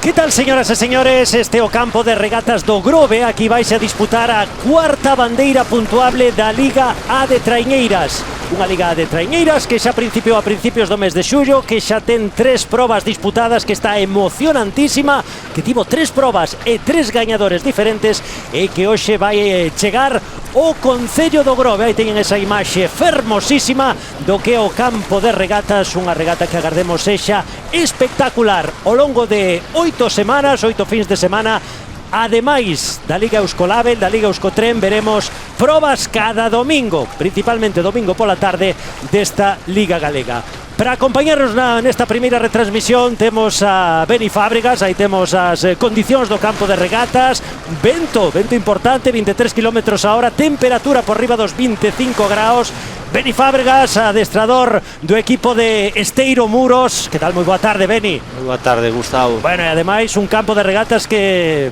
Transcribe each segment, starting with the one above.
Que tal, señoras e señores? Este é o campo de regatas do Grove. Aquí vais a disputar a cuarta bandeira puntuable da Liga A de Traiñeiras. Unha Liga A de Traiñeiras que xa principiou a principios do mes de xullo, que xa ten 3 probas disputadas, que está emocionantísima, que tivo 3 probas e 3 gañadores diferentes, e que hoxe vai chegar o Concello do Grove. Aí teñen esa imaxe fermosísima do que é o campo de regatas, unha regata que agardemos sexa espectacular ao longo de 8 semanas, 8 fins de semana. Ademais da Liga Euskolabel, da Liga Euskotren, veremos probas cada domingo, principalmente domingo pola tarde, desta Liga Galega. Para acompañarnos nesta primeira retransmisión temos a Beni Fábregas. Aí temos as condicións do campo de regatas. Vento importante, 23 km a hora, temperatura por riba dos 25 graus. Beni Fábregas, adestrador do equipo de Esteiro Muros. Que tal? Moi boa tarde, Beni. Moi boa tarde, Gustavo. Bueno, e ademais un campo de regatas que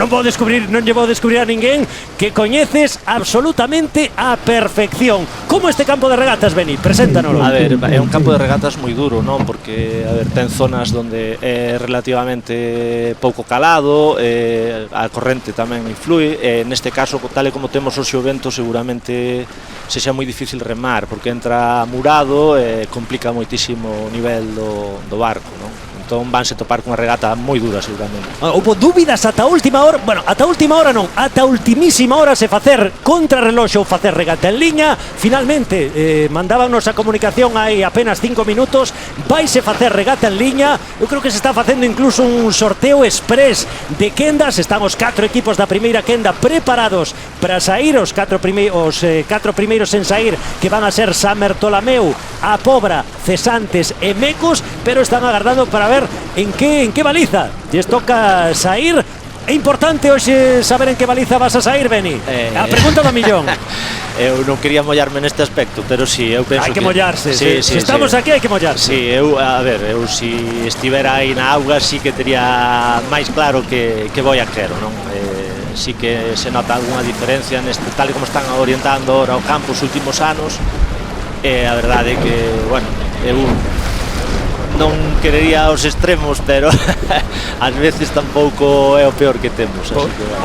non vou descubrir a ninguén, que coñeces absolutamente a perfección. Como este campo de regatas, Beni? Preséntanoslo. A ver, é un campo de regatas moi duro, non? Porque, a ver, ten zonas onde é relativamente pouco calado, a corrente tamén influi, neste caso, tal e como temos hoxe o vento, seguramente sexa moi difícil remar, porque entra murado e complica moitísimo o nivel do barco, non? Entón vanse topar cunha regata moi dura, seguramente. Houbo dúbidas ata a última hora, bueno, ata a última hora non, ata a ultimísima hora se facer contrarreloxo ou facer regata en liña. Finalmente, mandábanos a comunicación hai apenas 5 minutos, vaise facer regata en liña. Eu creo que se está facendo incluso un sorteo express de quendas. Están os 4 equipos da primeira quenda preparados para sair, os 4 primeiros en sair, que van a ser San Bertolameu, A Pobra, Cesantes e Mecos, pero están agardando para ver en que baliza lles toca sair. É importante hoxe saber en que baliza vas a sair, Beni. A pregunta do millón. Eu non quería mollarme neste aspecto, pero sí, eu penso que... Hai que mollarse, sí, se estamos aquí hai que mollarse. Sí, eu si estivera aí na auga, sí que tería máis claro que voi a quero, non? Sí que se nota algunha diferencia neste, tal e como están orientando ahora o campo os últimos anos. A verdade é que, bueno, eu non querería os extremos, pero ás veces tampouco é o peor que temos.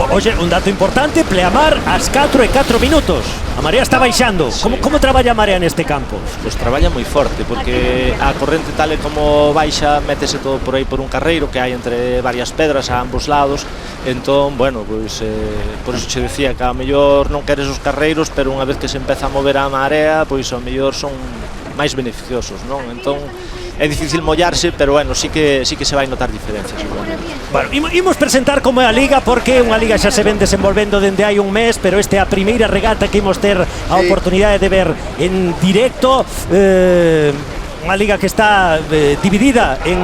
Oxe, un dato importante, pleamar ás 4 e 4 minutos. A marea está baixando. Sí. Como traballa a marea neste campo? Pois traballa moi forte, porque a corrente tal e como baixa, métese todo por aí por un carreiro que hai entre varias pedras a ambos lados. Entón, bueno, pois por iso che decía que a mellor non queres os carreiros, pero unha vez que se empeza a mover a marea, pois a mellor son máis beneficiosos, non? Entón é difícil mollarse, pero bueno, sí que se vai notar diferencias. Bueno, imos presentar como é a Liga, porque unha Liga xa se ven desenvolvendo dende hai un mes, pero esta é a primeira regata que imos ter a oportunidade de ver en directo. Unha Liga que está dividida en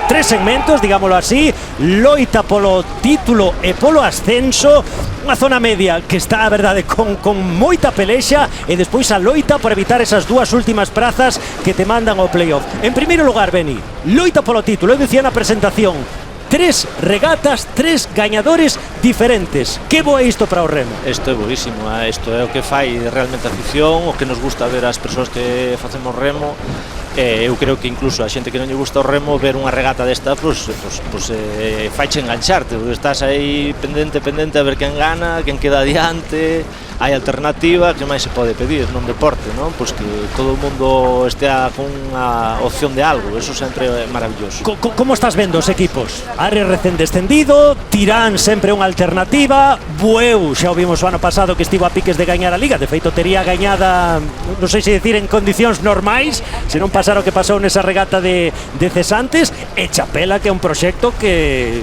3 segmentos, digámoslo así: loita polo título e polo ascenso, unha zona media que está, a verdade, con moita pelexa, e despois a loita por evitar esas 2 últimas prazas que te mandan ao playoff. En primeiro lugar, Beni, loita polo título. Eu dicía na presentación, 3 regatas, 3 gañadores diferentes. Que bo é isto para o remo? Isto é boísimo, isto é o que fai realmente a afición, o que nos gusta ver as persoas que facemos remo. Eu creo que incluso a xente que non lle gusta o remo, ver unha regata desta, faiche engancharte, porque estás aí pendente a ver quen gana, quen queda adiante. Hai alternativa, que máis se pode pedir nun deporte, non? Pois que todo o mundo estea con unha opción de algo, eso sempre é maravilloso. Como estás vendo os equipos? Ares recén descendido, Tirán sempre unha alternativa, Bueu xa o vimos o ano pasado que estivo a piques de gañar a Liga, de feito tería gañada, non sei se decir en condicións normais, se non pasara o que pasou nesa regata de Cesantes, e Chapela, que é un proxecto que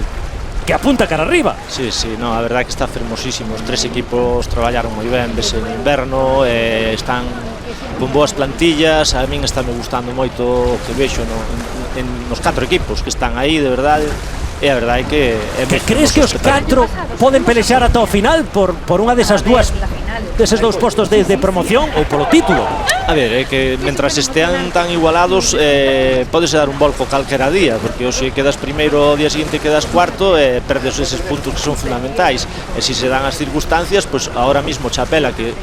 apunta cara arriba. Sí, no, a verdade que está fermosísimo. Os 3 equipos traballaron moi ben, vese en inverno, están con boas plantillas. A min está me gustando moito o que vexo nos 4 equipos que están aí, de verdade. E a verdade que crees que os 4 poden pelexar ata o final por unha desas deses 2 postos de promoción ou polo título? A ver, é que mentras estean tan igualados, podese dar un volco calquera día, porque hoxe quedas primeiro, o día seguinte quedas cuarto, e perdes eses puntos que son fundamentais. E se se dan as circunstancias, pois ahora mismo Chapela, que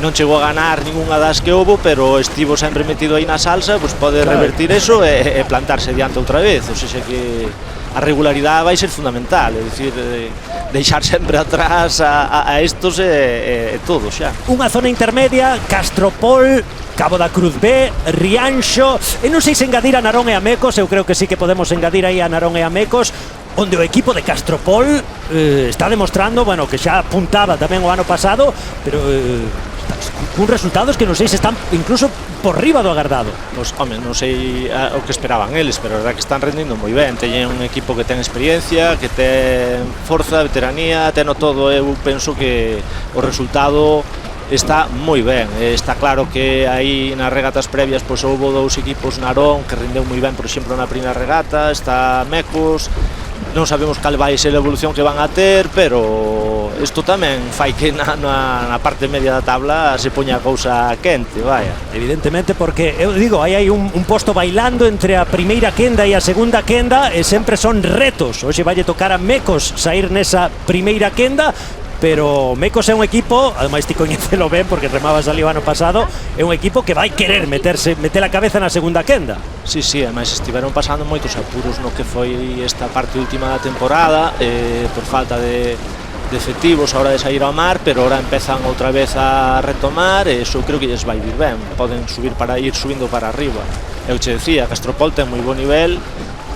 non chegou a ganar ningunha das que houbo, pero estivo sempre metido aí na salsa, pois pode revertir eso e plantarse diante outra vez, ou seja que a regularidade vai ser fundamental, é dicir, deixar sempre atrás a estos e todo xa. Unha zona intermedia, Castropol, Cabo da Cruz B, Rianxo, e non sei se engadir a Narón e a Mecos, eu creo que sí que podemos engadir aí a Narón e a Mecos, onde o equipo de Castropol está demostrando, bueno, que xa apuntaba tamén o ano pasado, pero con resultados que non sei se están incluso por riba do agardado. Pois, home, non sei o que esperaban eles, pero a verdade que están rendindo moi ben. Teñen un equipo que ten experiencia, que ten forza, veteranía, teno todo. Eu penso que o resultado está moi ben. Está claro que aí nas regatas previas pois houbo dous equipos, Narón, que rendeu moi ben, por exemplo, na primeira regata, está Mecos. Non sabemos cal vai ser a evolución que van a ter, pero isto tamén fai que na parte media da tabla se poña a cousa quente, vaya. Evidentemente, porque eu digo, aí hai un posto bailando entre a primeira quenda e a segunda quenda, e sempre son retos. Hoxe vai tocar a Mecos sair nesa primeira quenda, pero Mecos é un equipo, ademais ti coñecelo ben porque remabas ali o ano pasado, é un equipo que vai querer meter a cabeza na segunda quenda. Sí, ademais estiveron pasando moitos apuros no que foi esta parte última da temporada, por falta de efectivos a hora de sair ao mar, pero ahora empezan outra vez a retomar e iso creo que lles vai vir ben, poden ir subindo para arriba. Eu che decía, Castropol ten moi bo nivel,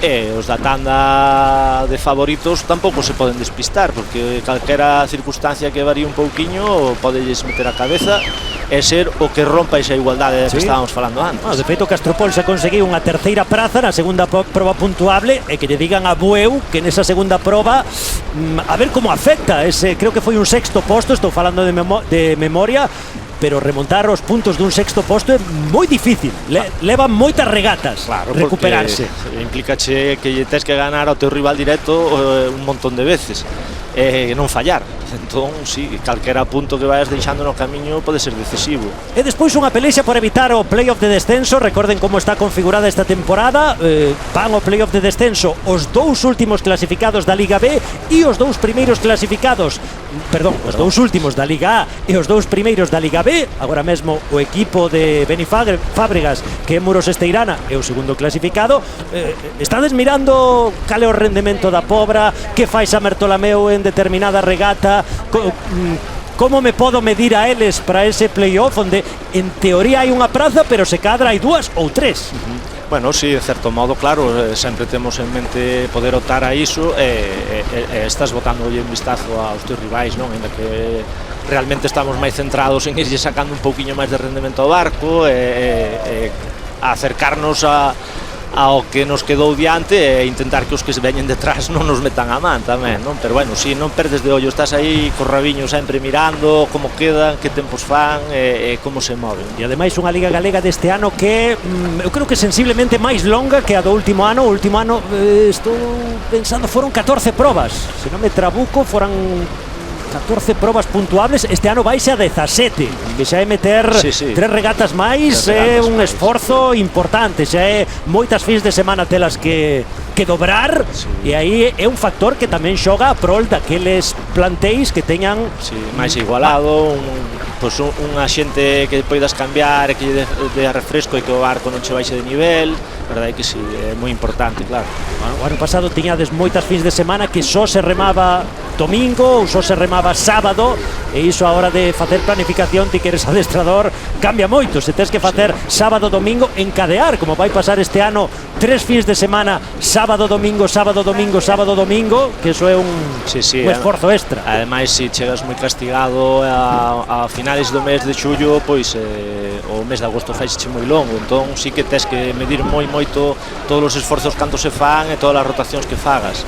e os da tanda de favoritos tampouco se poden despistar, porque calquera circunstancia que varíe un pouquiño podelles meter a cabeza e ser o que rompa esa igualdade que estábamos falando antes. De feito, Castropol xa conseguiu unha terceira praza na segunda proba puntuable, e que lle digan a Bueu que nesa segunda proba a ver como afecta ese, creo que foi un sexto posto, estou falando de memoria, pero remontar os puntos dun sexto posto é moi difícil, levan moitas regatas, claro, recuperarse. Implícache que lle tes que ganar ao teu rival directo un montón de veces e non fallar. Entón, sí, calquera punto que vayas deixando no camiño pode ser decisivo. E despois unha pelexa por evitar o playoff de descenso. Recorden como está configurada esta temporada. Van ao playoff de descenso os dous últimos clasificados da Liga B e os dous primeiros clasificados, os dous últimos da Liga A e os dous primeiros da Liga B. Agora mesmo o equipo de Beni Fábregas, que é Muros Esteirana, é o segundo clasificado. Estades mirando cal é o rendemento da Pobra, que fai Samertolameu en determinada regata, como me podo medir a eles para ese playoff onde en teoría hai unha praza, pero se cadra hai dúas ou tres. Bueno, sí, de certo modo, claro, sempre temos en mente poder optar a iso e estás botando un vistazo aos teus rivais, non? Ainda que realmente estamos máis centrados en irlle sacando un pouquiño máis de rendemento ao barco e acercarnos ao que nos quedou diante e intentar que os que se veñen detrás non nos metan a man tamén, non? Pero bueno, si non perdes de ollo, estás aí co rabiño sempre mirando como quedan, que tempos fan e como se moven. E ademais unha Liga Galega deste ano que eu creo que sensiblemente máis longa que a do último ano. O último ano, estou pensando, foron 14 probas, se non me trabuco, foran 14 probas puntuables. Este ano vaise a 17, que xa é meter tres regatas máis, é un esforzo importante, xa é moitas fins de semana telas que dobrar, e aí é un factor que tamén xoga a prol daqueles plantéis que teñan máis igualado, unha xente que poidas cambiar e que lle dé refresco e que o barco non che baixe de nivel. Verdade que sí, é moi importante, claro. O ano pasado tiñades moitas fins de semana que só se remaba domingo ou só se remaba sábado, e iso a hora de facer planificación, ti que eres adestrador, cambia moito. Se tes que facer sábado, domingo, encadear, como vai pasar este ano, 3 fins de semana, sábado, domingo, sábado, domingo, sábado, domingo, que iso é un esforzo extra. Ademais, se chegas moi castigado a finales do mes de xullo, pois o mes de agosto faixe moi longo, entón sí que tes que medir moito todos os esforzos canto se fan e todas as rotacións que fagas.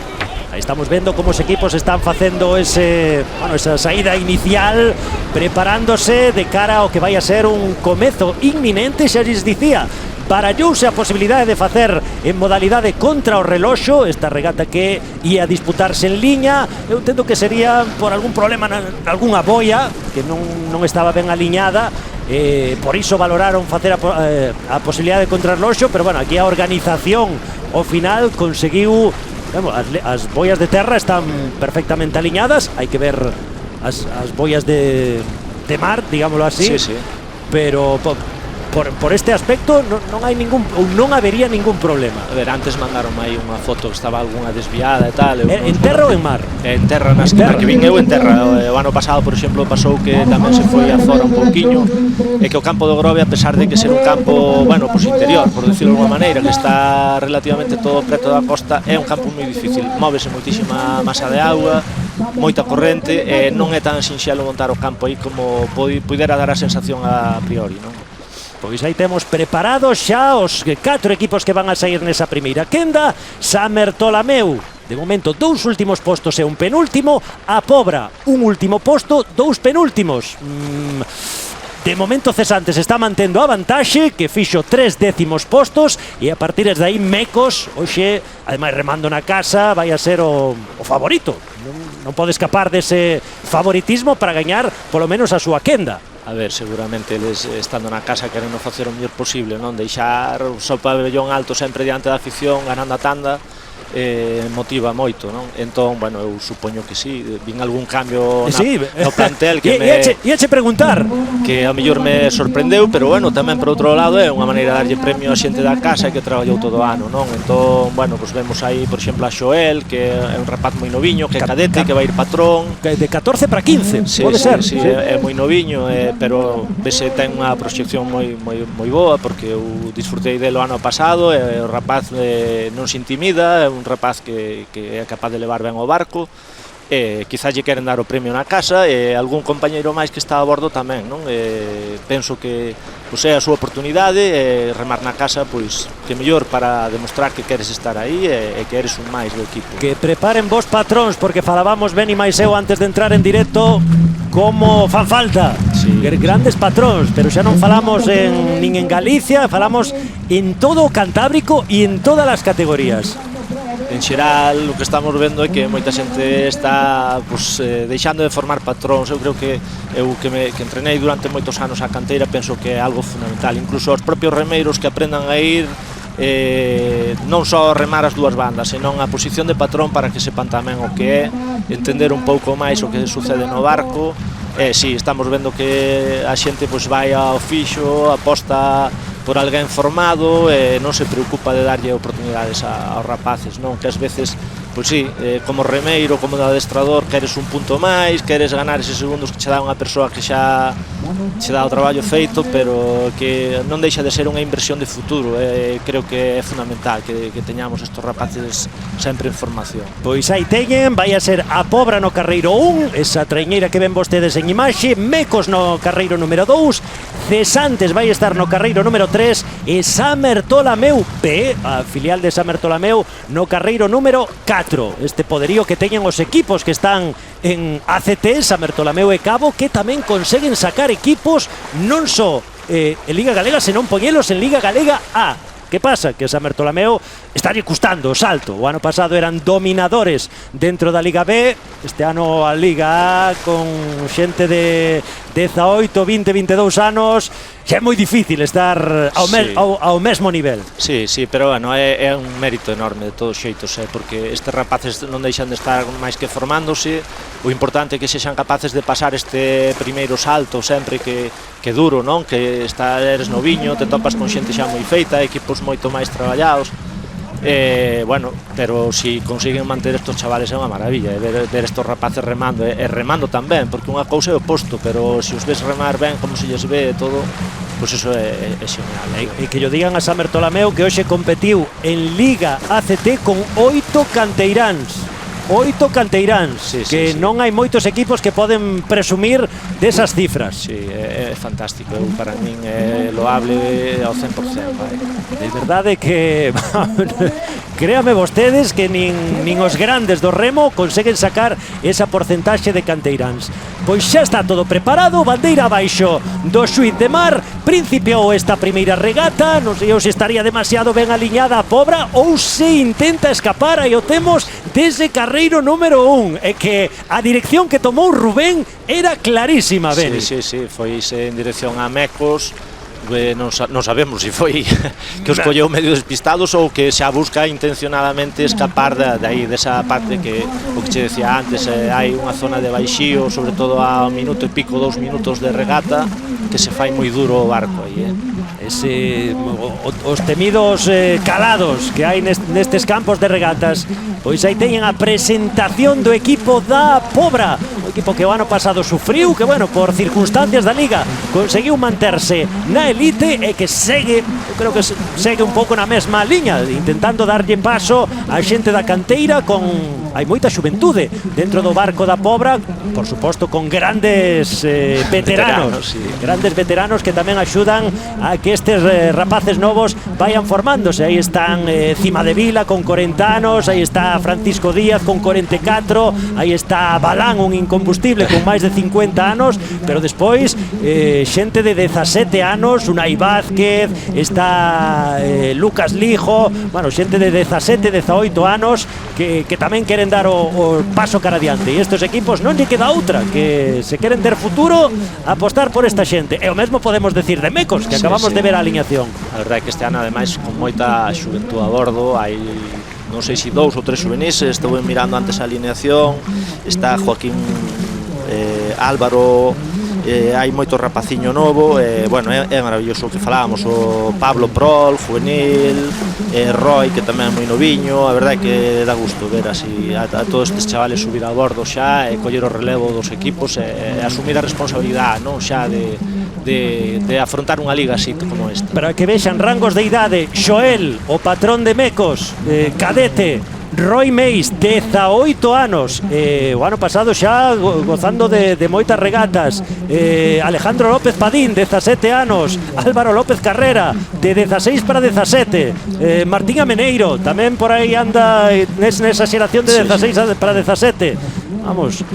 Aí estamos vendo como os equipos están facendo esa saída inicial, preparándose de cara ao que vai a ser un comezo inminente. Xa lles dicía, barallouse a posibilidade de facer en modalidade contra o reloxo esta regata que ia disputarse en liña. Eu entendo que sería por algún problema algunha boia que non estaba ben aliñada, por iso valoraron facer a posibilidade de contrarreloxo, pero bueno, aquí a organización ao final conseguiu. As boias de terra están perfectamente aliñadas, hai que ver as boias de de mar, digámoslo así. Sí, sí. Pero por este aspecto non hai ningún, ou non habería ningún problema. A ver, antes mandaron aí unha foto que estaba algunha desviada e tal. En terra ou en mar? En terra, na que vin eu en terra. O ano pasado, por exemplo, pasou que tamén se foi a fora un pouquiño, e que o campo do Grove, a pesar de que ser un campo, bueno, pues interior, por decirlo de alguma maneira, que está relativamente todo preto da costa, é un campo moi difícil. Móvese moitísima masa de agua, moita corrente, e non é tan sinxelo montar o campo aí como pudera dar a sensación a priori, non? Pois aí temos preparados xa os 4 equipos que van a sair nesa primeira quenda. Samertolameu, de momento, 2 últimos postos e un penúltimo. A Pobra, un último posto, 2 penúltimos. De momento Cesantes está mantendo a vantaxe, que fixo 3 décimos postos, e a partir de aí Mecos, hoxe, ademais remando na casa, vai a ser o favorito. Non pode escapar dese favoritismo para gañar polo menos a súa quenda. A ver, seguramente eles, estando na casa, queren facer o mellor posible, non? Deixar o seu pabellón alto sempre diante da afición, ganando a tanda, motiva moito, non? Entón, bueno, eu supoño que sí, vin algún cambio no plantel que Iache preguntar que a mellor me sorprendeu, pero bueno, tamén por outro lado é unha maneira de darlle premio a xente da casa que traballou todo o ano, non? Entón, bueno, pues vemos aí, por exemplo, a Xoel, que é un rapaz moi noviño, que é cadete, que vai ir patrón, de 14 para 15, sí, pode ser. Sí, é moi noviño, pero vese ten unha proxección moi boa, porque eu disfrutei dele o ano pasado, e o rapaz non se intimida, é un rapaz que é capaz de levar ben o barco, quizás lle queren dar o premio na casa, e algún compañeiro máis que está a bordo tamén, non? Penso que pois é a súa oportunidade, remar na casa, pois que mellor para demostrar que queres estar aí e que eres un máis do equipo. Que preparen vos patróns, porque falábamos ben e máis eu antes de entrar en directo como fan falta, sí, grandes patróns, pero xa non falamos nin en Galicia, falamos en todo o Cantábrico e en todas as categorías. En xeral, o que estamos vendo é que moita xente está deixando de formar patróns. Eu creo que que entrenei durante moitos anos a canteira, penso que é algo fundamental. Incluso os propios remeiros que aprendan a ir non só remar as dúas bandas, senón a posición de patrón, para que sepan tamén o que é, entender un pouco máis o que sucede no barco. Si, estamos vendo que a xente vai ao fixo, aposta por alguén formado, e non se preocupa de darlle oportunidades aos rapaces, non? Que ás veces, pois sí, como remeiro, como adestrador, queres un punto máis, queres ganar eses segundos que che dá unha persoa que xa che dá o traballo feito, pero que non deixa de ser unha inversión de futuro. Creo que é fundamental que teñamos estos rapaces sempre en formación. Pois aí teñen, vai a ser a Pobra no carreiro 1, esa traiñeira que ven vostedes en imaxe, Mecos no carreiro número 2, Cesantes vai estar no carreiro número 3 e Samertolameu B, a filial de Samertolameu, no carreiro número 4. Este poderío que teñen os equipos que están en ACT, Samertolameu e Cabo, que tamén conseguen sacar equipos non só en Liga Galega, senón poñelos en Liga Galega A. Que pasa? Que Samertolameu estalle custando o salto. O ano pasado eran dominadores dentro da Liga B, este ano a Liga A con xente de 18, 20, 22 anos, xa é moi difícil estar ao mesmo nivel. Sí, pero bueno, é un mérito enorme de todos xeitos, porque estes rapaces non deixan de estar máis que formándose. O importante é que sexan capaces de pasar este primeiro salto sempre que duro, non? Que eres noviño, te topas con xente xa moi feita, equipos moito máis traballados. Bueno, pero si consiguen manter estos chavales é unha maravilla, ver estos rapaces remando, e remando tamén, porque unha cousa é o posto, pero se os ves remar ben, como se lles ve todo, pois eso é xeñal. E que yo digan a Samertolameu que hoxe competiu en Liga ACT con 8 canteiráns. 8 canteiráns, que non hai moitos equipos que poden presumir desas cifras. Sí, é fantástico, para min é loable ao 100%. De verdade que créame vostedes que nin os grandes do remo conseguen sacar esa porcentaxe de canteiráns. Pois xa está todo preparado, bandeira abaixo do xuíz de mar, principiou esta primeira regata, non sei se estaría demasiado ben aliñada a Pobra ou se intenta escapar, aí o temos desde carreiro número 1, e que a dirección que tomou Rubén era clarísima, Ben. Sí, foi en dirección a Mecos, non sabemos se foi que os colleu medio despistados ou que xa busca intencionadamente escapar desa parte que o que che decía antes, hai unha zona de baixío, sobre todo a un minuto e pico, 2 minutos de regata, que se fai moi duro o barco aí, os temidos calados que hai nestes campos de regatas. Pois aí teñen a presentación do equipo da Pobra, o equipo que o ano pasado sufriu, que bueno, por circunstancias da Liga conseguiu manterse na elite e que segue, eu creo que segue un pouco na mesma liña, intentando darlle paso a xente da canteira. Hai moita xuventude dentro do barco da Pobra, por suposto con grandes veteranos, sí. Grandes veteranos que tamén axudan a que estes rapaces novos vayan formándose. Aí están Cima de Vila con 40 anos, aí está Francisco Díaz con 44, aí está Balán, un incombustible con máis de 50 anos, pero despois xente de 17 anos, Unai Vázquez, está Lucas Lijo, bueno, xente de 17, 18 anos que tamén queren dar o paso cara adiante, e estes equipos non lle queda outra que, se queren ter futuro, apostar por esta xente. E o mesmo podemos decir de Mecos, que acabamos de ver a alineación. A verdade é que este ano, ademais, con moita xuventud a bordo, hai non sei se 2 ou 3 juvenis. Estou mirando antes a alineación, está Joaquín, Álvaro, hai moito rapaciño novo, bueno, é maravilloso o que falábamos, o Pablo Prol, juvenil, Roy, que tamén é moi noviño. A verdade é que dá gusto ver así a todos estes chavales subir a bordo xa e coller o relevo dos equipos e asumir a responsabilidade, non, xa de afrontar unha liga así como esta. Para que vexan rangos de idade: Xoel, o patrón de Mecos, cadete, Roy Meis, 18 anos, o ano pasado xa gozando de moitas regatas. Alejandro López Padín, 17 anos. Álvaro López Carrera, de 16 para 17. Martín Ameneiro tamén por aí anda nesa xeración de 16 para 17. Vamos,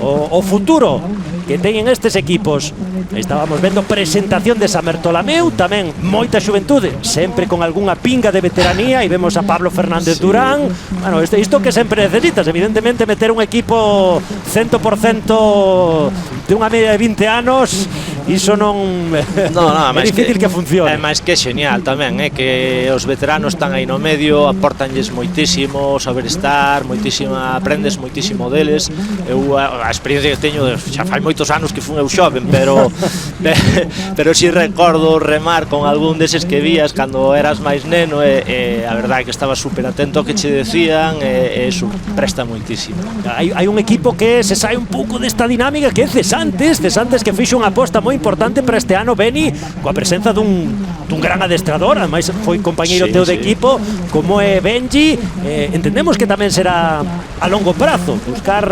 o futuro que teñen estes equipos. Estábamos vendo presentación de San Bertolameu, tamén moita xuventude, sempre con algunha pinga de veteranía, e vemos a Pablo Fernández Durán. Bueno, isto que sempre necesitas, evidentemente, meter un equipo 100% de unha media de 20 anos, iso non é difícil que funcione. É máis que genial tamén, que os veteranos están aí no medio, aportanlles moitísimo saber estar, aprendes moitísimo deles. Eu a experiencia que teño, xa fai moitos anos que fun eu xoven, pero si recordo remar con algún deses que vías cando eras máis neno, e a verdade é que estaba super atento ao que che decían, e iso presta moitísimo. Hai un equipo que se sai un pouco desta dinámica, que é Cesantes que fixo unha aposta moi importante para este ano, Beni, coa presenza dun gran adestrador, ademais foi compañeiro teu de equipo, como é Benji. Entendemos que tamén será a longo prazo buscar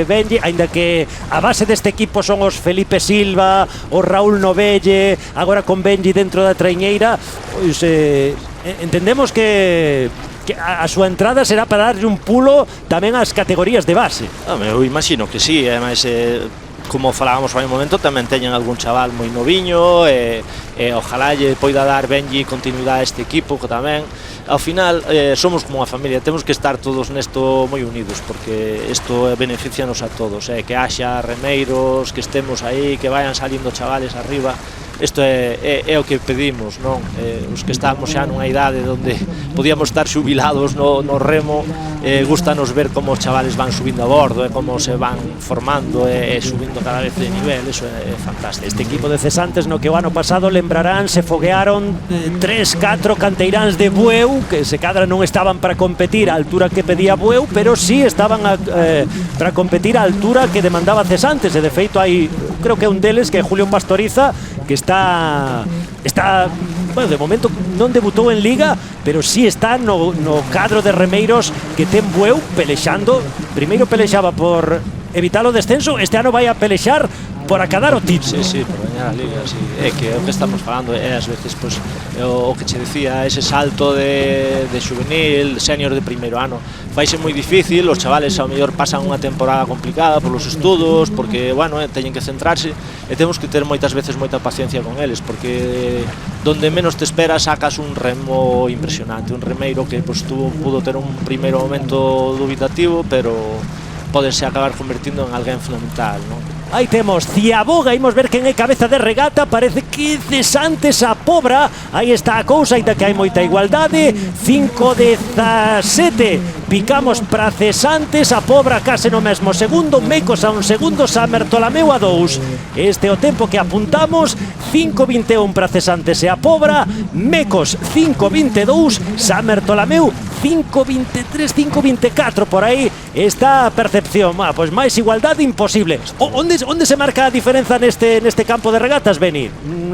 Benji, aínda que a base deste equipo son os Felipe Silva, o Raúl Novelle, agora con Benji dentro da traiñeira. Pois entendemos que a súa entrada será para darlle un pulo tamén ás categorías de base. Eu imagino que sí, ademais como falábamos hai un momento, tamén teñen algún chaval moi noviño, e ojalá lle poida dar Benji continuidade a este equipo, que tamén ao final somos como unha familia, temos que estar todos nesto moi unidos, porque isto beneficianos a todos, que haxa remeiros, que estemos aí, que vayan salindo chavales arriba. Isto é o que pedimos, non? Os que estamos xa nunha idade onde podíamos estar xubilados no remo, gustanos ver como os chavales van subindo a bordo, como se van formando e subindo cada vez de nivel. Iso é fantástico. Este equipo de Cesantes, no que o ano pasado lembrarán, se foguearon 3-4 canteiráns de Bueu, que se cadra non estaban para competir á altura que pedía Bueu, pero sí estaban para competir á altura que demandaba Cesantes, e de feito hai, creo que un deles, que é Julio Pastoriza, que está bueno, de momento non debutou en Liga, pero sí está no cadro de remeiros que ten Bueu pelexando. Primeiro pelexaba por evitar o descenso, este ano vai a pelexar por acadar o título. Sí, por gañar a Liga, sí. É que o que estamos falando é ás veces, pois, o que che decía, ese salto de juvenil, senior de primeiro ano, faise moi difícil. Os chavales ao mellor pasan unha temporada complicada polos estudos, porque, bueno, teñen que centrarse, e temos que ter moitas veces moita paciencia con eles, porque donde menos te esperas sacas un remo impresionante, un remeiro que pois, pudo ter un primeiro momento dubitativo, pero podese acabar convertindo en alguén fundamental, non? Aí temos Ciaboga, imos ver quen é cabeza de regata. Parece que Cesantes a Pobra. Aí está a cousa, ainda que hai moita igualdade. 5-17. Picamos para Cesantes, a Pobra case no mesmo segundo, Mecos a un segundo, San Bertolameu a 2. Este é o tempo que apuntamos. 5-21 para Cesantes e a Pobra, Mecos 5-22, San Bertolameu 5-23, 5-24, por aí está a percepción. Pois máis igualdade imposible. Onde se marca a diferenza neste campo de regatas, Beni?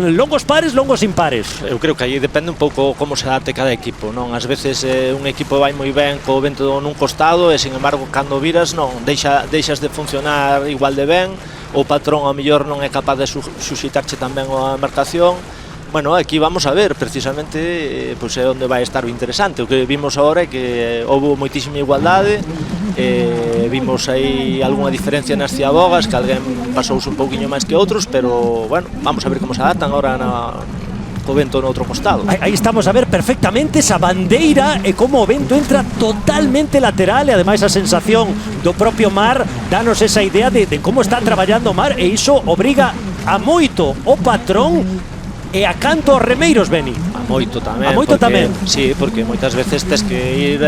Longos pares, longos impares? Eu creo que aí depende un pouco como se adapte cada equipo, non? Ás veces un equipo vai moi ben co vento nun costado e, sin embargo, cando viras, non, deixas de funcionar igual de ben. O patrón ao mellor non é capaz de suxitarche tamén a embarcación. Bueno, aquí vamos a ver precisamente pois é onde vai estar o interesante. O que vimos agora é que houve moitísima igualdade, vimos aí algunha diferencia nas ciabogas, que alguén pasouse un pouquiño máis que outros, pero bueno, vamos a ver como se adaptan agora co vento no outro costado. Aí estamos a ver perfectamente esa bandeira e como o vento entra totalmente lateral, e ademais a sensación do propio mar danos esa idea de como está traballando o mar, e iso obriga a moito o patrón e a canto os remeiros, Beni. A moito tamén. A moito tamén. Sí, porque moitas veces tes que ir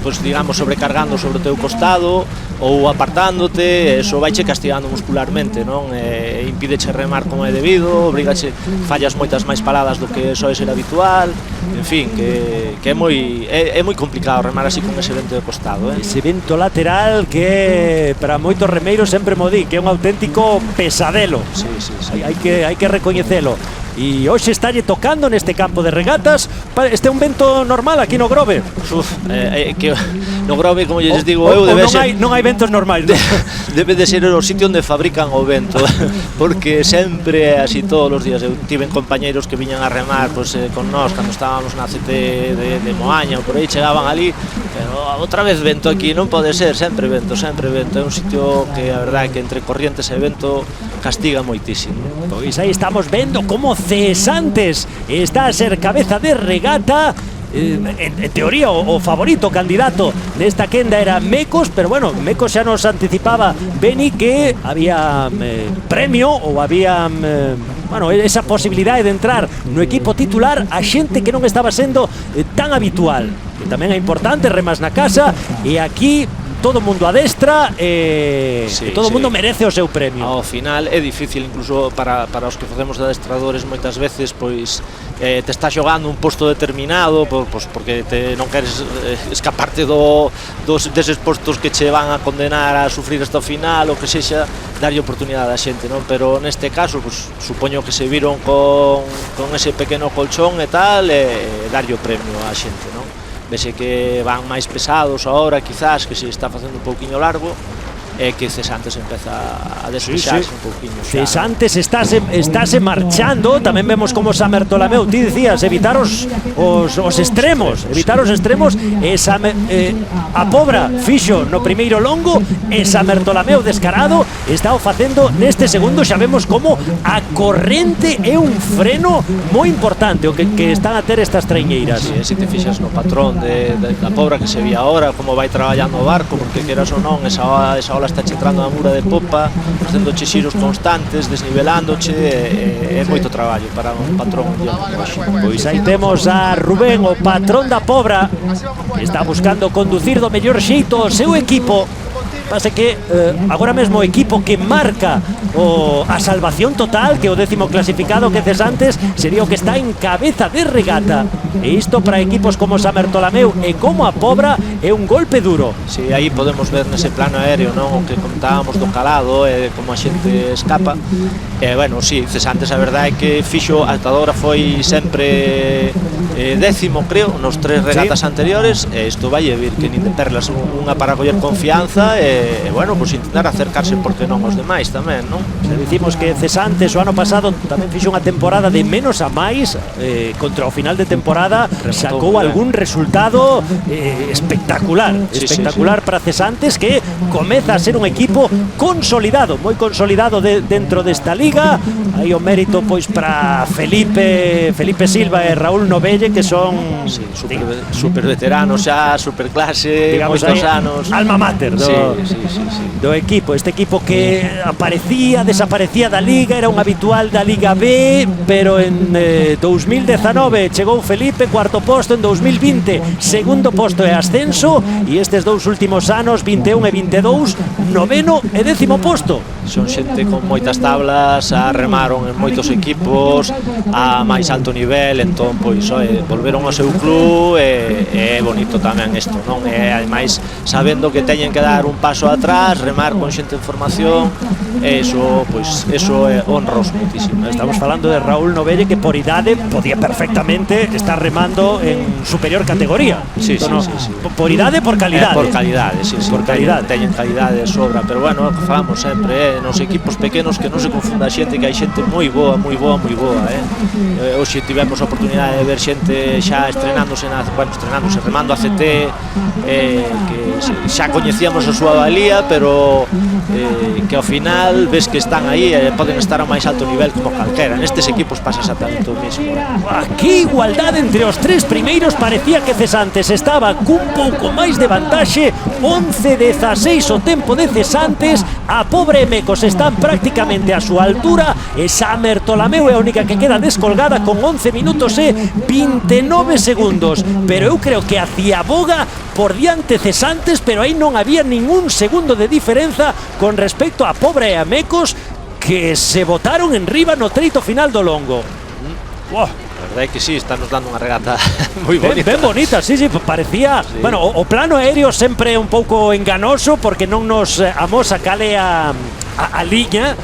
pois digamos sobrecargando sobre o teu costado ou apartándote, eso vaiche castigando muscularmente, non? Impídeche remar como é debido, obrigache, fallas moitas máis paladas do que soe ser habitual, en fin, que é moi complicado remar así con ese vento de costado, Ese vento lateral que para moitos remeiros sempre mo di que é un auténtico pesadelo. Sí. Hai que recoñecelo. E hoxe estalle tocando neste campo de regatas. Este é un vento normal aquí no Grove. Que no Grove, como lles digo eu, non hai ventos normais, ¿no? Debe de ser o sitio onde fabrican o vento, porque sempre é así todos os días. Eu tiven compañeiros que viñan a remar con nós cando estábamos na CT de Moaña ou por aí, chegaban ali, pero outra vez vento aquí, non pode ser, sempre vento. É un sitio que a verdade que entre corrientes e vento castiga moitísimo. Pois aí estamos vendo como Cesantes está a ser cabeza de regata. En teoría o favorito candidato nesta quenda era Mecos, pero bueno, Mecos xa nos anticipaba Beni que había premio ou había esa posibilidade de entrar no equipo titular a xente que non estaba sendo tan habitual, que tamén é importante, remas na casa, e aquí todo o mundo adestra e todo o mundo merece o seu premio. Ao final é difícil incluso para os que facemos de adestradores moitas veces, pois te está xogando un posto determinado porque non queres escaparte deses postos que che van a condenar a sufrir hasta o final, ou que sexa, darlle oportunidade á xente, non? Pero neste caso, supoño que se viron con ese pequeno colchón e tal, e darlle o premio á xente, non? Vese que van máis pesados agora, quizás, que se está facendo un pouquiño largo, e que Cesantes empeza a despexarse un pouquiño xa. Cesantes estáse marchando. Tamén vemos como San Bertolameu, ti dicías, evitar os extremos, e a Pobra fixo no primeiro longo, e San Bertolameu descarado está o facendo neste segundo. Xa vemos como a corrente é un freno moi importante o que están a ter estas traiñeiras. Se te fixas no patrón da Pobra que se vía agora, como vai traballando o barco, porque queras ou non, esa ola está entrando na mura de popa, facendo xiros constantes, desnivelándoche, é moito traballo para un patrón. Pois aí temos a Rubén, o patrón da Pobra, que está buscando conducir do mellor xeito o seu equipo. Pase que agora mesmo o equipo que marca a salvación total, que o 10º clasificado, que Cesantes, sería o que está en cabeza de regata, e isto para equipos como San Bertolameu e como a Pobra é un golpe duro. Si, aí podemos ver nese plano aéreo, non, o que contábamos do calado e como a xente escapa. Bueno, si, Cesantes a verdade é que fixo ata agora foi sempre 10º, creo, nos 3 regatas anteriores, e isto vai vir que nin de perlas, unha para coller confianza e bueno, pues intentar acercarse, porque non, aos demais tamén, non? Se dicimos que Cesantes o ano pasado tamén fixo unha temporada de menos a máis, contra o final de temporada sacou algún resultado espectacular, para Cesantes, que comeza a ser un equipo consolidado, moi consolidado dentro desta liga. Aí o mérito pois para Felipe Silva e Raúl Novelle, que son super veteranos xa, super clase, moitos anos, alma mater do equipo, este equipo que aparecía, desaparecía da Liga, era un habitual da Liga B, pero en 2019 chegou Felipe, cuarto posto, en 2020 segundo posto e ascenso, e estes dous últimos anos, 21 e 22, noveno e décimo posto. Son xente con moitas tablas, remaron en moitos equipos a máis alto nivel, entón pois volveron ao seu club, e é bonito tamén isto, non? E ademais sabendo que teñen que dar un paso atrás, remar con xente en formación, e iso é honroso muitísimo. Estamos falando de Raúl Novelle, que por idade podía perfectamente estar remando en superior categoría. Sí. Por idade, por calidade. Por calidade, sí. Por calidade. Teñen calidade de sobra, pero bueno, o que falamos sempre, nos equipos pequenos, que non se confunda a xente, que hai xente moi boa. Hoxe tivemos a oportunidade de ver xente xa estrenándose remando a CT, que xa coñecíamos a súa valía, pero que ao final ves que están aí e poden estar ao máis alto nivel como calquera. Nestes equipos pasa exactamente o mesmo. Que igualdade entre os tres primeiros. Parecía que Cesantes estaba cun pouco máis de vantaxe, 11-16 o tempo de Cesantes. A pobre Mecos están prácticamente a súa altura, e Samer Tolameu é a única que queda descolgada con 11 minutos e 29 segundos, pero eu creo que a Ciaboga por diante Cesantes, pero aí non había ningún segundo de diferenza con respecto a pobre e a Mecos, que se botaron en riba no treito final do longo. A verdade é que sí, está nos dando unha regata moi bonita. Ben bonita, sí, parecía. Sí. Bueno, o plano aéreo sempre un pouco enganoso, porque non nos amosa cale a liña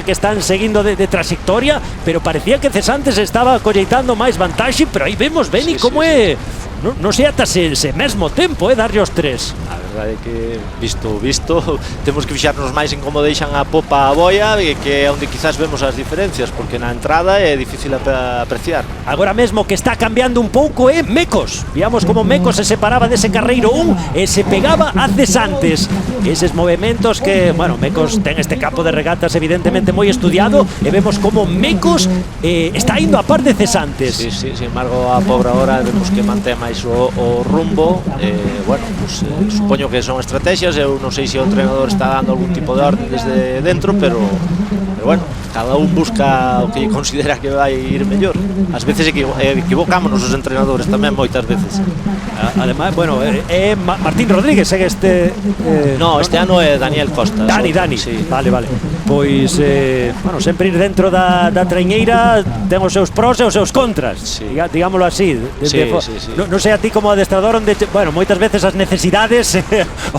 que están seguindo de trayectoria, pero parecía que Cesantes estaba colleitando máis vantaxe, pero aí vemos, Beni, como é. Non sei ata se mesmo tempo darlle os tres. A verdade é que visto temos que fixarnos máis en como deixan a popa a boia, que é onde quizás vemos as diferencias, porque na entrada é difícil apreciar. Agora mesmo que está cambiando un pouco é Mecos. Víamos como Mecos se separaba dese carreiro 1 e se pegaba a Cesantes. Eses movimentos que, bueno, Mecos ten este campo de regatas evidentemente moi estudiado, e vemos como Mecos está indo a par de Cesantes. Sí, sin embargo a pobre ahora vemos que mantén máis o rumbo. Bueno, pues supoño que son estrategias, eu non sei se o entrenador está dando algún tipo de orden desde dentro, pero bueno, cada un busca o que considera que vai ir mellor. Ás veces equivocámonos os entrenadores tamén, moitas veces. Ademais, bueno, é Martín Rodríguez, este ano é Daniel Costa. Dani, sí. Vale. Pois, bueno, sempre ir dentro da traiñeira ten os seus pros e os seus contras, sí. Digámoslo así. Sí. Non sei a ti como adestrador, onde, bueno, moitas veces as necesidades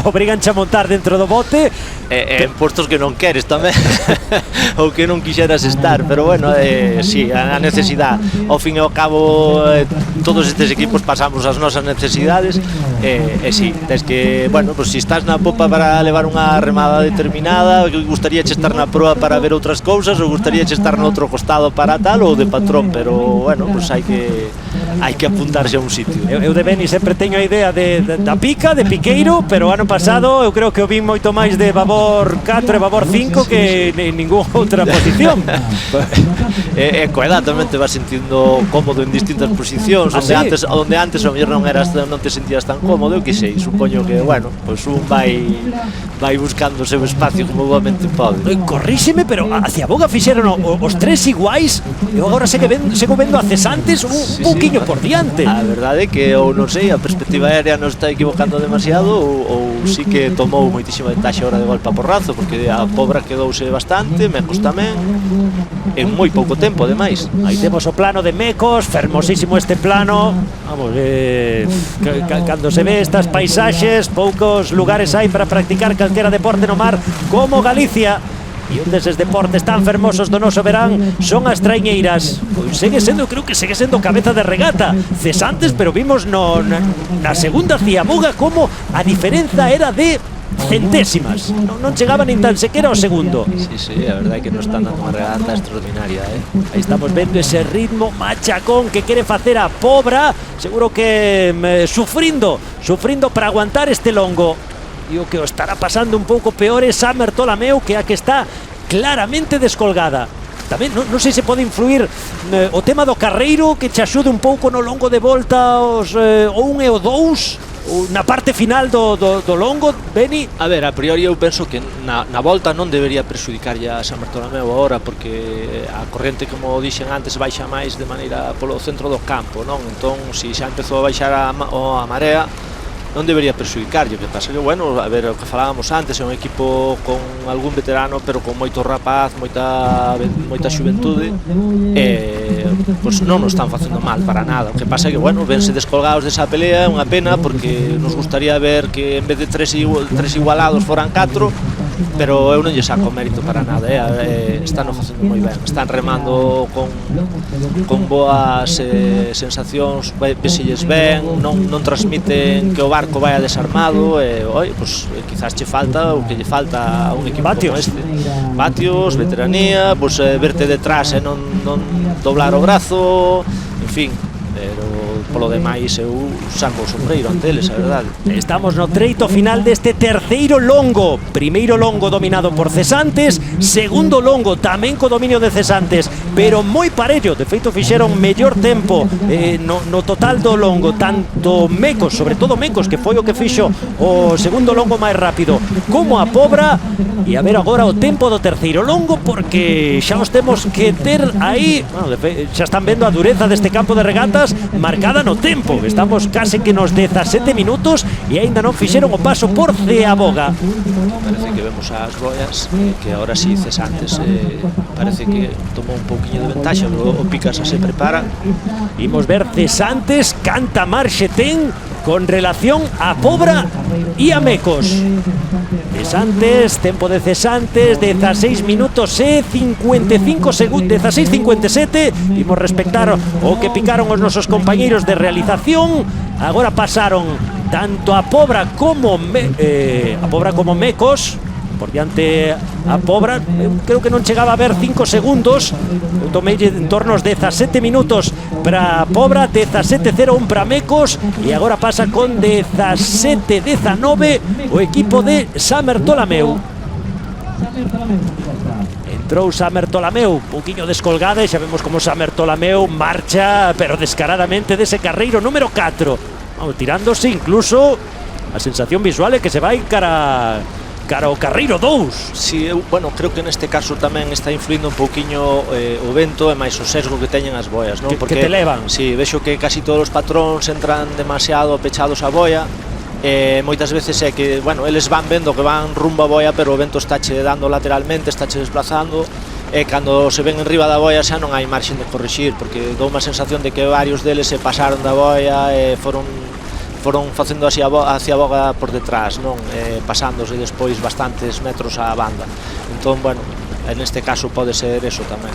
obriganche a montar dentro do bote. En postos que non queres tamén, ou que non quixeras estar, pero bueno, sí, a necesidade. Ao fin e ao cabo, todos estes equipos pasamos as nosas necesidades, sí, tens que, bueno, pues si estás na popa para levar unha remada determinada, gustaría estar na proa para ver outras cousas, ou gustaría estar no outro costado para tal, ou de patrón, pero bueno, pues hai que apuntarse a un sitio. Eu de Beni sempre teño a idea da pica, de piqueiro, pero ano pasado eu creo que o vi moito máis de babor 4 e babor 5 que en ninguna outra posición. Coa edad tamén te vas sentindo cómodo en distintas posicións, onde antes o mellor non te sentías tan cómodo, eu que sei, supoño que, bueno, pues un vai buscando o seu espacio como boamente pode. Corríxeme, pero a Ciaboga fixeron os tres iguais, e agora sigo vendo a Cesantes un pouquiño por diante. A verdade é que, ou non sei, a perspectiva aérea non está equivocando demasiado, ou sí que tomou moitísima ventaxe a hora de golpe a porrazo, porque a Pobra quedouse bastante, Mecos tamén, en moi pouco tempo, ademais. Aí temos o plano de Mecos, fermosísimo este plano. Vamos, cando se ve estas paisaxes, poucos lugares hai para practicar calquera deporte no mar como Galicia. E un deses deportes tan fermosos do noso verán son as traiñeiras. Pois eu creo que segue sendo cabeza de regata Cesantes, pero vimos na segunda Ciaboga como a diferenza era de centésimas, non chegaba nin tan sequera ao segundo. Sí, a verdade é que nos están dando unha regata extraordinaria, Aí estamos vendo ese ritmo machacón que quere facer a Pobra, seguro que sufrindo para aguantar este longo. E o que o estará pasando un pouco peor é Samer Tolameu, que é a que está claramente descolgada. Tamén non sei se pode influir o tema do carreiro, que che axude un pouco no longo de volta o 1 e o 2, na parte final do longo, Beni? A ver, a priori eu penso que na volta non debería perxudicarlle a San Bartolomeu agora, porque a corrente, como dixen antes, baixa máis de maneira polo centro do campo, non? Entón, se xa empezou a baixar a marea, non debería perxudicarlle. O que pasa que, bueno, a ver, o que falábamos antes, é un equipo con algún veterano, pero con moito rapaz, moita xuventude, pois non nos están facendo mal para nada. O que pasa é que, bueno, vense descolgados desa pelea, é unha pena, porque nos gustaría ver que en vez de tres igualados foran 4, pero eu non lle saco mérito para nada, están facendo moi ben, están remando con boas sensacións, veselles ben, non transmiten que o barco vai desarmado, pues, quizás che falta o que lle falta a un equipo como este, vatios, veteranía, pues, verte detrás e non doblar o brazo, en fin, pero polo demais eu saco o sombreiro ante eles, a verdade. Estamos no treito final deste terceiro longo. Primeiro longo dominado por Cesantes, segundo longo tamén co dominio de Cesantes, pero moi parello. De feito fixeron mellor tempo no total do longo, tanto Mecos, sobre todo Mecos, que foi o que fixo o segundo longo máis rápido, como a Pobra. E a ver agora o tempo do terceiro longo, porque xa os temos que ter aí, bueno, xa están vendo a dureza deste campo de regatas marcada no tempo. Estamos case que nos 17 minutos e aínda non fixeron o paso por Ceaboga. Parece que vemos as boias, que ahora sí Cesantes parece que tomou un pouquiño de ventaxa, o Picasa se prepara. Imos ver Cesantes canta marxe ten con relación a Pobra e a Mecos. Cesantes, tempo de Cesantes, 16 minutos e 55 segundos, 16:57. Imos respectar o que picaron os nosos compañeiros de realización. Agora pasaron tanto a Pobra como Mecos. Por diante a Pobra, creo que non chegaba a ver 5 segundos. Eu tomei en torno aos 17 minutos para Pobra, 17:01 para Mecos, e agora pasa con 17:19 o equipo de San Bartolomeu. Entrou San Bartolomeu un pouquiño descolgada e xa vemos como San Bartolomeu marcha, pero descaradamente, dese carreiro número 4. Vamos, tirándose incluso, a sensación visual é que se vai cara o carreiro 2. Sí, bueno, creo que neste caso tamén está influindo un pouquiño o vento e máis o sesgo que teñen as boias, non? Porque te levan. Sí, vexo que casi todos os patróns entran demasiado pechados á boia. Moitas veces é que, bueno, eles van vendo que van rumbo a boia, pero o vento estáche dando lateralmente, estáche desplazando, e cando se ven en riba da boia xa non hai marxen de corrixir, porque dou unha sensación de que varios deles se pasaron da boia e foron facendo así hacia a boga por detrás, non? Pasándose despois bastantes metros á banda. Entón, bueno, neste caso pode ser eso tamén.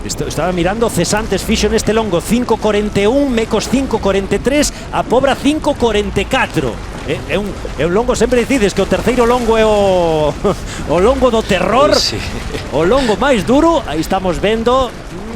Estaba mirando, Cesantes fixo neste longo 5:41, Mecos 5:43, a Pobra 5:44. É un longo, sempre dicides que o terceiro longo é o longo do terror, sí. O longo máis duro. Aí estamos vendo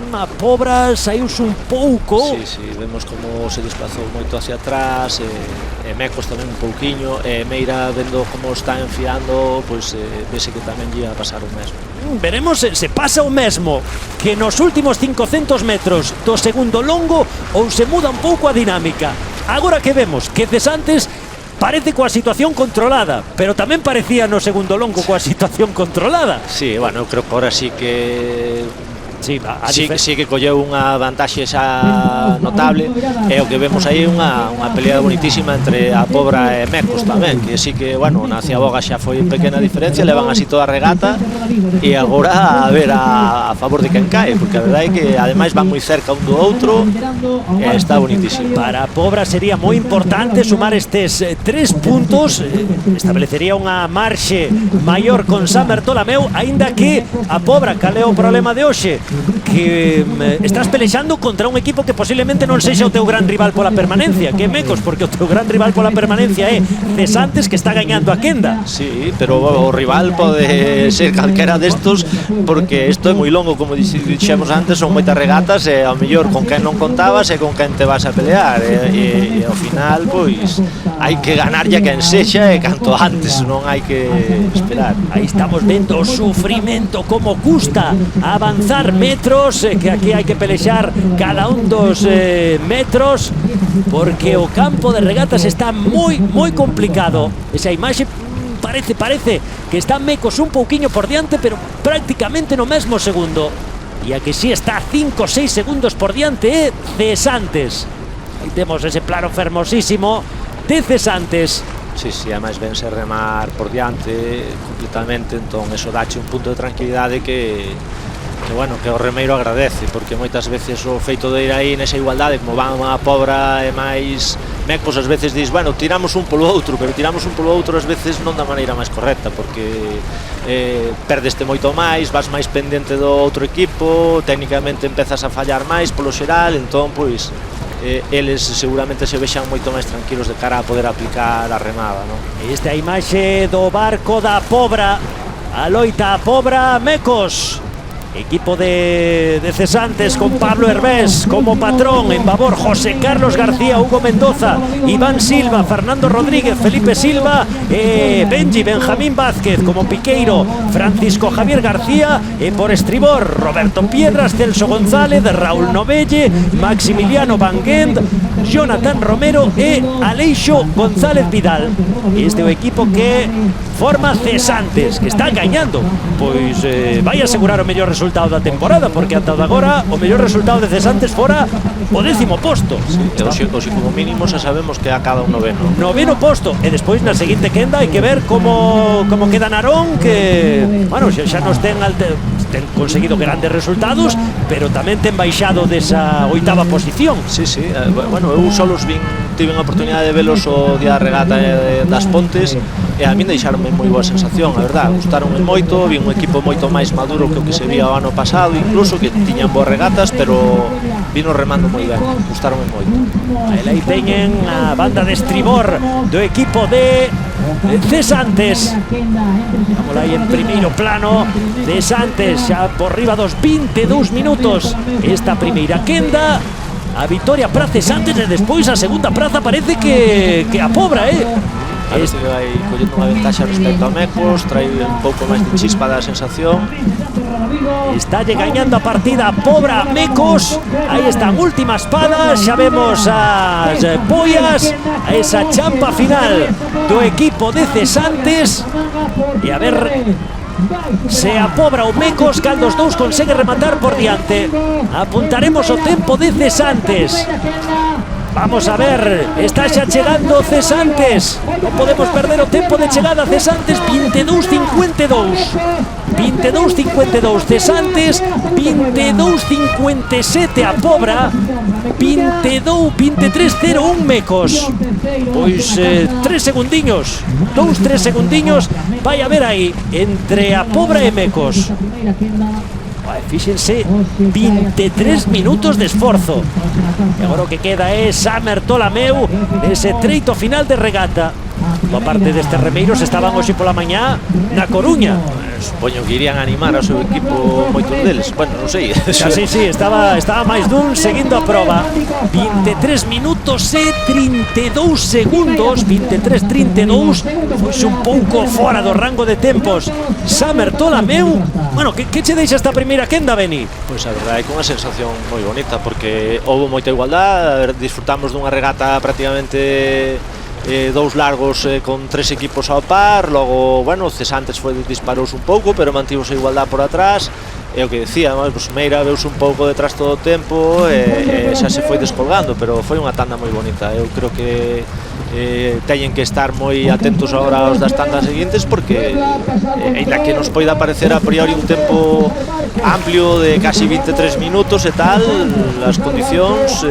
a Pobra saiuse un pouco. Sí, vemos como se desplazou moito hacia atrás, e Mecos tamén un pouquiño, e Meira vendo como está enfiando, pois vese que tamén lle a pasar o mesmo. Veremos se pasa o mesmo que nos últimos 500 metros do segundo longo, ou se muda un pouco a dinámica. Agora que vemos que Cesantes parece coa situación controlada, pero tamén parecía no segundo longo coa situación controlada. Sí, bueno, eu creo que ahora sí que sí que colleu unha vantaxe xa notable, e o que vemos aí é unha pelea bonitísima entre a Pobra e Mecos tamén, que sí que, bueno, na Ciaboga xa foi pequena diferencia, levan así toda a regata, e agora a ver a favor de quen cae, porque a verdade é que ademais van moi cerca un do outro, e está bonitísimo. Para a Pobra sería moi importante sumar estes 3 puntos, establecería unha marxe maior con San Bartolomeu, aínda que a Pobra, cal é o problema de hoxe? Que estás pelexando contra un equipo que posiblemente non sexa o teu gran rival pola permanencia, que é Mecos, porque o teu gran rival pola permanencia é Cesantes, que está gañando a quenda. Sí, pero o rival pode ser calquera destos, porque isto é moi longo, como dixemos antes, son moitas regatas, e ao mellor con quen non contabas e con quen te vas a pelear, e ao final, pois, hai que ganarlle a quen sexa e canto antes, non hai que esperar. Aí estamos vendo o sufrimento, como custa avanzar metros, que aquí hai que pelexar cada un dos metros, porque o campo de regatas está moi complicado. Esa imaxe parece que está Mecos un pouquiño por diante, pero prácticamente no mesmo segundo. E a que sí está 5 ou 6 segundos por diante Cesantes. Aí temos ese plano fermosísimo de Cesantes. Sí, además vense remar por diante completamente, entón eso dache un punto de tranquilidade que bueno, que o remeiro agradece, porque moitas veces o feito de ir aí nesa igualdade, como van a Pobra e máis Mecos, ás veces dis, bueno, tiramos un polo outro, pero tiramos un polo outro ás veces non da maneira máis correcta, porque perdeste moito máis, vas máis pendente do outro equipo, técnicamente empezas a fallar máis polo xeral, entón, pois eles seguramente se vexan moito máis tranquilos de cara a poder aplicar a remada, non? Esta imaxe do barco da Pobra, a loita a Pobra Mecos, equipo de Cesantes con Pablo Hervés como patrón, en babor José Carlos García, Hugo Mendoza, Iván Silva, Fernando Rodríguez, Felipe Silva, Benjamín Vázquez como piqueiro, Francisco Javier García, por estribor Roberto Piedras, Celso González, Raúl Novelle, Maximiliano Van Gent, Jonathan Romero e Aleixo González Vidal. Este é o equipo que forma Cesantes, que está gañando, pois vai asegurar o mellor resultado da temporada, porque ata agora o mellor resultado de Cesantes fora o 10º posto. Sí, como mínimo xa sabemos que acaba un noveno posto, e despois na seguinte quenda hai que ver como queda Narón, que, bueno, xa nos ten conseguido grandes resultados, pero tamén ten baixado desa 8ª posición. Sí, bueno, eu solos tive a oportunidade de velos o día da regata das Pontes, e a min deixaronme moi boa sensación, a verdad, gustaronme moito, vi un equipo moito máis maduro que o que se vía o ano pasado, incluso que tiñan boas regatas, pero vino remando moi ben, gustaronme moito. Aí teñen a banda de estribor do equipo de Cesantes. Vamos aí en primeiro plano, Cesantes xa por riba dos 22 minutos esta primeira quenda. A vitoria para Cesantes e despois a segunda praza parece que a Pobra, Este vai collendo unha ventaxa respecto a Mecos, trae un pouco máis de chispa da sensación. Está gañando a partida a Pobra Mecos. Aí están últimas padas, xa vemos as pollas, a esa champa final do equipo de Cesantes. E a ver se a Pobra ou Mecos, cal dos dous consegue rematar por diante. Apuntaremos o tempo de Cesantes. Vamos a ver, está xa chegando Cesantes. Non podemos perder o tempo de chegada. Cesantes 22:52. 22:52 Cesantes, 22:57 a Pobra, 23:01 Mecos. Pois 3 segundiños, 2-3 segundiños vai haber aí entre a Pobra e Mecos. Fíxense, 23 minutos de esforzo. E agora o que queda é Samer Tolameu nese treito final de regata. Boa parte destes remeiros estaban hoxe pola mañá na Coruña. Supoño que irían animar ao seu equipo moitos deles. Bueno, non sei. Sí, estaba máis dun seguindo a proba. 23 minutos e 32 segundos. 23:32. Foxe un pouco fora do rango de tempos Samer Tolameu. Bueno, que che deixa esta primeira quenda, Beni? Pois a verdade é que unha sensación moi bonita, porque houve moita igualdade, disfrutamos dunha regata prácticamente dous largos con 3 equipos ao par. Logo, bueno, Cesantes disparouse un pouco, pero mantivose a igualdade por atrás. É o que decía, pues Meira veuse un pouco detrás todo o tempo e xa se foi descolgando, pero foi unha tanda moi bonita. Eu creo que teñen que estar moi atentos agora aos das tandas seguintes, porque ainda que nos poida parecer a priori un tempo amplio de casi 23 minutos e tal, as condicións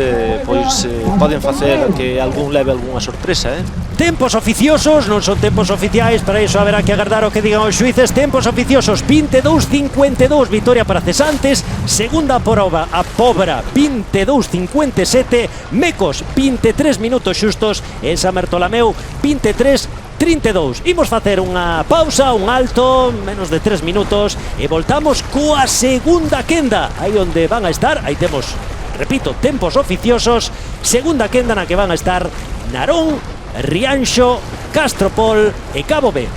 pois poden facer que algún leve algunha sorpresa, Tempos oficiosos, non son tempos oficiais, para iso haberá que agardar o que digan os xuíces. Tempos oficiosos, 22:52, vitoria para Cesantes. Segunda proba a Pobra, 22:57. Mecos, 23 minutos xustos. E Samer Tolameu, 23:32. Imos facer unha pausa, un alto, menos de 3 minutos, e voltamos coa segunda quenda. Aí onde van a estar, aí temos, repito, tempos oficiosos. Segunda quenda na que van a estar Narón, Rianxo, Castropol e Cabo B.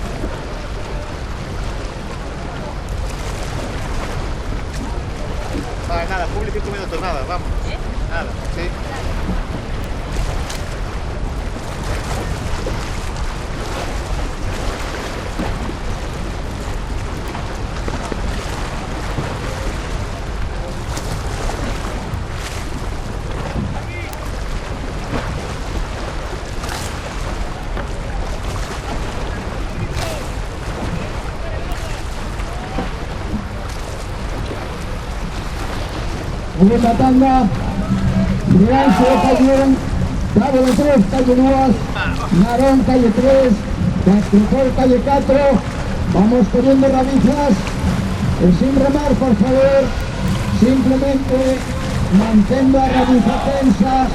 Publi 5 minutos, nada, vamos. Nada, sí. Segunda tanda, Rianxo, calle 1, Cabo de 3, calle 2, Narón, calle 3, Castropol, calle 4. Vamos poniendo rabizas, sin remar, por favor, simplemente mantendo a rabiza tensa,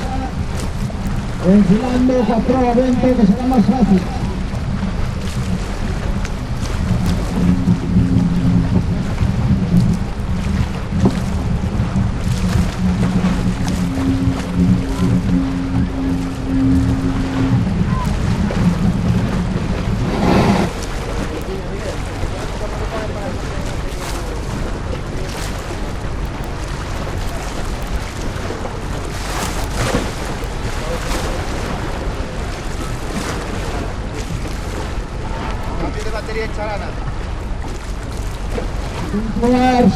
enfilando a proa 20, que será más fácil.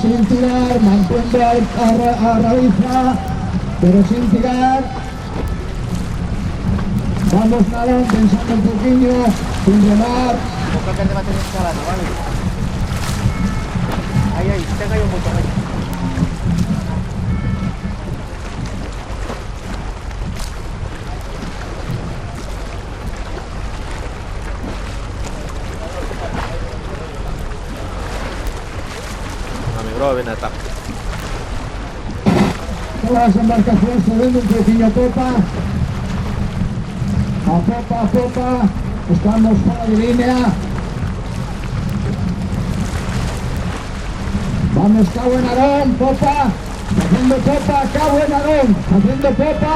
Sin tirar, mantendo a rabiza, pero sin tirar. Vamos Narón, pensando un poquillo, sin remar. Vou cambiar de batería instalada, vale? Aí, ten aí un botón aí. Grove na etapa. Todas las embarcaciones cediendo un poquillo a popa. A popa. Estamos fuera de línea. Vamos, Cabo en Narón, popa. Haciendo popa, Cabo en Narón. Haciendo popa.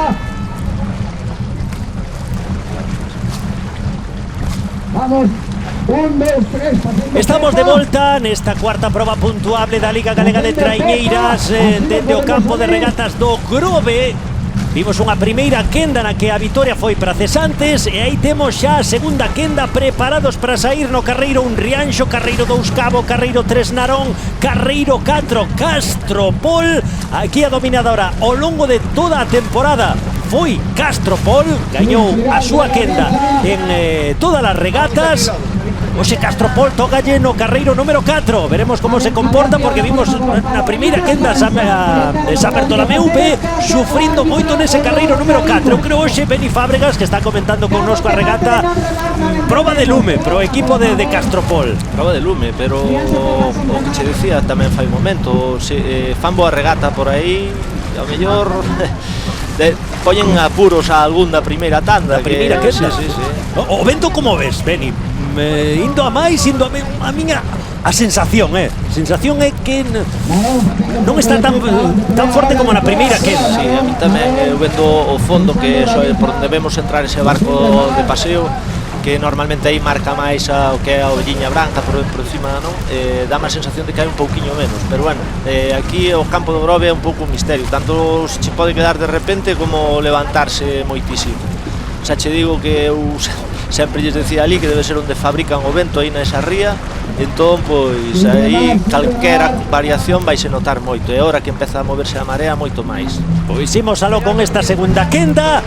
Vamos. 1, 2, 3, Estamos de volta nesta cuarta proba puntuable da Liga Galega de Traiñeiras dende o campo de regatas do Grove. Vimos unha primeira quenda na que a vitoria foi para cesantes e aí temos xa a segunda quenda preparados para sair no carreiro 1 Rianxo, carreiro 2 Cabo, carreiro 3 Narón, carreiro 4 Castropol. Aquí a dominadora ao longo de toda a temporada foi Castropol, gañou a súa quenda en todas as regatas. Oxe, Castropol tocalle no carreiro número 4. Veremos como se comporta, porque vimos na primeira quenda de San Bartolomeu sufrindo moito nese carreiro número 4. Eu creo hoxe Beni Fábregas, que está comentando connosco a regata, proba de lume pro equipo de Castropol. Proba de lume, pero o que che decía tamén fai un momento, fan boa regata por aí, ao mellor poñen apuros a algún da primeira tanda. Primeira quenda. Sí. O vento como ves, Beni? Indo a máis, indo a miña a sensación é que non está tan forte como na primeira quenda. Sí, a mí tamén, eu vendo o fondo, que é por onde vemos entrar ese barco de paseo, que normalmente aí marca máis o que é a ovelliña branca por encima, non? Dá má sensación de que hai un pouquiño menos, pero bueno, aquí o campo do Grove é un pouco un misterio, tanto se che pode quedar de repente como levantarse moitísimo. Xa che digo que eu sempre lles decía ali que debe ser onde fabrican o vento aí nesa ría, entón pois aí calquera variación vaise notar moito, e agora que empeza a moverse a marea moito máis. Pois imos aló con esta segunda quenda.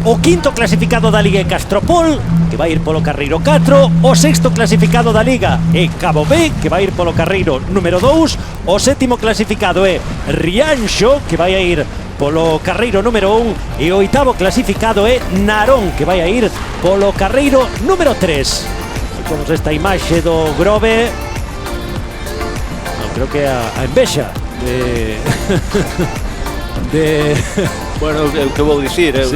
O quinto clasificado da Liga é Castropol, que vai ir polo carreiro 4. O sexto clasificado da Liga é Cabo B, que vai ir polo carreiro número 2. O sétimo clasificado é Rianxo, que vai a ir polo carreiro número 1. E o oitavo clasificado é Narón, que vai a ir polo carreiro número 3. Vemos esta imaxe do Grove. Creo que a envexa de Bueno, o que vou dicir, eu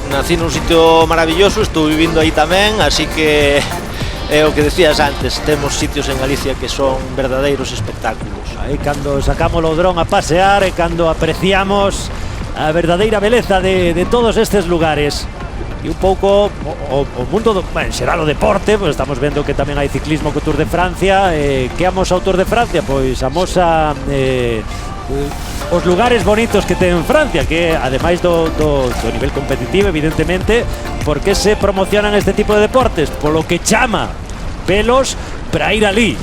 nací nun sitio maravilloso, estou vivindo aí tamén, así que é o que decías antes, temos sitios en Galicia que son verdadeiros espectáculos. Aí cando sacamos o dron a pasear e cando apreciamos a verdadeira beleza de todos estes lugares. e un pouco o mundo do, bueno, será o deporte, pois estamos vendo que tamén hai ciclismo co Tour de Francia. Que amosa o Tour de Francia? Pois amosa os lugares bonitos que ten Francia, que ademais do nivel competitivo, evidentemente, porque se promocionan este tipo de deportes, polo que chama pelos para ir ali.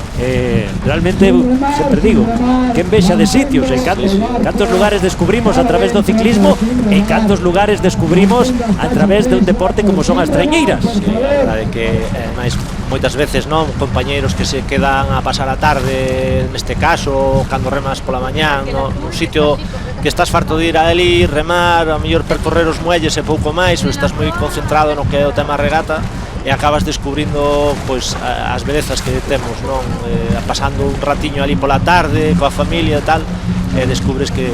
Realmente, sempre digo, que envexa de sitios, en cantos lugares descubrimos a través do ciclismo, en cantos lugares descubrimos a través de un deporte como son as traiñeiras. Sí, a verdade que máis moitas veces, non, compañeiros que se quedan a pasar a tarde, neste caso, cando remas pola mañán, no, nun sitio que estás farto de ir a ali, remar, a mellor percorrer os muelles e pouco máis, ou estás moi concentrado no que é o tema regata, e acabas descubrindo pois as belezas que temos, non? Pasando un ratiño ali pola tarde coa familia e tal, e descubres que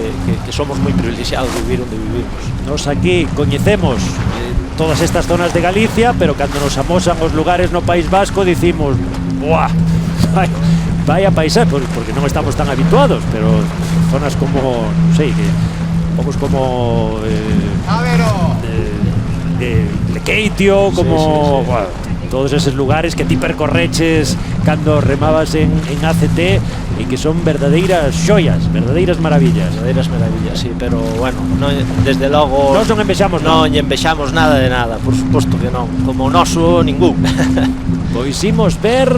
somos moi privilexiados de vivir onde vivimos. Nos aquí coñecemos todas estas zonas de Galicia, pero cando nos amosan os lugares no País Vasco dicimos, buah, vaya paisaje, porque non estamos tan habituados, pero zonas como, non sei, vamos como Lequeitio, como sí. Bueno, todos esos lugares que ti percorreches cando remabas en ACT e que son verdadeiras xoias, verdadeiras maravillas, sí, pero bueno, no, desde logo nós non envexamos non envexamos nada de nada, por suposto que non, como noso ningún. Pois imos ver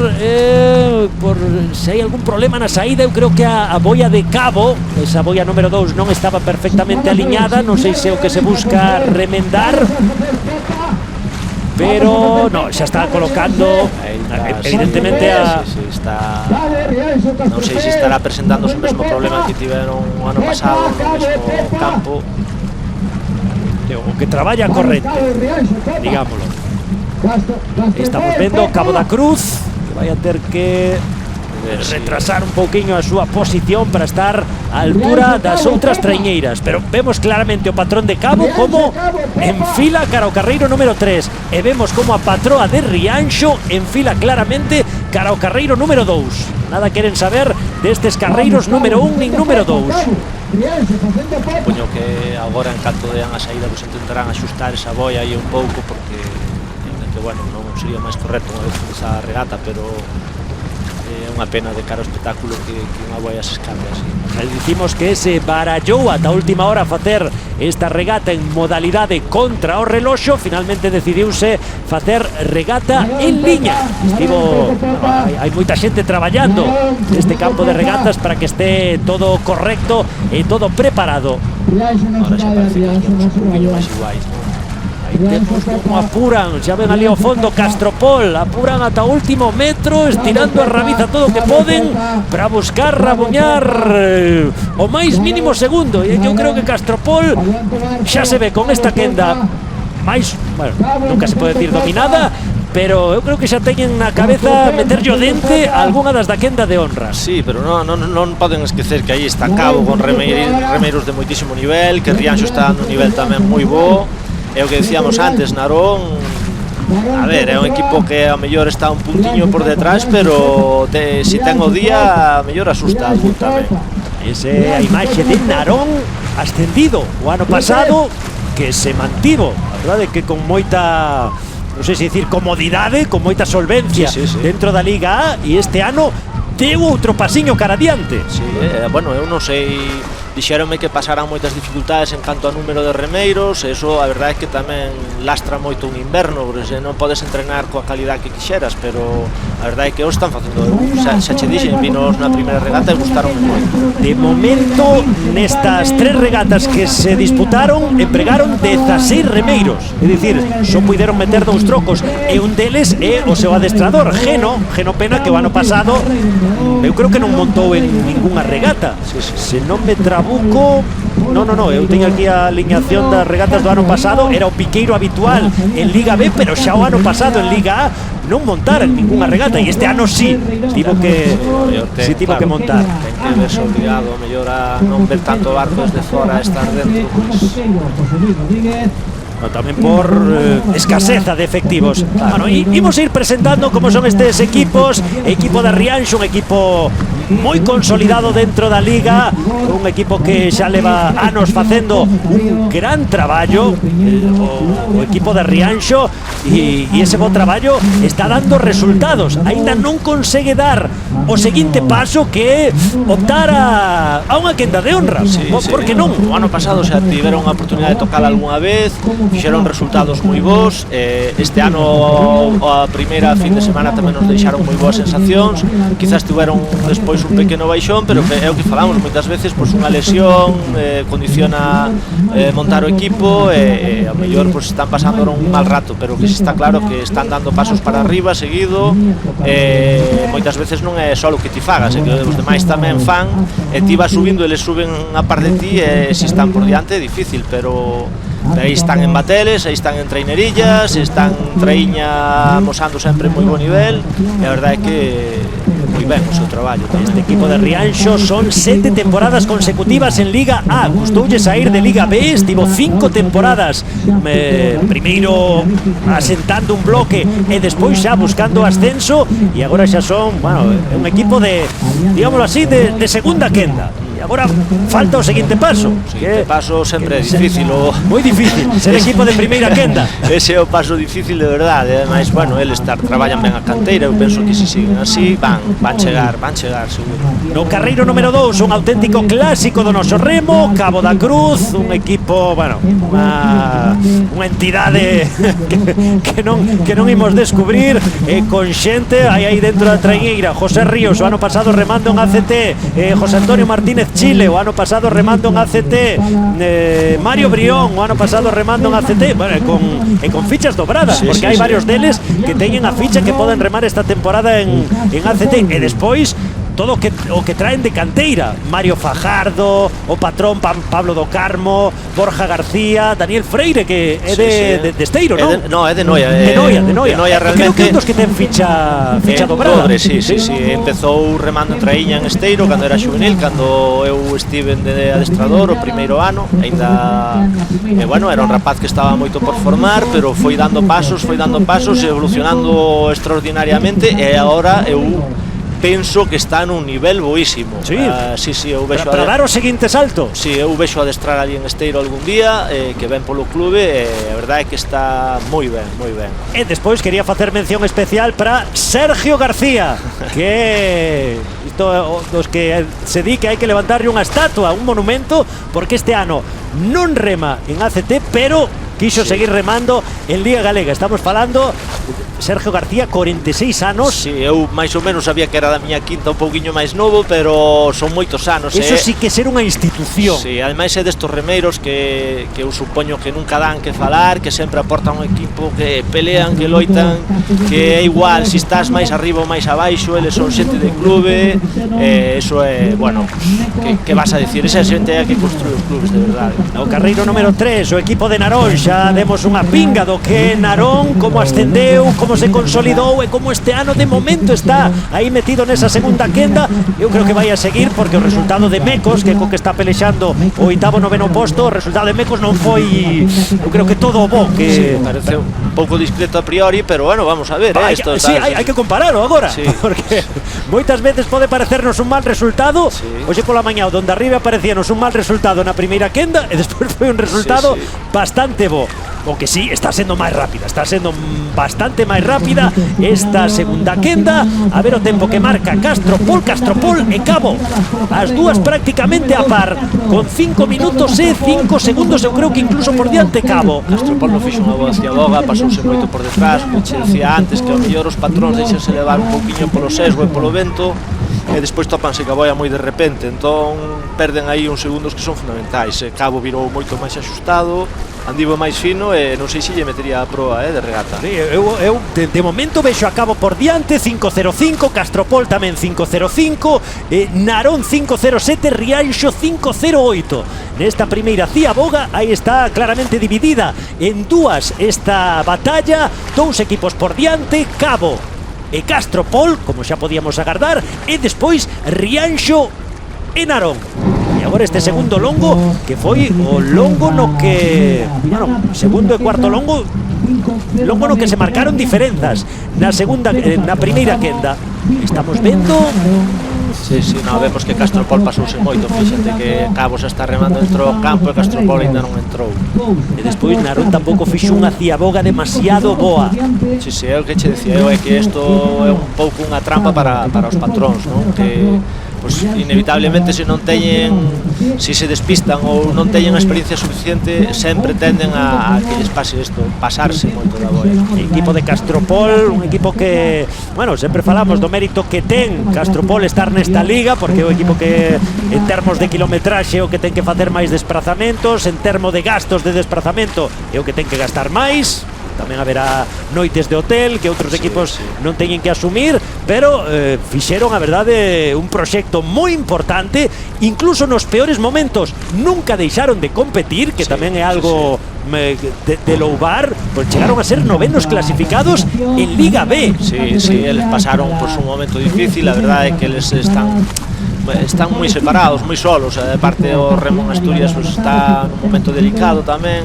por se hai algún problema na saída. Eu creo que a boia de cabo, esa boia número 2 non estaba perfectamente aliñada, non sei se é o que se busca remendar, pero no, xa está colocando evidentemente está, non sei se estará presentando o mesmo problema que tiveron o ano pasado no mesmo campo, o que traballa corrente, digámoslo. Estamos vendo Cabo da Cruz, que vai a ter que retrasar un pouquiño a súa posición para estar á altura das outras traiñeiras, pero vemos claramente o patrón de Cabo como enfila cara ao carreiro número 3, e vemos como a patroa de Rianxo enfila claramente cara ao carreiro número 2. Nada queren saber destes carreiros número 1 nin número 2. Supoño que agora, en canto dean a saída, pues intentarán axustar esa boia aí un pouco, porque bueno, non sería máis correcto unha vez esa regata, pero é unha pena de cara ao espectáculo que unha boia se escape así. Dicimos que se barallou ata a última hora facer esta regata en modalidade contra o reloxo, finalmente decidiuse facer regata en liña. Hai moita xente traballando neste campo de regatas para que este todo correcto e todo preparado. Ahora xa parece que estamos un poquinho máis iguais, non? Vemos como apuran, xa ven ali ao fondo Castropol, apuran ata o último metro, estirando a rabiza todo o que poden para buscar rabuñar o máis mínimo segundo. E eu creo que Castropol xa se ve con esta quenda máis, bueno, nunca se pode decir dominada, pero eu creo que xa teñen na cabeza meterlle o dente a algunha das da quenda de honra. Sí, pero non poden esquecer que aí está Cabo con remeiros de moitísimo nivel, que Rianxo está dando un nivel tamén moi bo. É o que decíamos antes, Narón, a ver, é un equipo que a mellor está un puntiño por detrás, pero si ten o día, a mellor asusta algún tamén. Esa é a imaxe de Narón ascendido o ano pasado, que se mantivo, a verdade que con moita, non sei se dicir comodidade, con moita solvencia dentro da Liga A, e este ano deu outro pasiño cara adiante. Sí, bueno, eu non sei, dixéronme que pasarán moitas dificultades en canto a número de remeiros, e iso a verdade é que tamén lastra moito un inverno, porque se non podes entrenar coa calidad que quixeras, pero a verdade é que os están facendo, xa che dixen, vinos na primeira regata e gustaron moito. De momento, nestas 3 regatas que se disputaron, empregaron 16 remeiros, é dicir, só puideron meter 2 trocos, e un deles é o seu adestrador, Geno Pena, que o ano pasado eu creo que non montou en ninguna regata. Se non me trabuco, no, eu teño aquí a aliñación das regatas do ano pasado, era o piqueiro habitual en Liga B, pero xa o ano pasado en Liga A non montara en ninguna regata, e este ano sí, tivo que montar. Ten que verse obligado a mellor a non ver tanto barco desde fora, a estar dentro, No, tamén por escaseza de efectivos. Bueno, imos ir presentando como son estes equipos. Equipo da Rianxo, un equipo moi consolidado dentro da Liga, un equipo que xa leva anos facendo un gran traballo, o equipo de Rianxo, e ese bo traballo está dando resultados. Ainda non consegue dar o seguinte paso, que é optar a unha quenda de honra. Por que non? O ano pasado xa tiveron a oportunidade de tocar algunha vez, fixeron resultados moi bons. Este ano a primeira fin de semana tamén nos deixaron moi boas sensacións. Quizás tiveron despois un pequeno baixón, pero é o que falamos moitas veces, pois unha lesión condiciona montar o equipo, e ao mellor pois están pasando un mal rato, pero que está claro que están dando pasos para arriba seguido. Moitas veces non é só o que ti fagas, é que os demais tamén fan, e ti vas subindo, eles suben a par de ti, e se están por diante é difícil, pero aí están en bateles, aí están en trainerillas, están traiña mosando sempre moi bo nivel, e a verdade é que moi ben o seu traballo. Este equipo de Rianxo son 7 temporadas consecutivas en Liga A. Gustoulle sair de Liga B, estivo 5 temporadas primeiro asentando un bloque e despois xa buscando ascenso, e agora xa son, bueno, un equipo de, digámoslo así, de segunda quenda. E agora falta o seguinte paso. O seguinte paso sempre é difícil, moi difícil, ser equipo de primeira quenda. Ese é o paso difícil de verdade. Ademais, bueno, eles traballan ben a canteira. Eu penso que se siguen así van chegar seguro. No carreiro número 2, un auténtico clásico do noso remo, Cabo da Cruz, un equipo, bueno, unha entidade que non imos descubrir, con xente aí dentro da traiñeira. José Ríos, o ano pasado remando en ACT, José Antonio Martínez Chile, o ano pasado remando en ACT, Mario Brión, o ano pasado remando en ACT, bueno, con fichas dobradas, porque hai varios deles que teñen a ficha que poden remar esta temporada en ACT, e despois todo o que traen de canteira, Mario Fajardo, o patrón Pablo do Carmo, Borja García, Daniel Freire, que é de Esteiro, non? No, é de Noia. De Noia, realmente. Creo que é un dos que ten ficha dobrada. Sí. Empezou remando en Traíña en Esteiro cando era xuvenil, cando eu estive de adestrador o primeiro ano, aínda bueno, era un rapaz que estaba moito por formar, pero foi dando pasos, evolucionando extraordinariamente, e agora eu penso que está nun nivel boísimo. Sí, eu vexo para dar o seguinte salto. Sí, eu vexo adestrar ali en Esteiro algún día, que ven polo clube, e a verdade é que está moi ben. E despois quería facer mención especial para Sergio García, que isto dos que se di que hai que levantarlle unha estatua, un monumento, porque este ano non rema en ACT, pero quiso seguir remando en Liga Galega. Estamos falando Sergio García, 46 anos. Sí, eu máis ou menos sabía que era da miña quinta, un pouquiño máis novo, pero son moitos anos. Eso sí que ser unha institución. Sí, ademais é destos remeiros que eu supoño que nunca dan que falar, que sempre aportan un equipo, que pelean, que loitan, que é igual se estás máis arriba ou máis abaixo, eles son xente de clube, eso é, bueno, que vas a decir, esa xente é a que construe os clubes de verdade. No carreiro número 3, o equipo de Narón, xa demos unha pinga do que Narón, como ascendeu, como se consolidou e como este ano de momento está aí metido nesa segunda quenda. Eu creo que vai a seguir, porque o resultado de Mecos, que co que está pelexando o 8º, 9º posto, o resultado de Mecos non foi, eu creo que todo o bo, que parece un pouco discreto a priori, pero bueno, vamos a ver, esto sí, hai que compararlo agora, porque moitas veces pode parecernos un mal resultado. Hoxe pola mañá onde arriba parecíanos un mal resultado na primeira quenda, e despois foi un resultado bastante bo. O que sí, está sendo máis rápida, está sendo bastante máis rápida esta segunda quenda. A ver o tempo que marca Castropol e Cabo, as dúas prácticamente a par, con 5 minutos e 5 segundos, eu creo que incluso por diante Cabo. Castropol non fixo unha boa ciadoga, pasouse moito por detrás, como che decía antes, que ao mellor os patróns deixanse levar un pouquiño polo sesgo e polo vento, e despois topanse Caboia moi de repente, entón perden aí uns segundos que son fundamentais. Cabo virou moito máis axustado, andivo máis fino, e non sei se lle metería a proa de regata. Sí, eu de momento vexo a Cabo por diante, 5.05, Castropol tamén 5.05, Narón 5.07, Rianxo 5.08. Nesta primeira ciaboga, aí está claramente dividida en dúas esta batalla, dous equipos por diante, Cabo e Castropol, como xa podíamos agardar, e despois Rianxo e Narón. E agora este segundo longo, que foi o longo no que, bueno, segundo e cuarto longo no que se marcaron diferenzas na segunda, na primeira quenda. Estamos vendo Sí, no, vemos que Castropol pasouse moito, fíxate que Cabo xa está remando dentro do campo e Castropol ainda non entrou. E despois Narón tampouco fixo unha ciaboga demasiado boa. Sí, é o que che decía eu, é que isto é un pouco unha trampa para os patróns, non? Que pues, inevitablemente se non teñen, se despistan ou non teñen a experiencia suficiente, sempre tenden a que lles pase isto, pasarse moito da boia. Equipo de Castropol, un equipo que, bueno, sempre falamos do mérito que ten Castropol estar nesta liga, porque é o equipo que en termos de kilometraxe o que ten que facer máis desplazamentos, en termos de gastos de desplazamento é o que ten que gastar máis. Tamén haberá noites de hotel que outros equipos non teñen que asumir, pero fixeron, a verdade, un proxecto moi importante, incluso nos peores momentos nunca deixaron de competir, que tamén é algo de louvar, pues chegaron a ser novenos clasificados en Liga B. Sí, eles pasaron por un momento difícil, a verdade é que eles están moi separados, moi solos, de parte o Remo en Asturias pues, está nun momento delicado tamén,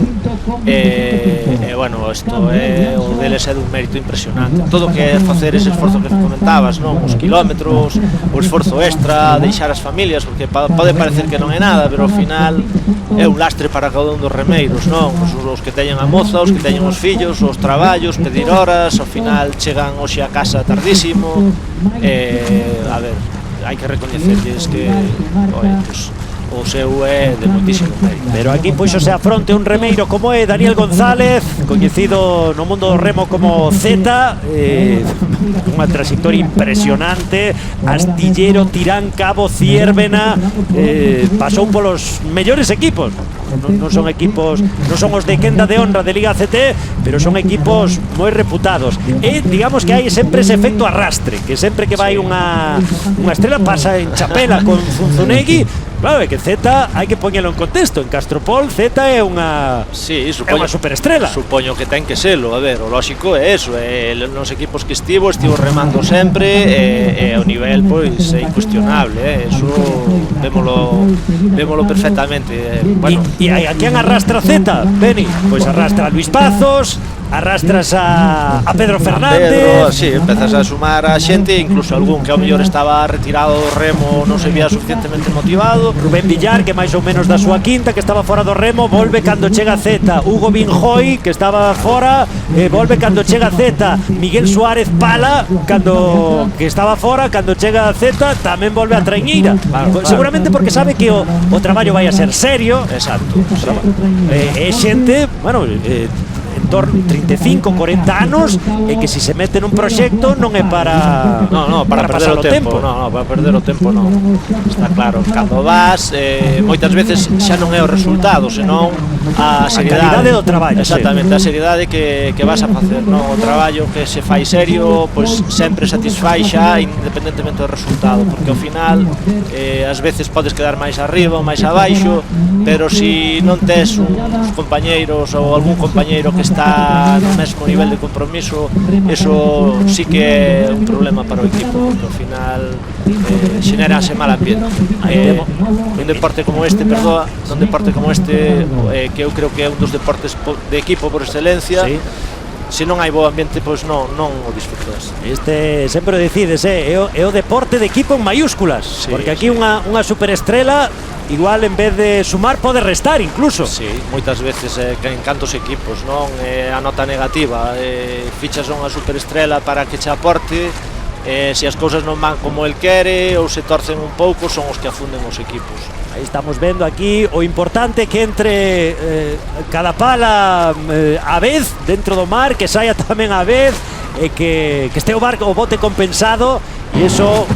e bueno, isto é o deles é dun mérito impresionante, todo o que é facer ese esforzo que comentabas, non? Os kilómetros, o esforzo extra, deixar as familias, porque pode parecer que non é nada, pero ao final é un lastre para cada un dos remeiros, non? Os que teñen a moza, os que teñen os fillos, os traballos, pedir horas, ao final chegan hoxe a casa tardísimo, a ver, hai que recoñecerlles que pues, o seu é de moitísimo mérito. Pero aquí puxose a fronte un remeiro como é Daniel González, coñecido no mundo do remo como Z, unha trayectoria impresionante, astillero, Tirán, Cabo, Ciérvena, pasou polos mellores equipos. Non son equipos, non son os de quenda de honra de Liga CT, pero son equipos moi reputados. E digamos que hai sempre ese efecto arrastre, que sempre que vai unha estrela pasa en Chapela con Zunzunegui. Claro, é que Z hai que poñelo en contexto. En Castropol Z é unha superestrela. Supoño que ten que selo. A ver, o lógico é eso, nos equipos que estivo remando sempre, e o nivel pois é incuestionable, eso vémolo perfectamente. Bueno, e a quen arrastra Z, Beni? Pois arrastra a Luis Pazos, arrastras a Pedro Fernández. Sí, empezas a sumar a xente, incluso algún que ao mellor estaba retirado do remo, non se vía suficientemente motivado. Rubén Villar, que máis ou menos da súa quinta, que estaba fora do remo, volve cando chega Z. Hugo Binjoy, que estaba fora, volve cando chega Z. Miguel Suárez Pala, que estaba fora, cando chega Z, tamén volve a traiñeira. Seguramente porque sabe que o traballo vai a ser serio. Exacto. É xente, bueno, en torno 35, 40 anos, e que se mete nun proxecto non é para perder o tempo. Para perder o tempo non. Está claro, cando vas, moitas veces xa non é o resultado, senón a seriedade do traballo. Exactamente, a seriedade que vas a facer, non? O traballo que se fai serio, pois sempre satisfai xa independentemente do resultado, porque ao final ás veces podes quedar máis arriba ou máis abaixo, pero se non tes uns compañeiros ou algún compañeiro que está no mesmo nivel de compromiso, eso sí que é un problema para o equipo, porque ao final xenerase mal ambiente. Un deporte como este, que eu creo que é un dos deportes de equipo por excelencia, se non hai bo ambiente, pois non o disfrutas. Este sempre o decides, é o deporte de equipo en mayúsculas, porque aquí unha superestrela igual en vez de sumar pode restar incluso. Sí, moitas veces en cantos equipos, non? A nota negativa, fichas unha superestrela para que che aporte, se as cousas non van como el quere ou se torcen un pouco, son os que afunden os equipos. Aí estamos vendo aquí o importante que entre cada pala a vez dentro do mar, que saia tamén a vez, e que este o bote compensado, e iso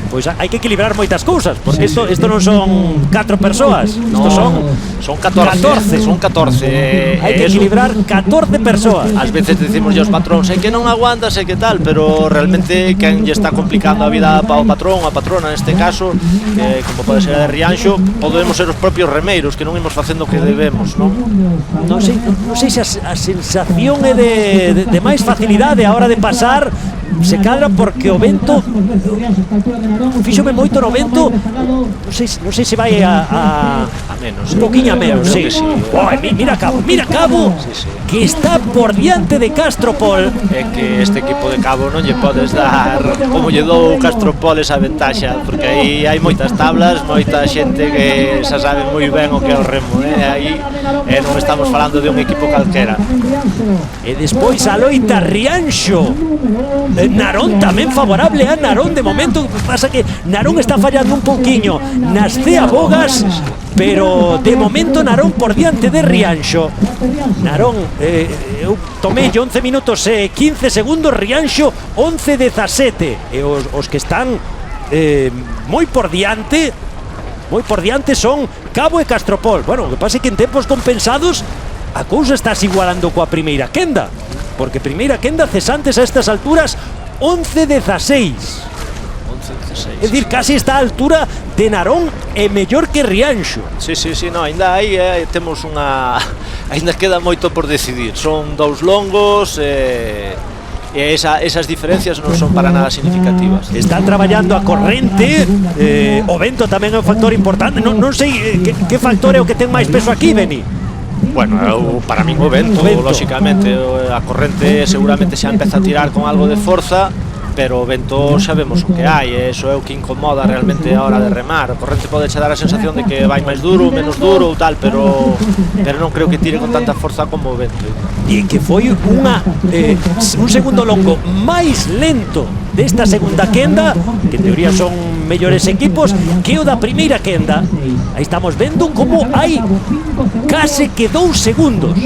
pois hai que equilibrar moitas cousas, porque isto non son 4 persoas, isto son 14. Son 14. Hai que equilibrar 14 persoas. Ás veces decimos aos patróns, que non aguantas, que tal, pero realmente quen lle está complicando a vida ao patrón, a patrona neste caso, como pode ser a de Rianxo, podemos ser os propios remeiros que non imos facendo o que debemos, non? Non sei se a sensación é de máis facilidade a hora de pasar, se cadra porque o vento fíxome moito no vento, non sei se vai a menos, un poquinho a menos, sí. Mira Cabo, que está por diante de Castropol. É que este equipo de Cabo non lle podes dar como lle dou Castropol esa ventaxa, porque aí hai moitas tablas, moita xente que xa sabe moi ben o que é o remo, aí non estamos falando de un equipo calquera. E despois a loita Rianxo, Narón tamén favorable a Narón de momento. Pasa que Narón está fallando un pouquiño nas ceabogas, pero de momento Narón por diante de Rianxo. Narón, eu tomei 11 minutos e 15 segundos, Rianxo 11-17, e os que están moi por diante son Cabo e Castropol. Bueno, o que pasa é que en tempos compensados a cousa está igualando coa primeira quenda, porque primeira quenda cesantes a estas alturas 11-16. É dicir, casi está a altura de Narón e mellor que Rianxo. Sí, no, ainda aí temos unha... Ainda queda moito por decidir. Son dous longos e esas diferencias non son para nada significativas. Está traballando a corrente, o vento tamén é un factor importante. Non sei que factor é o que ten máis peso aquí, Beni. Bueno, para min o vento, lóxicamente. A corrente seguramente xa empeza a tirar con algo de forza, pero o vento xa vemos o que hai, e iso é o que incomoda realmente a hora de remar. A corrente pode che dar a sensación de que vai máis duro, menos duro ou tal, pero non creo que tire con tanta forza como o vento. E que foi un segundo longo máis lento desta segunda quenda, que en teoría son mellores equipos, que o da primeira quenda. Aí estamos vendo como hai case que 2 segundos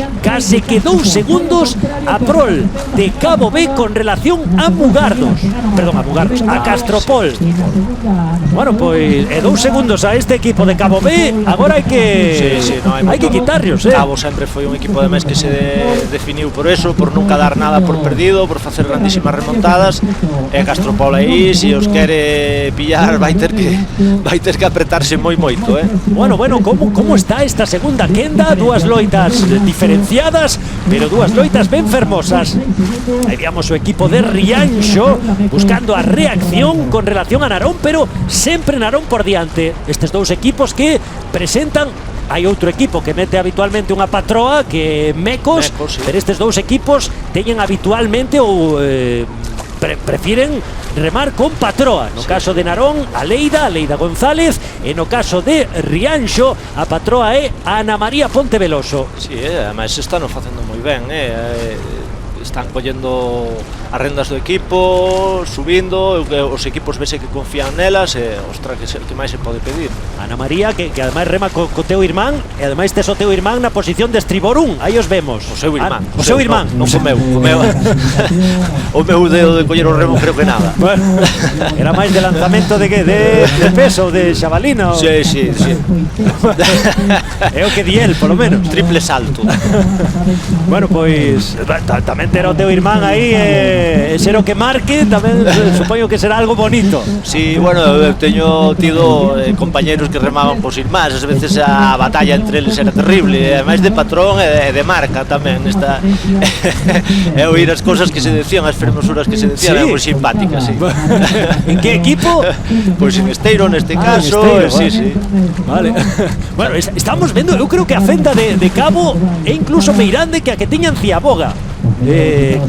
a prol de Cabo B con relación a Mugardos, a Castropol. Bueno, pois 2 segundos a este equipo de Cabo B. Agora hai que quitarlos. Cabo sempre foi un equipo ademais que se definiu por eso, por nunca dar nada por perdido, por facer grandísimas remontadas. E Castropol aí, se os quere pillar, vai ter que apretarse moito, Bueno, como está esta segunda quenda? Dúas loitas diferenciadas, pero dúas loitas ben fermosas. Aí viamos o equipo de Rianxo buscando a reacción con relación a Narón, pero sempre Narón por diante. Estes dous equipos que presentan... Hai outro equipo que mete habitualmente unha patroa, que é Mecos, sí. Pero estes dous equipos teñen habitualmente ou prefiren remar con patroa. No caso de Narón, a Leida González, e no caso de Rianxo, a patroa é Ana María Ponteveloso. Sí, ademais están facendo moi ben, están collendo as rendas do equipo, subindo, os equipos vese que confían nelas, e ostras, que máis se pode pedir. Ana María, que ademais rema co teu irmán, e ademais tes o teu irmán na posición de estriborún, aí os vemos. O seu irmán. O seu irmán. Non o meu. O meu dedo de coller o remo creo que nada. Bueno, era máis de lanzamento de que? De peso, de xabalina? Sí. É o que di el, polo menos. Triple salto. Bueno, pois tamén terá o teu irmán aí, ser o que marque, tamén supoño que será algo bonito. Sí, bueno, eu teño tido compañeros que remaban por irmáns, ás veces a batalla entre eles era terrible, ademais de patrón e de marca tamén. E oír as cousas que se decían, as fermosuras que se decían, eran moi simpáticas, sí. En que equipo? Pois en Esteiro, neste caso, sí. Vale. Bueno, estamos vendo, eu creo que a fenda de Cabo é incluso meirande que a que tiña en Ciaboga.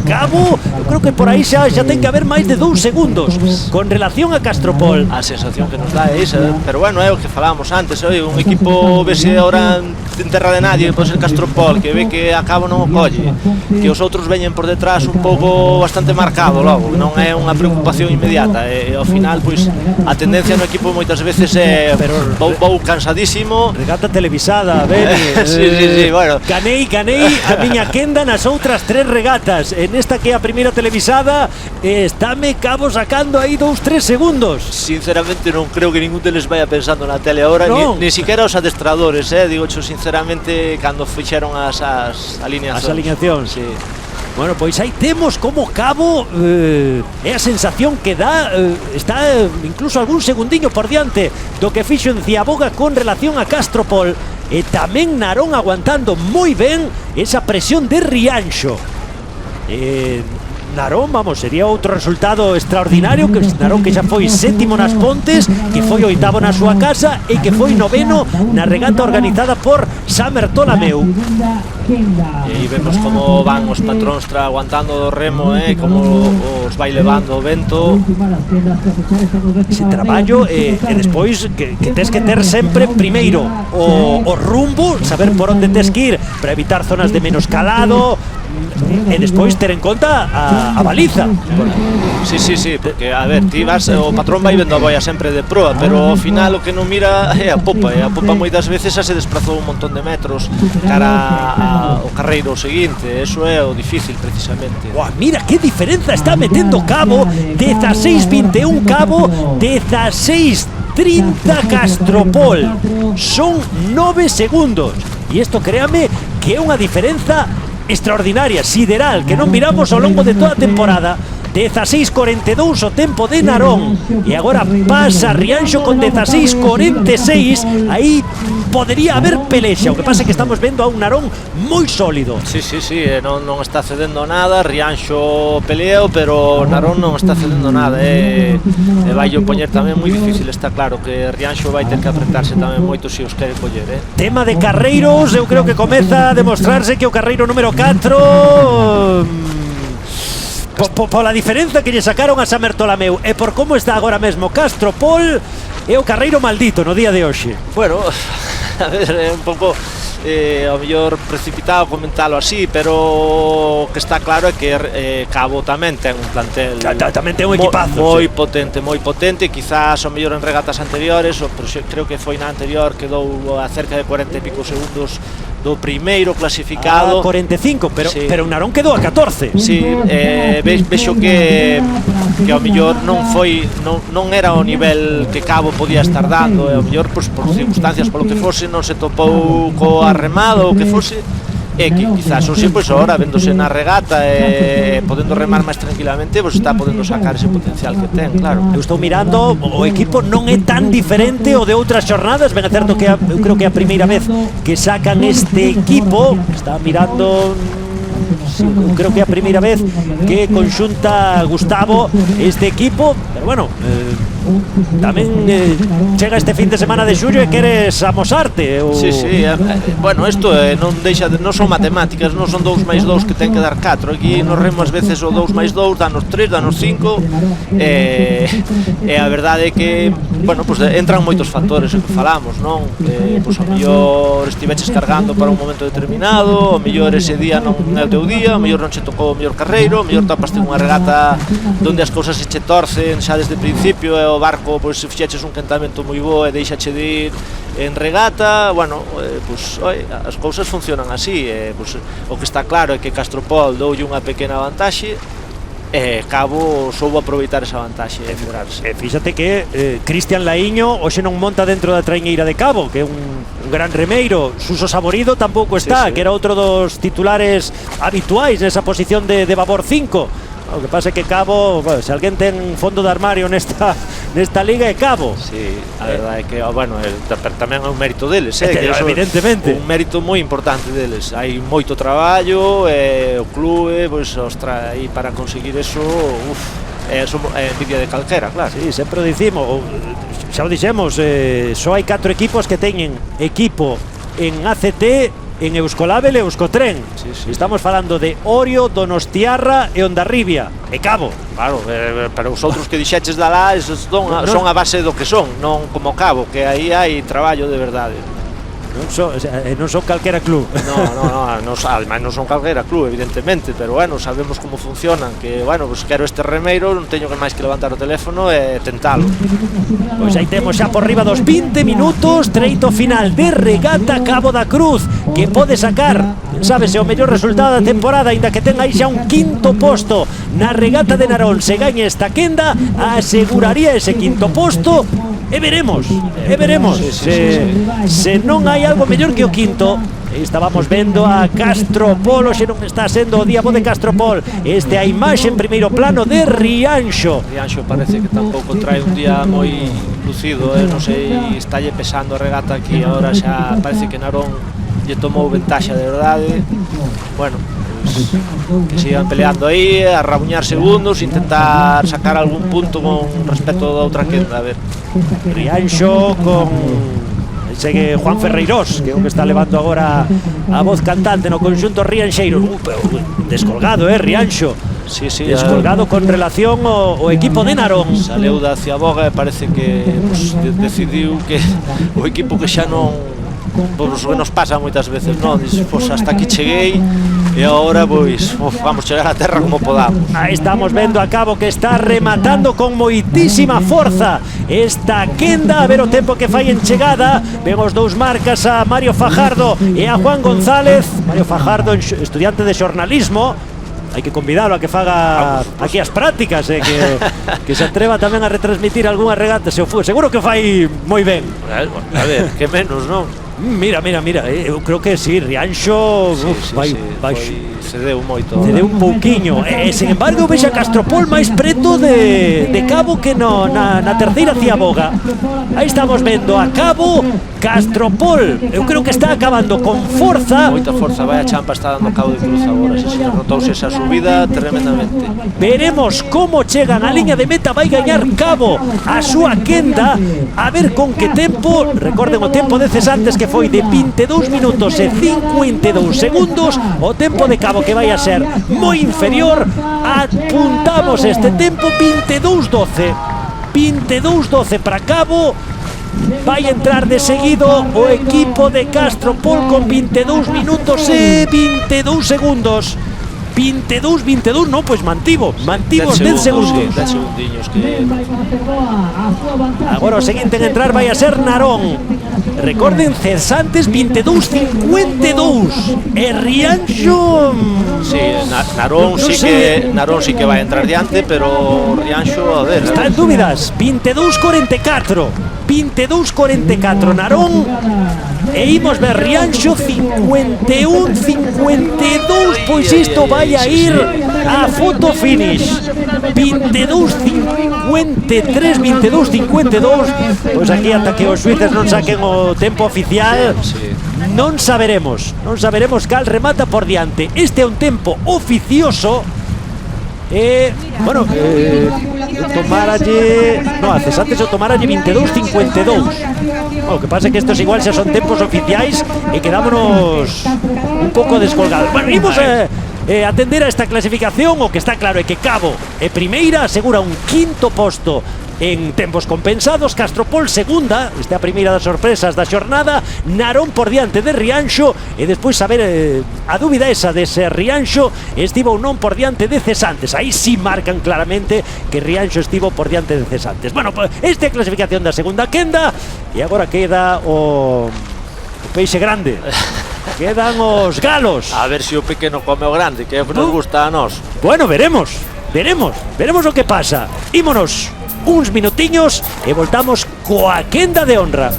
Cabo, eu creo que por aí xa ten que haber máis de 2 segundos con relación a Castropol. A sensación que nos dá é esa, pero bueno, é o que falábamos antes, un equipo vese ahora en terra de nadie, pode ser Castropol, que ve que a Cabo non o colle, que os outros veñen por detrás un pouco bastante marcado logo, non é unha preocupación inmediata, e ao final, pois, a tendencia no equipo moitas veces é vou cansadísimo. Regata televisada, Beni. Sí, bueno. Canei a miña quenda nas outras 3 regatas. En esta que é a primeira televisada, estáme Cabo sacando aí 2-3 segundos. Sinceramente non creo que ningún deles vaya pensando na tele ahora, ni siquiera os adestradores, digo sinceramente, cando fixeron as alineacións. As alineacións, sí. Bueno, pois aí temos como Cabo é a sensación que dá, está incluso algún segundiño por diante do que fixo en Ciaboga con relación a Castropol, e tamén Narón aguantando moi ben esa presión de Rianxo. Narón, vamos, sería outro resultado extraordinario, que Narón que xa foi sétimo nas Pontes, que foi oitavo na súa casa e que foi noveno na regata organizada por Samer Tolameu. E aí vemos como van os patróns aguantando do remo, como os vai levando o vento. Ese traballo e despois que tes que ter sempre primeiro o rumbo, saber por onde tes que ir para evitar zonas de menos calado, e despois ter en conta a baliza. Sí, porque a ver, ti vas, o patrón vai vendo a boia sempre de proa, pero ao final o que non mira é a popa, e a popa moitas veces xa se desplazou un montón de metros cara ao carreiro seguinte. Eso é o difícil precisamente. Uah, mira que diferenza está metendo Cabo, 16-21 Cabo, 16-30 Castropol, son 9 segundos, e isto créame que é unha diferenza extraordinaria, sideral, que non miramos ao longo de toda a temporada. 16-42 o tempo de Narón, e agora pasa Rianxo con 16-46. Aí podería haber pelexa, o que pasa é que estamos vendo a un Narón moi sólido. Sí, non está cedendo nada. Rianxo peleo, pero Narón non está cedendo nada, e vai o poñer tamén moi difícil. Está claro que Rianxo vai ter que apretarse tamén moito se os quere coller. Tema de carreiros, eu creo que comeza a demostrarse que o carreiro número 4, pola diferenza que lle sacaron a Samer Tolameu e por como está agora mesmo Castropol, é o carreiro maldito no día de hoxe. Bueno, a ver, é un pouco ao mellor precipitado comentalo así, pero o que está claro é que Cabo tamén ten un plantel, tamén ten un equipazo moi potente, quizás ao mellor en regatas anteriores, pero creo que foi na anterior, quedou a cerca de 40 e pico segundos do primeiro clasificado. 45, pero sí. Pero Narón quedou a 14. Sí, vexo que ao mellor non era o nivel que Cabo podía estar dando, e ao mellor por circunstancias, polo que fose, non se topou co arremado ou que fose, e que quizás hoxe, pois agora, vendose na regata e podendo remar máis tranquilamente, pois está podendo sacar ese potencial que ten, claro. Eu estou mirando, o equipo non é tan diferente o de outras xornadas, ben é certo que eu creo que é a primeira vez que sacan este equipo. Está mirando, sí, creo que é a primeira vez que conxunta Gustavo este equipo, pero bueno, tamén chega este fin de semana de xullo e queres amosarte ou... Sí, bueno, isto non son matemáticas, non son 2 máis 2 que ten que dar 4. Aquí nos remo ás veces o 2 máis 2 danos 3, danos 5, e a verdade é que, bueno, pues entran moitos factores que falamos, non? Pues ao mellor estiveches cargando para un momento determinado, ao mellor ese día non é o teu día, ao mellor non che tocou o mellor carreiro, ao mellor topaste unha regata onde as cousas se che torcen xa desde o principio, e o barco, pois, se fixeches un quentamento moi bo e deixache de ir en regata, bueno, pois, as cousas funcionan así, pois, o que está claro é que Castropol doulle unha pequena vantaxe, e Cabo soubo aproveitar esa vantaxe e figurarse. Fíxate que Cristian Laíño hoxe non monta dentro da traiñeira de Cabo, que é un gran remeiro. Suso Saborido tampouco está, sí. Que era outro dos titulares habituais nesa posición de babor 5. O que pasa é que Cabo, bueno, se alguén ten fondo de armario nesta liga é Cabo. Sí, a verdade é que, bueno, tamén é un mérito deles, que evidentemente. Un mérito moi importante deles. Hai moito traballo, o clube, pois, ostra, aí para conseguir eso, é envidia de calquera, claro. Sí, sempre o dicimos, xa o dixemos, só hai 4 equipos que teñen equipo en ACT, en Euskolabel e Euskotren. Sí. Estamos falando de Orio, Donostiarra e Hondarribia e Cabo. Claro, pero os outros que dixeches da lá son a base do que son, non como Cabo, que aí hai traballo de verdade. Non son calquera club. Ademais non son calquera club, evidentemente, pero bueno, sabemos como funcionan, que, bueno, pues quero este remeiro, non teño que máis que levantar o teléfono e tentalo. Pois aí temos xa por riba dos 20 minutos, treito final de regata Cabo da Cruz, que pode sacar, sabes, o mellor resultado da temporada, aínda que ten aí xa un quinto posto na regata de Narón. Se gaña esta quenda, aseguraría ese quinto posto, e veremos, se non hai algo mellor que o quinto. Estábamos vendo a Castropol, hoxe non está sendo o día bo de Castropol. A imaxe en primeiro plano de Rianxo. Rianxo parece que tampouco trae un día moi lucido, non sei, estalle pesando a regata aquí, agora xa parece que Narón lle tomou ventaxa de verdade. Bueno, que sigan peleando aí, a rabuñar segundos, intentar sacar algún punto con respecto a outra quenda. A ver, Rianxo con segue Juan Ferreirós, que é o que está levando agora a voz cantante no conxunto rianxeiro. Descolgado, Rianxo. sí, Descolgado con relación ao equipo de Narón. Saleu da Ciaboga e parece que pues, decidiu que o equipo que xa non, pues, o que nos pasa moitas veces, non? Dices, pues, hasta aquí cheguei e agora pois vamos chegar a terra como podamos. Aí estamos vendo a Cabo que está rematando con moitísima forza esta quenda, a ver o tempo que fai en chegada. Ven os dous marcas, a Mario Fajardo e a Juan González. Mario Fajardo, estudiante de xornalismo, hai que convidalo a que faga aquí as prácticas, que se atreva tamén a retransmitir algunha regata se o fue. Seguro que fai moi ben. A ver, que menos, non? Mira, eu creo que sí, Rianxo vai cedeu moito. Cedeu un pouquiño. Sen embargo, vexa Castropol máis preto de Cabo que na terceira Ciaboga. Aí estamos vendo a Cabo, Castropol. Eu creo que está acabando con forza. Moita forza, vai a champa, está dando Cabo de Cruz agora. Se rotouse esa subida tremendamente. Veremos como chega na liña de meta. Vai gañar Cabo a súa quenda. A ver con que tempo. Recorden o tempo de cesantes, que foi de 22 minutos e 52 segundos. O tempo de Cabo, que vai a ser moi inferior. Apuntamos este tempo 22-12. 22-12 para Cabo. Vai entrar de seguido o equipo de Castropol con 22 minutos e 22 segundos. 22, non, pois mantivo 10 segundos. 10 segundiños que... Agora o seguinte en entrar vai a ser Narón. Recorden, cesantes 22-52. E Rianxo... Sí, Narón sí que vai entrar diante, pero Rianxo, a ver... Está en dúbidas. 22-44. Narón. E imos ver Rianxo 51-52. Pois isto vai a ir a foto finish. 22-53, 22-52. Pois aquí ata que os xuíces non saquen o tempo oficial, non saberemos cal remata por diante. Este é un tempo oficioso. Bueno, tomaralle... No, a cesantes o tomaralle 22-52. O que pasa é que estos igual xa son tempos oficiais e quedámonos un pouco descolgados. Bueno, imos atender a esta clasificación. O que está claro é que Cabo é primeira, asegura un quinto posto en tempos compensados. Castropol segunda, esta é a primeira das sorpresas da xornada. Narón por diante de Rianxo. E despois saber a dúbida esa de se Rianxo estivo ou non por diante de cesantes. Aí sí marcan claramente que Rianxo estivo por diante de cesantes. Bueno, pues esta é a clasificación da segunda quenda. E agora queda o peixe grande. Quedan os galos. A ver se o pequeno come o grande, que nos gusta a nós. Bueno, veremos o que pasa. Ímonos uns minutiños e voltamos coa quenda de honra.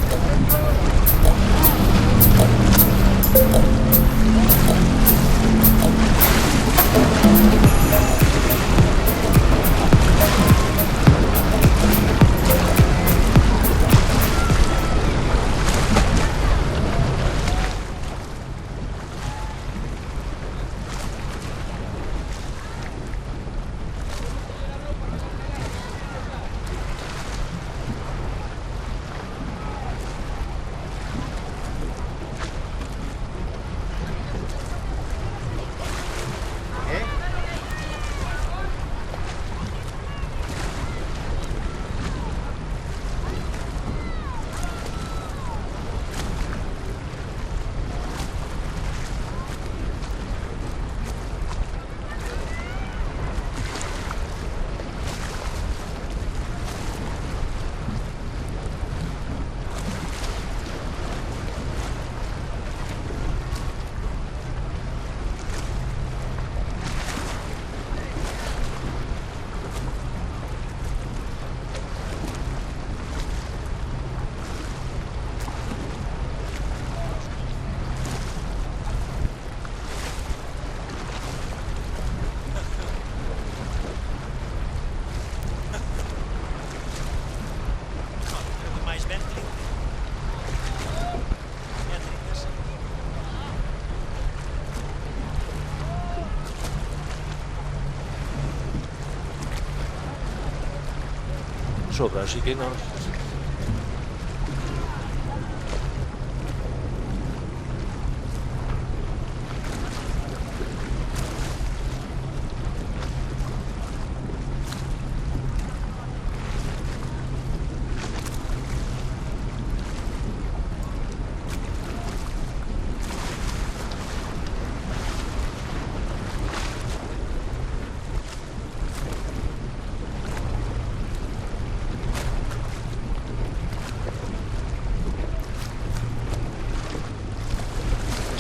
sobra, así que non.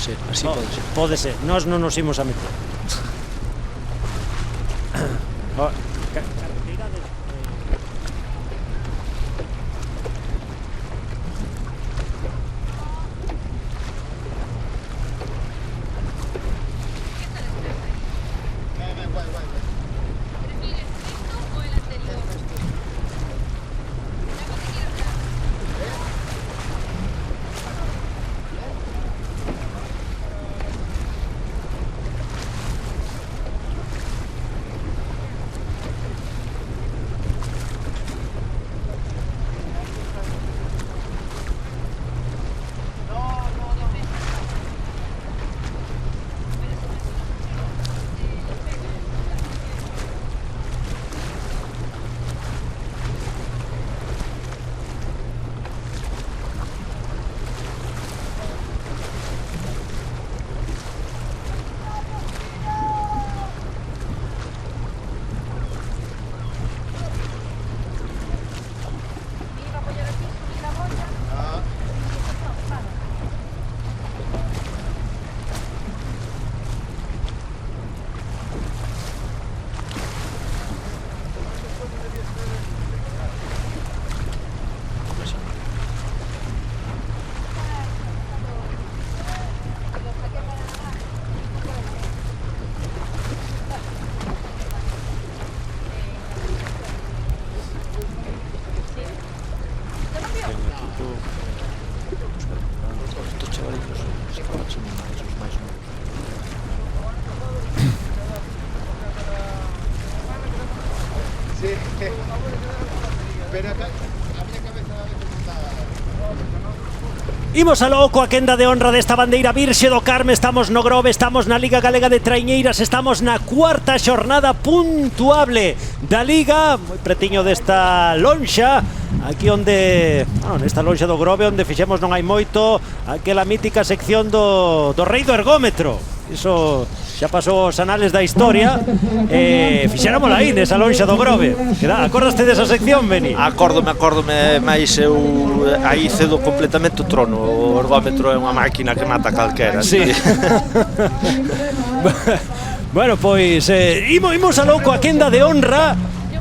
Sí, así Oh, pode ser. pode ser, nós non nos imos a meter. Oh, carreteira de... Estos chavalitos son máis novos. Sí. Pero acá, a miña cabeza da vez montada. Imos a loco a quenda de honra desta bandeira Virxe do Carme. Estamos no Grove, estamos na Liga Galega de Traiñeiras, estamos na cuarta xornada puntuable da Liga, moi pretiño desta lonxa, aquí onde, nesta lonxa do Grove, onde fixemos non hai moito aquela mítica sección do Rei do Ergómetro. Iso xa pasou os anales da historia, fixéramola aí nesa lonxa do Grove. Acordaste desa sección, Beni? Acórdome, mais eu aí cedo completamente o trono. O ergómetro é unha máquina que mata calquera. Sí. Bueno, pois imos a louco a quenda de honra.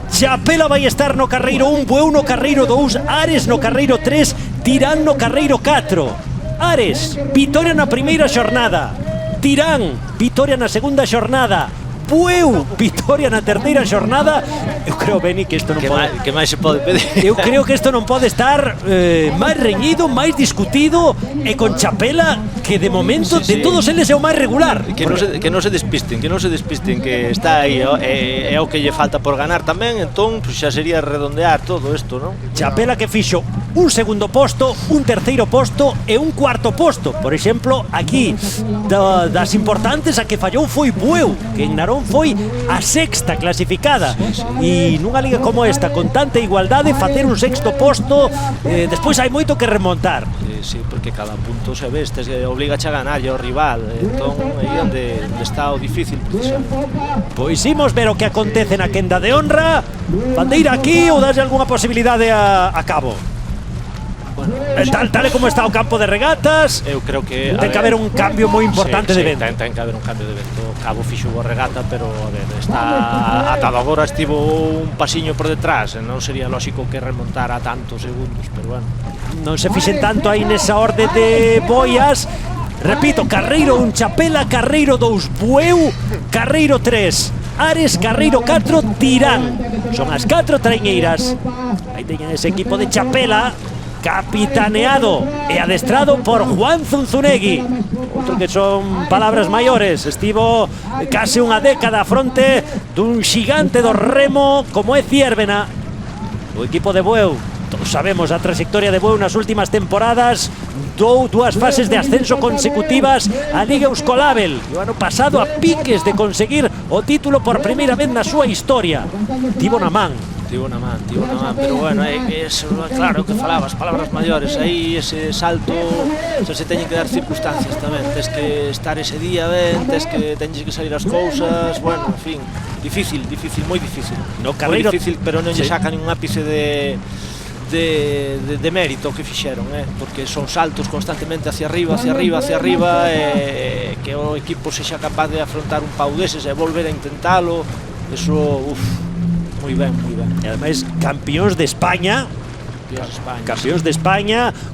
Chapela vai estar no carreiro 1, Bueu no carreiro 2, Ares no carreiro 3, Tirán no carreiro 4. Ares, vitoria na primeira xornada. Tirán, vitoria na segunda xornada. Bueu, vitoria na terceira xornada. Eu creo, Beni, que isto non pode... Que máis se pode pedir? Eu creo que isto non pode estar máis reñido, máis discutido, e con Chapela, que de momento de todos eles é o máis regular. Que non se despisten, que está aí, é o que lle falta por ganar tamén, entón pues, xa sería redondear todo isto, non? Chapela que fixo un segundo posto, un terceiro posto e un cuarto posto. Por exemplo, aquí das importantes a que fallou foi Bueu, que en Narón foi a sexta clasificada. E nunha liga como esta, con tanta igualdade, facer un sexto posto, despois hai moito que remontar. Sí, porque cada punto se ve, obliga a ganar ao rival, entón aí onde está o difícil precisamente. Pois imos ver o que acontece na quenda de honra. Bandeira aquí ou daslle algunha posibilidade a cabo? Bueno, tal e como está o campo de regatas, eu creo que ten que haber un cambio moi importante de vento. Ten que haber un cambio de vento. Cabo fixo boa regata, pero a ver, está atado agora, estivo un pasiño por detrás, non sería lógico que remontara tantos segundos, pero bueno. Non se fixen tanto aí nesa orde de boias. Repito, carreiro 1 Chapela, carreiro 2 Bueu, carreiro 3 Ares, carreiro 4 Tirán. Son as 4 traiñeiras. Aí teñen ese equipo de Chapela, capitaneado e adestrado por Juan Zunzunegui, outro que son palabras maiores. Estivo case unha década a fronte dun xigante do remo como é Ziérbena. O equipo de Bueu, todos sabemos a trayectoria de Bueu nas últimas temporadas, dúas fases de ascenso consecutivas a Liga Euskolabel. E o ano pasado a piques de conseguir o título por primeira vez na súa historia. Tivo na man, pero bueno, eso, claro que falabas, palabras maiores, aí ese salto se teñen que dar circunstancias tamén, tes que estar ese día ben, teñes que salir as cousas, bueno, en fin, difícil, moi difícil. No Carreiro, moi difícil, pero non lle saca nin ápice de mérito que fixeron, porque son saltos constantemente hacia arriba, que o equipo sexa capaz de afrontar un pau deses e volver a intentalo, eso, moi ben. E ademais campións de España,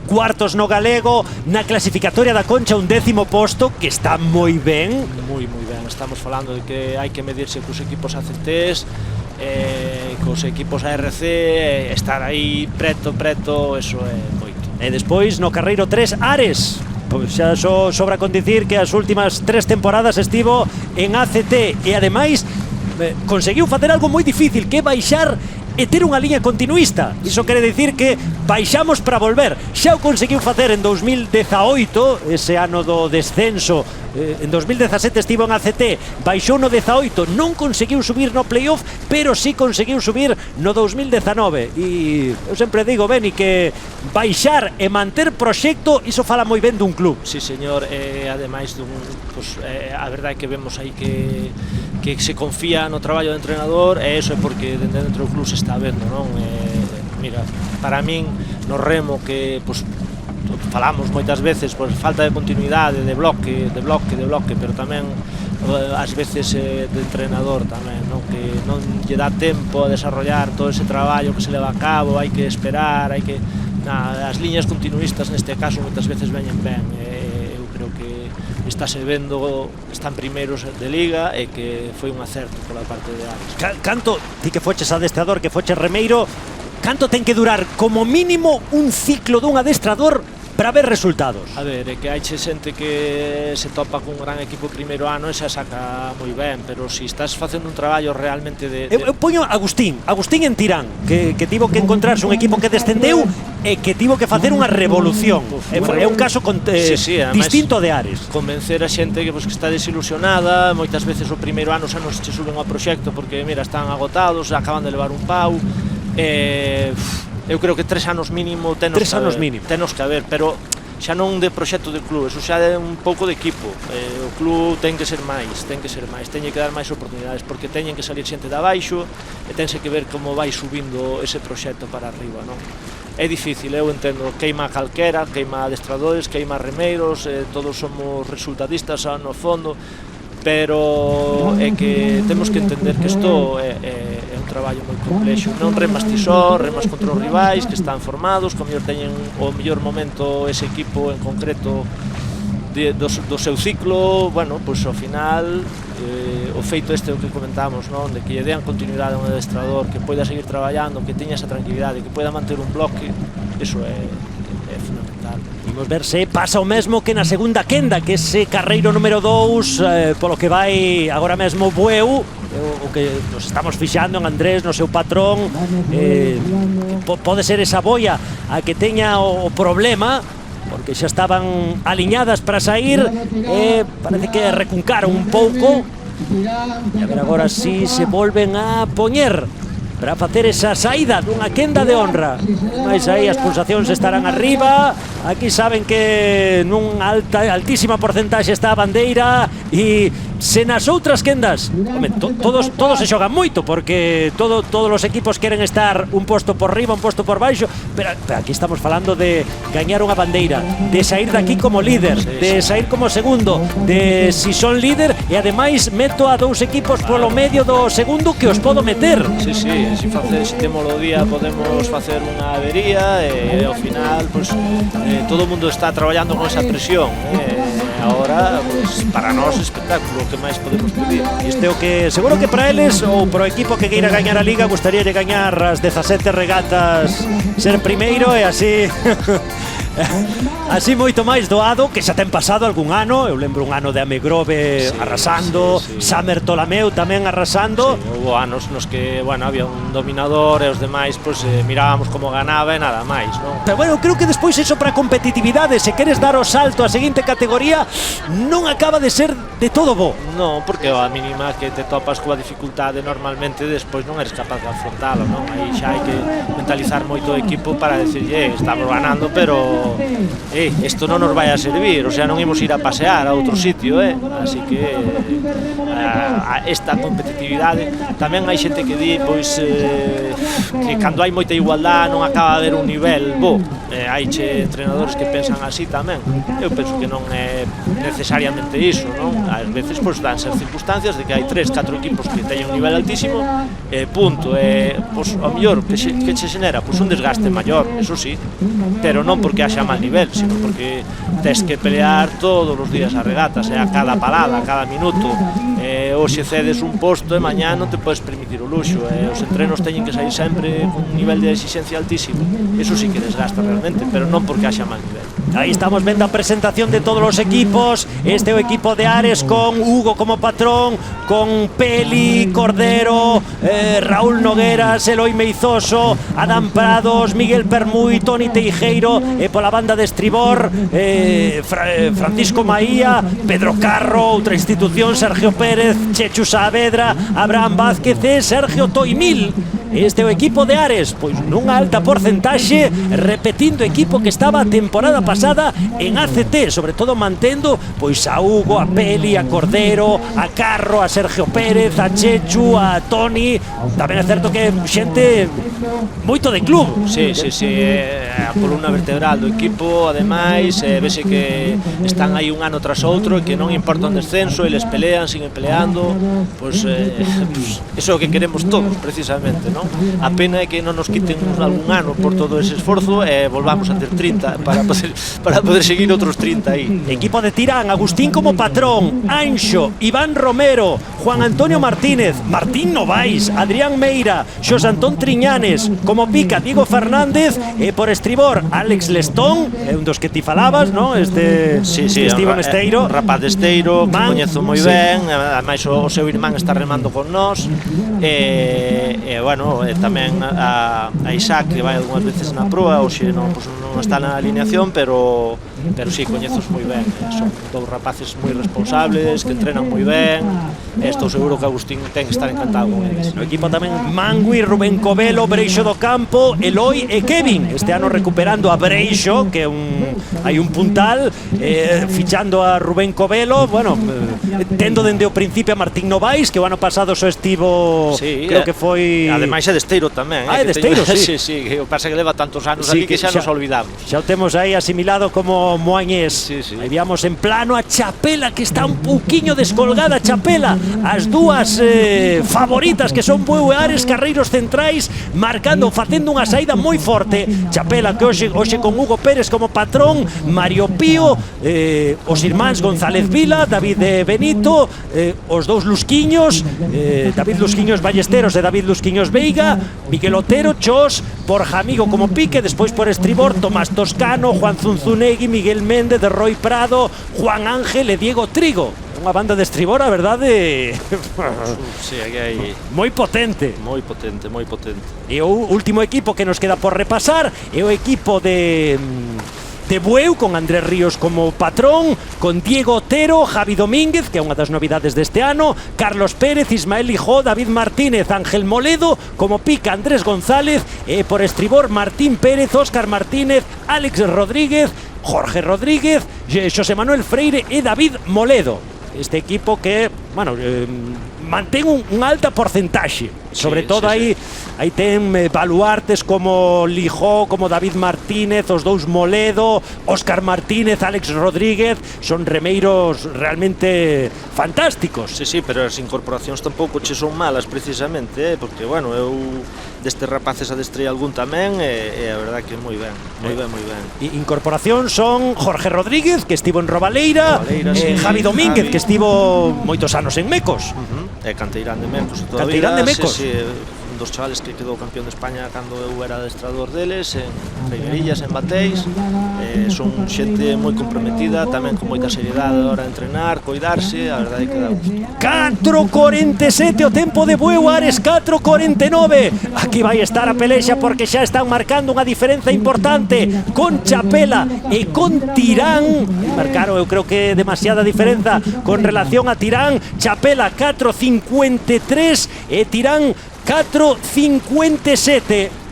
cuartos no galego, na clasificatoria da Concha un 10º posto, que está moi ben. Moi ben, estamos falando de que hai que medirse cos equipos ACTs, cos equipos ARC, estar aí preto, eso é moito. E despois no Carreiro 3, Ares. Pois xa sobra con dicir que as últimas 3 temporadas estivo en ACT e ademais conseguiu facer algo moi difícil, que é baixar e ter unha liña continuista. Iso quere dicir que baixamos para volver. Xa o conseguiu facer en 2018, ese ano do descenso. En 2017 estivo en ACT, baixou no 18, non conseguiu subir no playoff, pero sí conseguiu subir no 2019. E eu sempre digo, Beni, que baixar e manter proxecto, iso fala moi ben dun club. Sí, señor, ademais a verdade é que vemos aí que se confía no traballo do entrenador, e iso é porque dentro do club se está vendo, non? Mira, para min no remo que falamos moitas veces por falta de continuidade, de bloque, pero tamén ás veces de entrenador tamén, non? Que non lle dá tempo a desarrollar todo ese traballo que se leva a cabo, hai que esperar, as liñas continuistas neste caso moitas veces veñen ben. Eu creo que estáse vendo, están primeiros de Liga e que foi un acerto pola parte de Ares. Canto, ti que foches adestrador, que foches remeiro, canto ten que durar como mínimo un ciclo dun adestrador para ver resultados? A ver, é que hai xente que se topa cun gran equipo primeiro ano e xa saca moi ben, pero se estás facendo un traballo realmente Eu poño Agustín en Tirán, que tivo que encontrarse un equipo que descendeu e que tivo que facer unha revolución. É un caso distinto de Ares. Convencer a xente que está desilusionada, moitas veces o primeiro ano xa non se suben ao proxecto porque, mira, están agotados, acaban de levar un pau. Eu creo que 3 anos mínimo tenos que haber, pero xa non de proxecto de club, eso xa é un pouco de equipo. O club ten que ser máis, teñe que dar máis oportunidades, porque teñen que salir xente de abaixo e tense que ver como vai subindo ese proxecto para arriba, non? É difícil, eu entendo, queima calquera, queima adestradores, queima remeiros, todos somos resultadistas no fondo, pero é que temos que entender que isto é un traballo moi complexo. Non remas ti só, remas contra os rivais que están formados, que mellor teñen o mellor momento ese equipo en concreto do seu ciclo. Bueno, pois ao final o feito este o que comentamos, non? De que lle dean continuidade a un adestrador, que poida seguir traballando, que teña esa tranquilidade, que poida manter un bloque, iso é fundamental. Imos ver se pasa o mesmo que na segunda quenda, que ese Carreiro número 2, polo que vai agora mesmo Bueu, o que nos estamos fixando en Andrés, no seu patrón, pode ser esa boia a que teña o problema, porque xa estaban aliñadas para sair, parece que recuncaron un pouco, e a ver agora si se volven a poñer para facer esa saída dunha quenda de honra. Mais aí as pulsacións estarán arriba. Aquí saben que nun altísima porcentaxe está a bandeira, e se nas outras quendas, todos se xogan moito, porque todos os equipos queren estar un posto por riba, un posto por baixo, pero aquí estamos falando de gañar unha bandeira, de sair daqui como líder, de sair como segundo, de si son líder, e ademais meto a 2 equipos polo medio do segundo que os podo meter. Sí, se temos o día podemos facer unha avería, e ao final todo o mundo está traballando con esa presión. Agora, para nós, espectáculo, o que máis podemos pedir. Isto é o que, seguro que para eles, ou pro equipo que queira gañar a Liga, gustaría de gañar as 17 regatas, ser primeiro, e así Así moito máis doado, que xa ten pasado algún ano. Eu lembro un ano de Amegrove arrasando, Samer Tolameu tamén arrasando. Houve anos nos que, bueno, había un dominador e os demais, pois, mirábamos como ganaba e nada máis, non? Pero bueno, creo que despois iso para a competitividade, se queres dar o salto á seguinte categoría, non acaba de ser de todo bo. Non, porque a mínima que te topas coa dificultade normalmente despois non eres capaz de afrontalo, non? Aí xa hai que mentalizar moito o equipo para decirlle, estamos ganando, pero isto non nos vai a servir, o sea, non imos ir a pasear a outro sitio, así que esta competitividade tamén hai xente que di, pois, que cando hai moita igualdade non acaba de haber un nivel bo. Hai entrenadores que pensan así tamén. Eu penso que non é necesariamente iso, non? Ás veces, pois, danse as circunstancias de que hai 3, 4 equipos que teñen un nivel altísimo, punto, pois, ao mellor que se xenera, pois, un desgaste maior, eso sí, pero non porque haxa mal nivel, sino porque tes que pelear todos os días as regatas, a cada parada, a cada minuto. Hoxe cedes un posto e mañá non te podes permitir o luxo, os entrenos teñen que sair sempre con un nivel de exigencia altísimo. Eso sí que desgasta realmente, pero non porque haxa mal nivel. Aí estamos vendo a presentación de todos os equipos. Este é o equipo de Ares con Hugo como patrón, con Peli, Cordero, Raúl Nogueras, Eloi Meizoso, Adán Prados, Miguel Permuy, Toni Teijeiro, e pola banda de estribor Francisco Maía, Pedro Carro, outra institución, Sergio Pérez, Chechu Saavedra, Abraham Vázquez e Sergio Toimil. Este é o equipo de Ares, pois nunha alta porcentaxe, repetindo equipo que estaba a temporada pasada en ACT, sobre todo mantendo pois a Hugo, a Peli, a Cordero, a Carro, a Sergio Pérez, a Chechu, a Toni. Tamén é certo que xente moito de club. Sí, a columna vertebral do equipo, ademais, vese que están aí un ano tras outro e que non importa un descenso, eles pelean, siguen peleando, pois iso é o que queremos todos, precisamente, non? A pena é que non nos quiten algún ano por todo ese esforzo e volvamos a ter 30 para poder seguir outros 30 aí. Equipo de Tirán, Agustín como patrón, Anxo, Iván Romero, Juan Antonio Martínez, Martín Novais, Adrián Meira, Xos Antón Triñanes, como pica Diego Fernández, e por estribor Alex Lestón, un dos que ti falabas, non? Esteban Esteiro, rapaz de Esteiro, que coñezo moi ben, ademais o seu irmán está remando con nós, e bueno, tamén a Isaac, que vai algunhas veces na proa, hoxe non está na alineación, pero sí, coñezos moi ben. Son dous rapaces moi responsables, que entrenan moi ben, e estou seguro que Agustín ten que estar encantado con eles. No equipo tamén Mangui, Rubén Covelo, Breixo do Campo, Eloi e Kevin. Este ano recuperando a Breixo, que hai un puntal, fichando a Rubén Covelo, bueno, tendo dende o principio a Martín Novais, que o ano pasado só estivo, creo que foi... Ademais é de Esteiro tamén. É de Esteiro, sí. Sí, que pasa que leva tantos anos ali que xa nos olvidamos. Xa o temos aí asimilado como moañés. Aí viamos en plano a Chapela, que está un pouquiño descolgada. Chapela, as dúas favoritas, que son Bueu e Ares, carreiros centrais, marcando, facendo unha saída moi forte. Chapela, que hoxe con Hugo Pérez como patrón, Mario Pío, os irmáns González Vila, David Benito, os dous Lusquiños, David Lusquiños Ballesteros e David Lusquiños Veiga, Miguel Otero, Chos, Borja Amigo como pique, despois por estribor Tomás Toscano, Juan Zunzunegui, Miguel Méndez, Roy Prado, Juan Ángel e Diego Trigo. Unha banda de estribor, a verdade, sí, hai moi potente. Moi potente, moi potente. E o último equipo que nos queda por repasar é o equipo de Bueu, con Andrés Ríos como patrón, con Diego Otero, Javi Domínguez, que é unha das novidades deste ano, Carlos Pérez, Ismael Lijó, David Martínez, Ángel Moledo, como pica Andrés González, e por estribor Martín Pérez, Óscar Martínez, Alex Rodríguez, Jorge Rodríguez, Xosé Manuel Freire e David Moledo. Este equipo que, bueno, mantén unha alta porcentaxe, sobre todo aí ten baluartes como Lijó, como David Martínez, os dous Moledo, Óscar Martínez, Alex Rodríguez, son remeiros realmente fantásticos. Sí, pero as incorporacións tampouco che son malas precisamente, porque, bueno, eu destes rapaces adestrei algún tamén e a verdad que moi ben. Incorporacións son Jorge Rodríguez, que estivo en Robaleira, Javi Domínguez, que estivo moitos anos en Mecos. Canteirán de Mecos toda a Canteirán vida, de Mecos. sí, dos chavales que quedou campeón de España cando eu era adestrador deles, en Feiguerillas, en Bateis. Son xente moi comprometida, tamén con moita seriedade a hora de entrenar, coidarse, a verdade é que dá gusto. 4:47 o tempo de Bueu, Ares 4:49. Aquí vai estar a pelexa porque xa están marcando unha diferenza importante con Chapela e con Tirán. Marcaron, eu creo que demasiada diferenza con relación a Tirán. Chapela 4:53 e Tirán 4:57.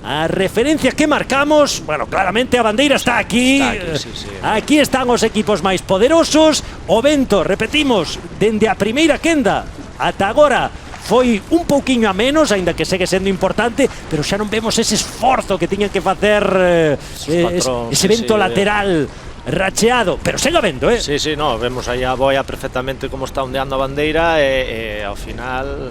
A referencia que marcamos, bueno, claramente a bandeira está aquí. Sí. Aquí están os equipos máis poderosos. O vento, repetimos, dende a primeira quenda ata agora foi un pouquiño a menos, aínda que segue sendo importante, pero xa non vemos ese esforzo que tiñan que facer ese vento lateral racheado, pero segue vendo, Sí, no, vemos aí a boia perfectamente como está ondeando a bandeira e ao final,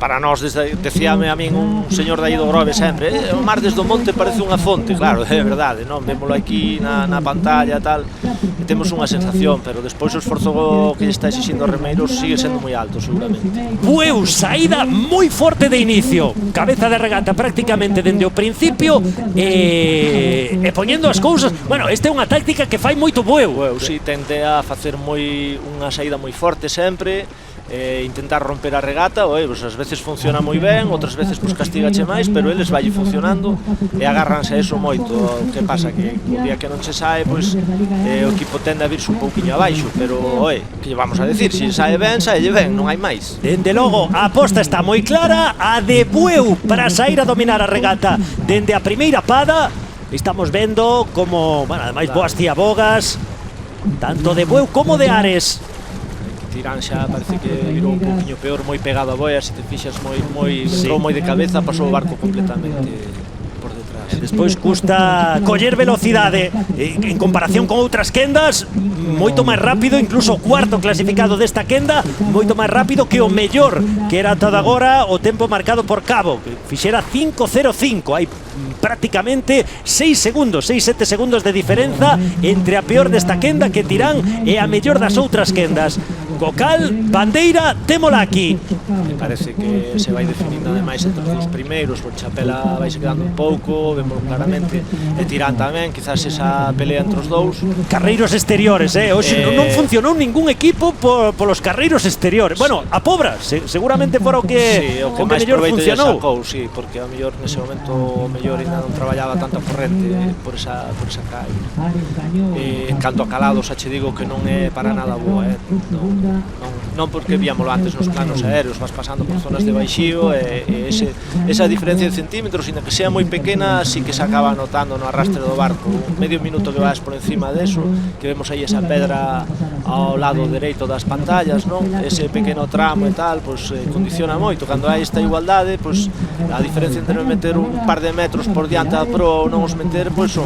para nós, decíame a min un señor de aí do Grove sempre, o mar desde o monte parece unha fonte, claro, é verdade, non? Vémolo aquí na pantalla e tal, e temos unha sensación, pero despois o esforzo que está exixindo os remeiros sigue sendo moi alto, seguramente. Bueu, saída moi forte de inicio, cabeza de regata prácticamente dende o principio e poñendo as cousas, bueno, esta é unha táctica que fai moito Bueu. Bueu, si, tende a facer unha saída moi forte sempre, intentar romper a regata, pues ás veces funciona moi ben, outras veces pues castigache máis, pero eles vai funcionando e agárranse a eso moito. O que pasa que o día que non se sae, pues o equipo tende a virse un pouquiño abaixo, pero que vamos a decir, se sae ben, saelle ben, non hai máis. Dende logo, a aposta está moi clara, a de Bueu para sair a dominar a regata dende a primeira pada. Estamos vendo como, bueno, ademais boas ciabogas, tanto de Bueu como de Ares. Tirán xa parece que virou un poquinho peor, moi pegado a boia, se te fixas entrou moi de cabeza, pasou o barco completamente por detrás. Despois custa coller velocidade en comparación con outras quendas, moito máis rápido, incluso o cuarto clasificado desta quenda, moito máis rápido que o mellor, que era ata agora o tempo marcado por Cabo, que fixera 5:05, hai prácticamente 6-7 segundos de diferenza entre a peor desta quenda que Tirán e a mellor das outras quendas. Cocal, bandeira, témola aquí. Me parece que se vai definindo ademais entre os dos primeiros, o Chapela vai se quedando un pouco, vemos claramente, e Tirán tamén, quizás esa pelea entre os dous. Carreiros exteriores, hoxe non funcionou ningún equipo polos carreiros exteriores. Bueno, a Pobra, seguramente fora o que máis mellor funcionou. Sacou, sí, porque a mellor nese momento mellor ainda non traballaba tanto a corrente por esa calle. En canto a calado, xa che digo que non é para nada boa, non porque víamolo antes nos planos aéreos, vas pasando por zonas de baixío e esa diferencia de centímetros, ainda que sea moi pequena, sí que se acaba notando no arrastre do barco. Medio minuto que vas por encima deso, que vemos aí esa pedra ao lado dereito das pantallas, non? Ese pequeno tramo e tal, pues condiciona moito. Cando hai esta igualdade, pues a diferencia entre meter un par de metros por diante da proa ou non os meter, pues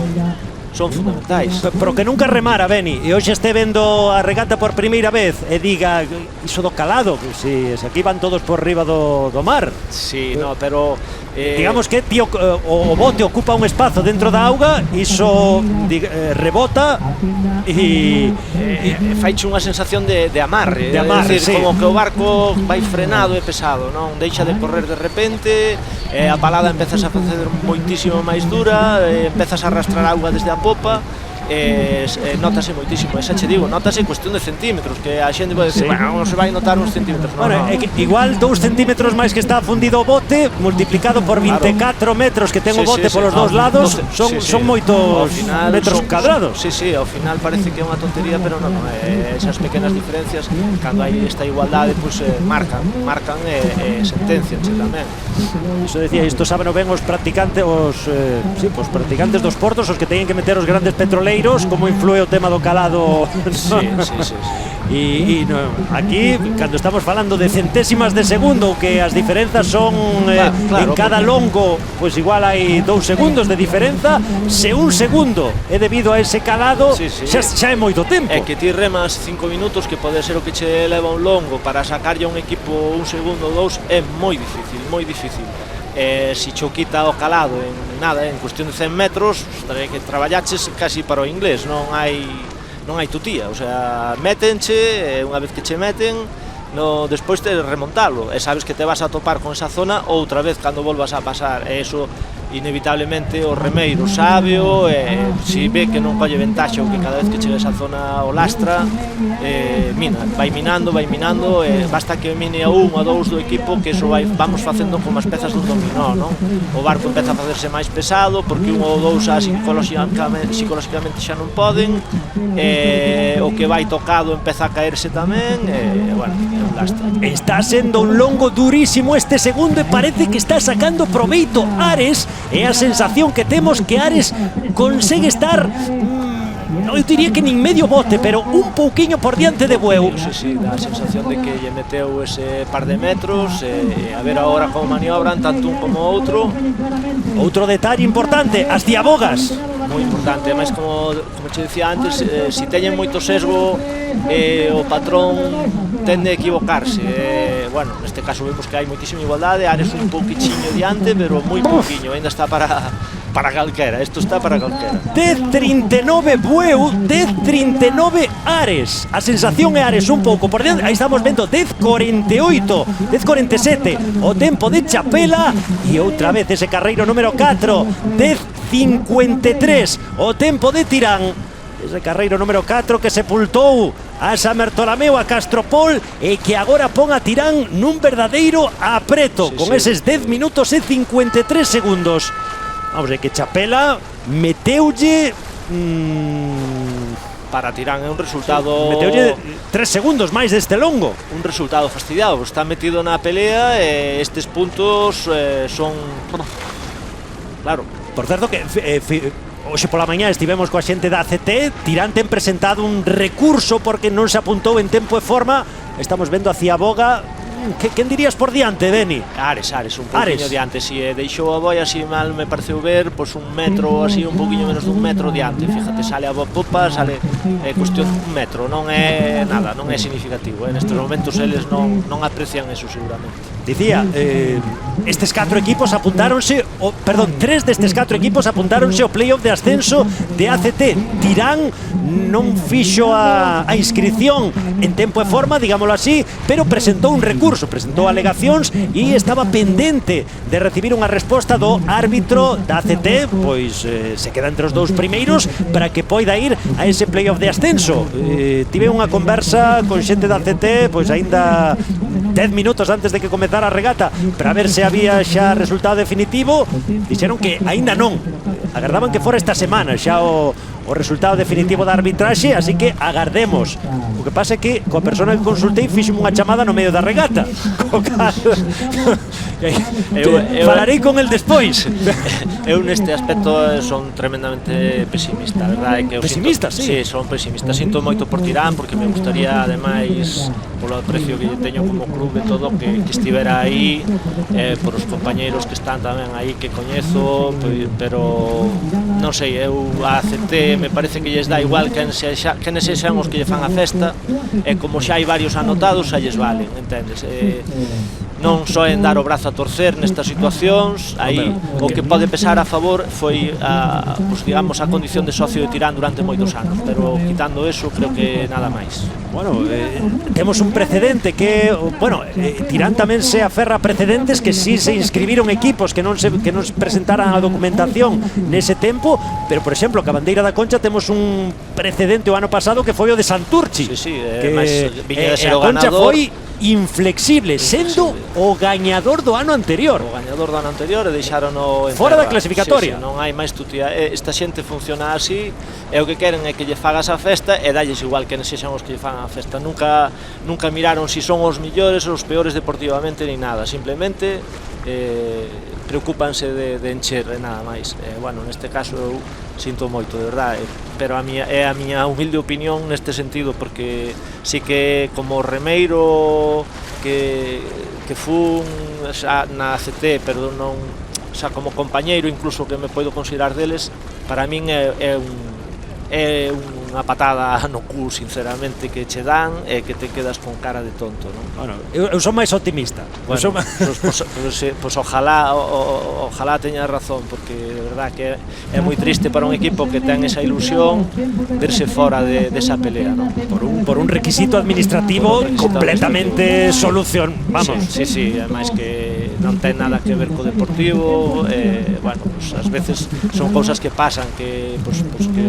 son fundamentais. Pero que nunca remara, Beni, e hoxe este vendo a regata por primeira vez e diga iso do calado, que se aquí van todos por riba do mar. Sí, no, pero digamos que o bote ocupa un espazo dentro da auga, iso rebota e faiche unha sensación de amarre, sí. Como que o barco vai frenado e pesado, non deixa de correr de repente, a palada empezas a facer moitísimo máis dura, empezas a arrastrar auga desde a popa, notase moitísimo, xa che digo, notase cuestión de centímetros, que a xente pode decir, bueno, non se vai notar uns centímetros, bueno, no. Igual 2 centímetros máis que está fundido o bote, multiplicado por 24 metros que ten o bote polos dous lados, son moitos metros cadrados. Sí, ao final parece que é unha tontería, pero non, esas pequenas diferencias, cando hai esta igualdade, pues marcan e sentencianse tamén. Iso decía, isto saben ben os practicantes, os practicantes dos portos, os que teñen que meter os grandes petroleiros, como influe o tema do calado. Sí. E aquí, cando estamos falando de centésimas de segundo, que as diferenzas son en cada longo, pois igual hai 2 segundos de diferenza, se un segundo é debido a ese calado, xa é moito tempo. É que ti remas 5 minutos, que pode ser o que che leva un longo, para sacarlle a un equipo un segundo ou 2, é moi difícil. Si cho quita o calado en cuestión de 100 metros, que traballaches casi para o inglés, non hai tutía, o sea, métenche, unha vez que che meten, despois de remontalo, e sabes que te vas a topar con esa zona outra vez cando volvas a pasar, e eso inevitablemente o remeiro sábeo, si ve que non colle ventaxa ou que cada vez que chega a esa zona o lastra, vai minando, basta que mine a un ou dous do equipo, que eso vamos facendo como as pezas dun dominó, non? O barco empeza a facerse máis pesado porque un ou dous psicolóxicamente xa non poden, o que vai tocado empeza a caerse tamén, bueno, é un lastre. Está sendo un longo durísimo este segundo e parece que está sacando proveito Ares. É a sensación que temos que Ares consegue estar, eu diría que nin medio bote, pero un pouquiño por diante de Bueu. Sí, dá a sensación de que lle meteu ese par de metros, a ver agora como maniobran tanto un como outro. Outro detalle importante, as diabogas. Moi importante, máis como che dicía antes, si teñen moito sesgo, o patrón tende a equivocarse. Bueno, neste caso vemos que hai moitísima igualdade, Ares un pouquichiño diante, pero moi pouquiño, ainda está para calquera, isto está para calquera. 10.39 Bueu, 10.39 Ares. A sensación é Ares un pouco por diante, aí estamos vendo 10.48, 10.47 o tempo de Chapela, e outra vez ese carreiro número 4, 10.53 o tempo de Tirán. Ese carreiro número 4 que sepultou a San Bartolomeu, a Castropol, e que agora pon a Tirán nun verdadeiro apreto, con eses 10 minutos e 53 segundos. Vamos ver que Chapela meteulle para Tirán é un resultado, meteulle 3 segundos máis deste longo, un resultado fastidiado, está metido na pelea e estes puntos son, claro. Por certo que hoxe pola mañá estivemos coa xente da ACT. Tirán ten presentado un recurso porque non se apuntou en tempo e forma. Estamos vendo a Ciaboga. Quen dirías por diante, Deni? Ares, un pouquinho diante. Si deixou a boia, así mal me pareceu ver, pois un metro, así un pouquinho menos dun metro diante. Fíjate, sale a popa, sale cuestión un metro, non é nada, non é significativo. Nestes momentos eles non aprecian eso seguramente. Dicía, estes 4 equipos apuntáronse, tres destes 4 equipos apuntáronse ao playoff de ascenso de ACT. Tirán non fixo a inscripción en tempo e forma, digámoslo así, pero presentou un recurso, presentou alegacións e estaba pendente de recibir unha resposta do árbitro da ACT, pois se queda entre os dous primeiros para que poida ir a ese playoff de ascenso. Tive unha conversa con xente da ACT, pois aínda 10 minutos antes de que comezara a regata, para ver se había xa resultado definitivo. Dixeron que aínda non, agardaban que fora esta semana xa o resultado definitivo da arbitraxe, así que agardemos. O que pasa é que coa persona que consultei fixome unha chamada no medio da regata, falarei con el despois. Eu neste aspecto son tremendamente pesimista, verdade? Pesimista, sí? Sí, son pesimista. Sinto moito por Tirán, porque me gustaría, ademais, polo aprecio que teño como club e todo, que estivera aí, por os compañeiros que están tamén aí, que coñezo, pero non sei, eu a ACT me parece que lles dá igual quenes sexan os que lle fan a festa, e como xa hai varios anotados, xa lles valen, entendes? Non só en dar o brazo a torcer nestas situacións, aí o que pode pesar a favor foi pues, digamos, a condición de socio de Tirán durante moitos anos, pero quitando eso creo que nada máis. Bueno, temos un precedente que, bueno, Tirán tamén se aferra a precedentes que si se inscribiron equipos que non presentaran a documentación nese tempo, pero por exemplo, que a Bandeira da Concha temos un precedente o ano pasado que foi o de Santurchi, que a Concha foi inflexible, sendo o gañador do ano anterior. O gañador do ano anterior e deixárono fora da clasificatoria. Non hai máis tutía. Esta xente funciona así, e o que queren é que lle fagas a festa e dalles igual que sexan os que lle fagan a festa. Nunca miraron si son os millores ou os peores deportivamente ni nada, simplemente preocúpanse de encher e nada máis. Bueno, neste caso eu sinto moito, de verdade, pero é a miña humilde opinión neste sentido, porque sí que como remeiro que fun na ACT, pero non, xa como compañeiro incluso que me podo considerar deles, para min é unha unha patada no cu, sinceramente, que che dan e que te quedas con cara de tonto, non? Bueno, eu son máis optimista. Bueno, pues ojalá teña razón, porque de verdad que é moi triste para un equipo que ten esa ilusión verse fora desa pelea, non? Por un requisito administrativo completamente solución, vamos. Sí, ademais que non ten nada que ver co deportivo, bueno, pues ás veces son cousas que pasan, que que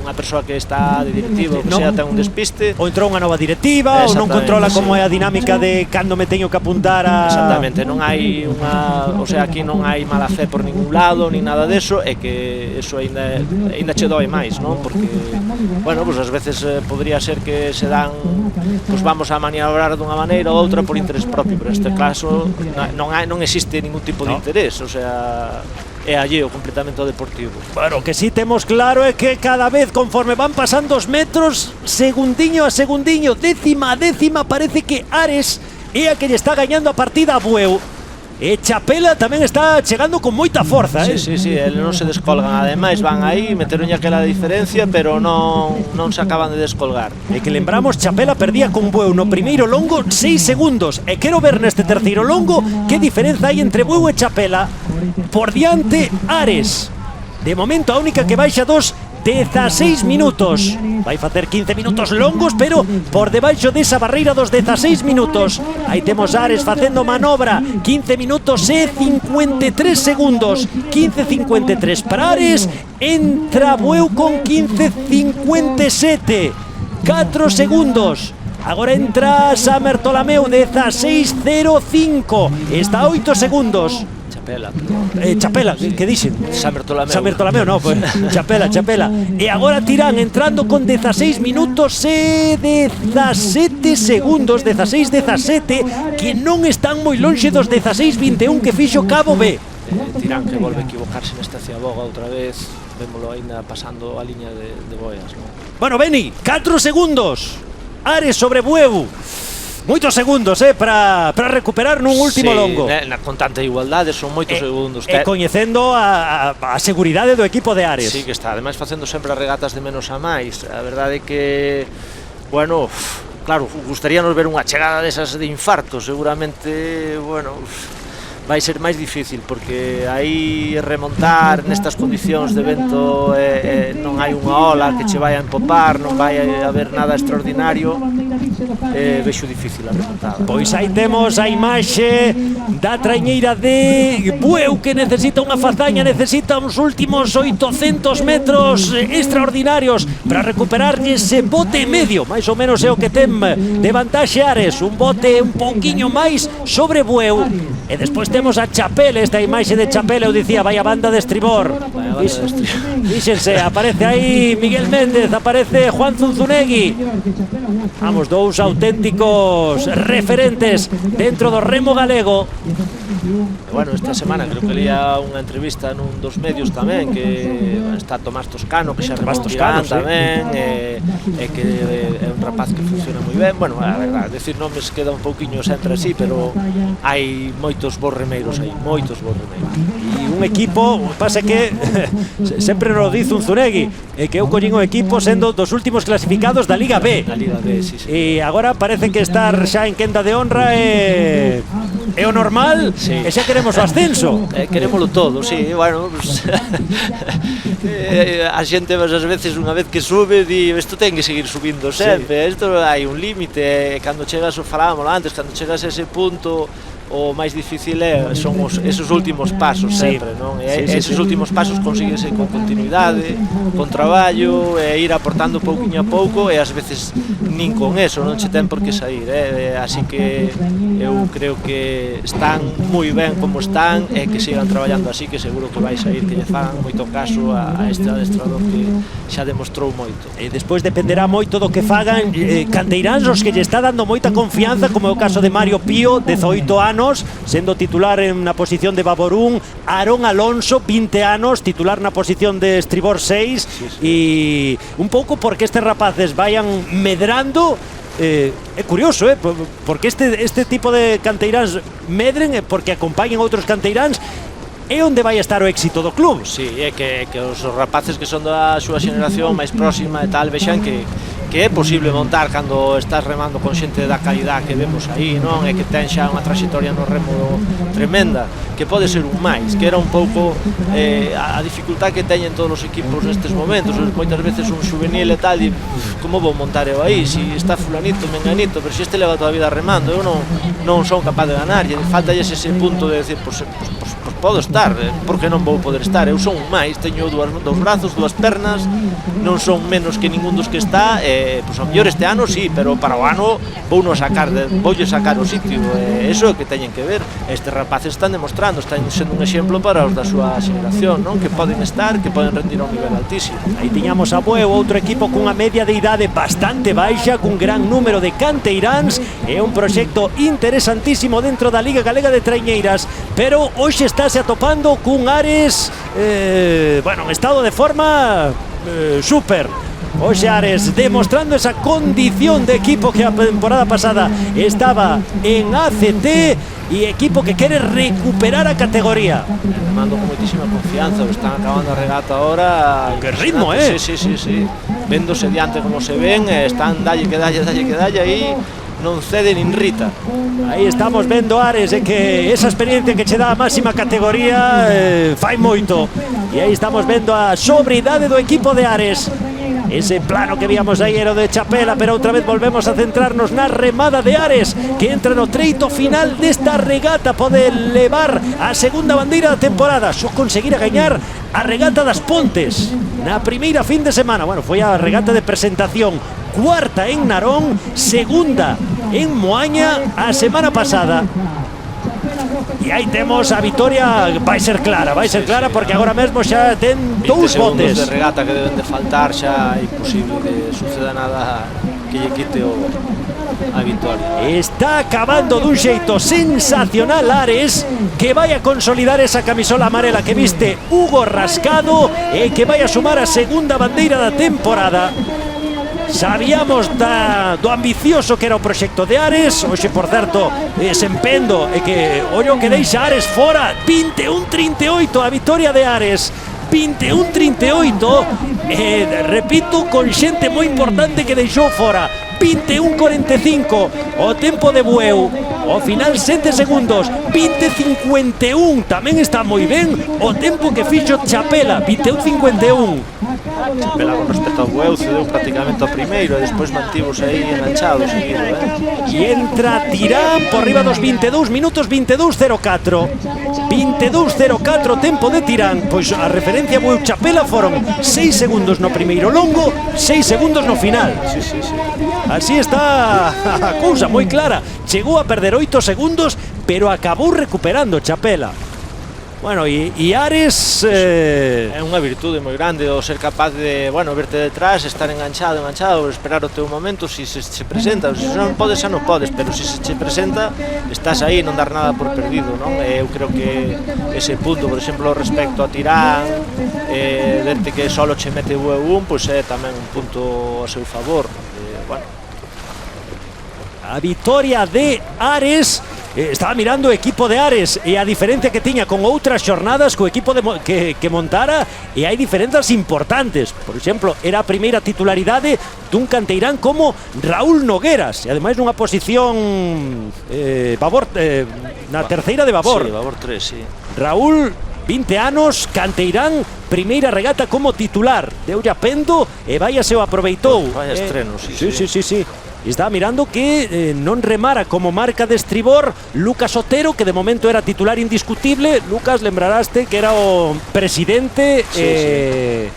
unha persoa que está de directivo, que sea, ten un despiste, ou entrou unha nova directiva, ou non controla como é a dinámica de cando me teño que apuntar a... Exactamente, non hai unha, o sea, aquí non hai mala fe por ningún lado, nin nada deso, e que eso ainda che doi máis, non? Porque, bueno, pues ás veces podría ser que se dan, pues vamos a maniobrar dunha maneira ou outra por interés propio, pero neste caso non existe ningún tipo de interés, o sea, é alleo completamente ao deportivo. Bueno, o que sí temos claro é que cada vez conforme van pasando os metros, segundiño a segundiño, décima a décima, parece que Ares é a que lle está gañando a partida a Bueu. E Chapela tamén está chegando con moita forza, Sí, ele non se descolgan, ademais van aí, meteronlle aquela diferencia, pero non se acaban de descolgar. E que lembramos, Chapela perdía con Bueu no primeiro longo 6 segundos, e quero ver neste terceiro longo que diferenza hai entre Bueu e Chapela. Por diante, Ares. De momento a única que baixa 16 minutos. Vai facer 15 minutos longos, pero por debaixo desa barreira dos 16 minutos. Aí temos Ares facendo manobra, 15 minutos e 53 segundos. 15:53 para Ares, entra Bueu con 15:57. 4 segundos. Agora entra Samer Tolameu, 16:05. Está a 8 segundos. Chapela, que dixen? Samer Tolameu, no, pues, Chapela. E agora Tirán entrando con 16 minutos e 17 segundos, 16:17, que non están moi lonxe dos 16:21 que fixo Cabo B. Tirán que volve a equivocarse nesta Ciaboga outra vez, vémolo aínda pasando a liña de boias, non? Bueno, Beni, 4 segundos. Ares sobre Bueu. Moitos segundos, para recuperar nun último longo. Con tanta igualdade son moitos segundos. E coñecendo a seguridade do equipo de Ares. Sí, que está, ademais facendo sempre as regatas de menos a máis. A verdade é que, bueno, claro, gustaríanos ver unha chegada desas de infarto, seguramente, bueno, vai ser máis difícil, porque aí remontar nestas condicións de vento, non hai unha ola que che vai a empopar, non vai a haber nada extraordinario, vexo difícil a remontada. Pois aí temos a imaxe da traiñeira de Bueu, que necesita unha fazaña, necesita uns últimos 800 metros extraordinarios para recuperarlle ese bote medio, máis ou menos é o que ten de vantaxe Ares, un bote un pouquiño máis sobre Bueu. E despois temos a Chapela, esta imaxe de Chapela, eu dicía, vai a banda de estribor. Fíxense, aparece aí Miguel Méndez, aparece Juan Zunzunegui. Vamos, dous auténticos referentes dentro do remo galego. Bueno, esta semana creo que leía unha entrevista nun dos medios tamén, que está Tomás Toscano, que xa remontirán tamén, e que é un rapaz que funciona moi ben. Bueno, a verdade, decir nomes queda un pouquiño sempre así, pero hai moitos bons remeiros aí, moitos bons remeiros. E un equipo, pasa que sempre nos diz Zunzunegui, que eu collín o equipo sendo dos últimos clasificados da Liga B. Da Liga B, sí. E agora parece que estar xa en quenda de honra é o normal, sí. E xa queremos o ascenso. Querémolo todo, sí, bueno, pues, a xente ás veces unha vez que sube di, isto ten que seguir subindo sempre, isto hai un límite, cando chegas, falábamos antes, cando chegas a ese punto, o máis difícil son esos últimos pasos sempre, non? E esos últimos pasos consíguense con continuidade, con traballo, e ir aportando pouquiño a pouco, e ás veces nin con eso, non che ten por que sair, así que eu creo que están moi ben como están, e que sigan traballando así, que seguro que vai sair, que lle fagan moito caso a este adestrador que xa demostrou moito. E despois dependerá moito do que fagan canteiráns os que lle está dando moita confianza, como é o caso de Mario Pío, 18 anos, sendo titular en na posición de Baborún, Aarón Alonso, 20 anos, titular na posición de estribor 6, e un pouco porque estes rapaces vayan medrando. É curioso, porque este tipo de canteiráns medren, porque acompañen outros canteiráns é onde vai estar o éxito do club. Sí, é que os rapaces que son da súa xeneración máis próxima e tal vexan que é posible montar cando estás remando con xente da calidad que vemos aí, non? E que ten xa unha trayectoria no remo tremenda, que pode ser un máis, que era un pouco a dificultad que teñen todos os equipos nestes momentos. Moitas veces un juvenil e tal, e como vou montar eu aí, si está fulanito, menganito, pero si este leva toda a vida remando, eu non son capaz de ganar, e falta ese punto de decir, pues podo estar, porque non vou poder estar, eu son un máis, teño dous brazos, dúas pernas, non son menos que ningún dos que está, pois ao mellor este ano sí, pero para o ano voulle sacar o sitio, eso é o que teñen que ver. Estes rapaces están demostrando, están sendo un exemplo para os da súa xeración, non? Que poden estar, que poden rendir a un nivel altísimo. Aí tiñamos a Bueu, outro equipo cunha media de idade bastante baixa, cun gran número de canteiráns, é un proxecto interesantísimo dentro da Liga Galega de Traiñeiras, pero hoxe estáse atopando cun Ares, bueno, en estado de forma super. Hoxe Ares demostrando esa condición de equipo que a temporada pasada estaba en ACT e equipo que quere recuperar a categoría. Remando con moitísima confianza, están acabando a regata ahora. Que ritmo, Sí. Véndose diante como se ven, están dalle que dalle aí, non cede nin rita. Aí estamos vendo Ares, que esa experiencia que che dá a máxima categoría fai moito. E aí estamos vendo a sobriedade do equipo de Ares. Ese plano que víamos aí era de Chapela, pero outra vez volvemos a centrarnos na remada de Ares, que entra no treito final desta regata, pode levar a segunda bandeira da temporada, só conseguir a gañar a regata das Pontes na primeira fin de semana. Bueno, foi a regata de presentación, cuarta en Narón, segunda en Moaña a semana pasada. E aí temos a vitoria, vai ser clara porque agora mesmo xa ten 2 botes de regata que deben de faltar, xa é imposible que suceda nada que lle quite a vitoria. Está acabando dun xeito sensacional Ares, que vai a consolidar esa camisola amarela que viste Hugo Rascado e que vai a sumar a segunda bandeira da temporada. Sabíamos do ambicioso que era o proxecto de Ares. Hoxe, por certo, Sempendo, que ollo que deixa Ares fora. 21-38 a vitoria de Ares, 21-38, repito, con xente moi importante que deixou fora. 21-45 o tempo de Bueu, ao final 7 segundos. 20-51 tamén está moi ben o tempo que fixo Chapela, 21-51. Chapela, con respecto ao Bueu, cedeu prácticamente ao primeiro e despois mantivos aí enganchado seguido, E entra Tirán por riba dos 22 minutos, 22-04. 22-04 tempo de Tirán. Pois a referencia Bueu Chapela foron 6 segundos no primeiro longo, 6 segundos no final. Sí. Así está a cousa moi clara. Chegou a perder 8 segundos, pero acabou recuperando Chapela. Bueno, e Ares é unha virtude moi grande o ser capaz de, bueno, verte detrás, estar enganchado, esperar o teu momento, se presenta, se non podes, xa non podes, pero se se presenta, estás aí, non dar nada por perdido, non? Eu creo que ese punto, por exemplo, respecto a Tirán, verte que solo che mete o EU1, pois é tamén un punto a seu favor. Bueno, a vitoria de Ares. Estaba mirando o equipo de Ares e a diferencia que tiña con outras xornadas co equipo que montara, e hai diferenzas importantes. Por exemplo, era a primeira titularidade dun canteirán como Raúl Nogueras, e ademais nunha posición na terceira de babor. Sí, babor 3, sí. Raúl, 20 anos, canteirán, primeira regata como titular. Deulle a pendo e se o aproveitou. Vaya estreno, sí. Estaba mirando que non remara como marca de estribor Lucas Otero, que de momento era titular indiscutible. Lucas, lembraraste que era o presidente de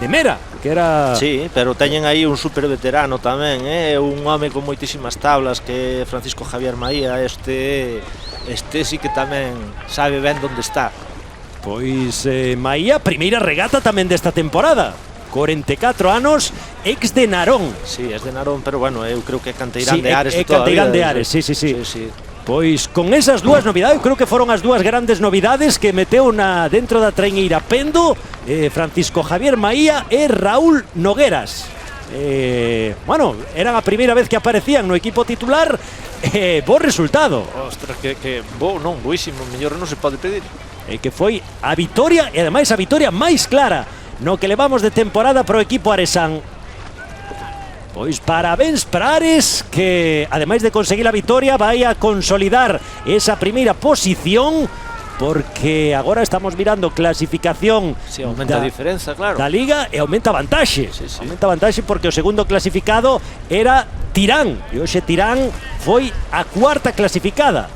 Mera, que era... Sí, pero teñen aí un super veterano tamén, un home con moitísimas tablas, que é Francisco Javier Maía. Este sí que tamén sabe ben onde está. Pois Maía, primeira regata tamén desta temporada. 44 anos, ex de Narón. Sí, es de Narón, pero bueno, eu creo que é canteirán de Ares de toda a vida. Canteirán de Ares, sí. Pois con esas dúas novidades, eu creo que foron as dúas grandes novidades que meteu dentro da traiñeira Pendo, Francisco Javier Maía e Raúl Nogueras. Bueno, era a primeira vez que aparecían no equipo titular. bo resultado. Ostras, que bo, non, boísimo, mellor non se pode pedir. Que foi a vitoria, e ademais a vitoria máis clara no que levamos de temporada pro equipo aresán. Pois parabéns para Ares, que ademais de conseguir a vitoria vai a consolidar esa primeira posición, porque agora estamos mirando clasificación. Si, aumenta a diferenza, claro. Da Liga e aumenta a vantaxe. Sí. Aumenta a vantaxe porque o segundo clasificado era Tirán, e hoxe Tirán foi a cuarta clasificada.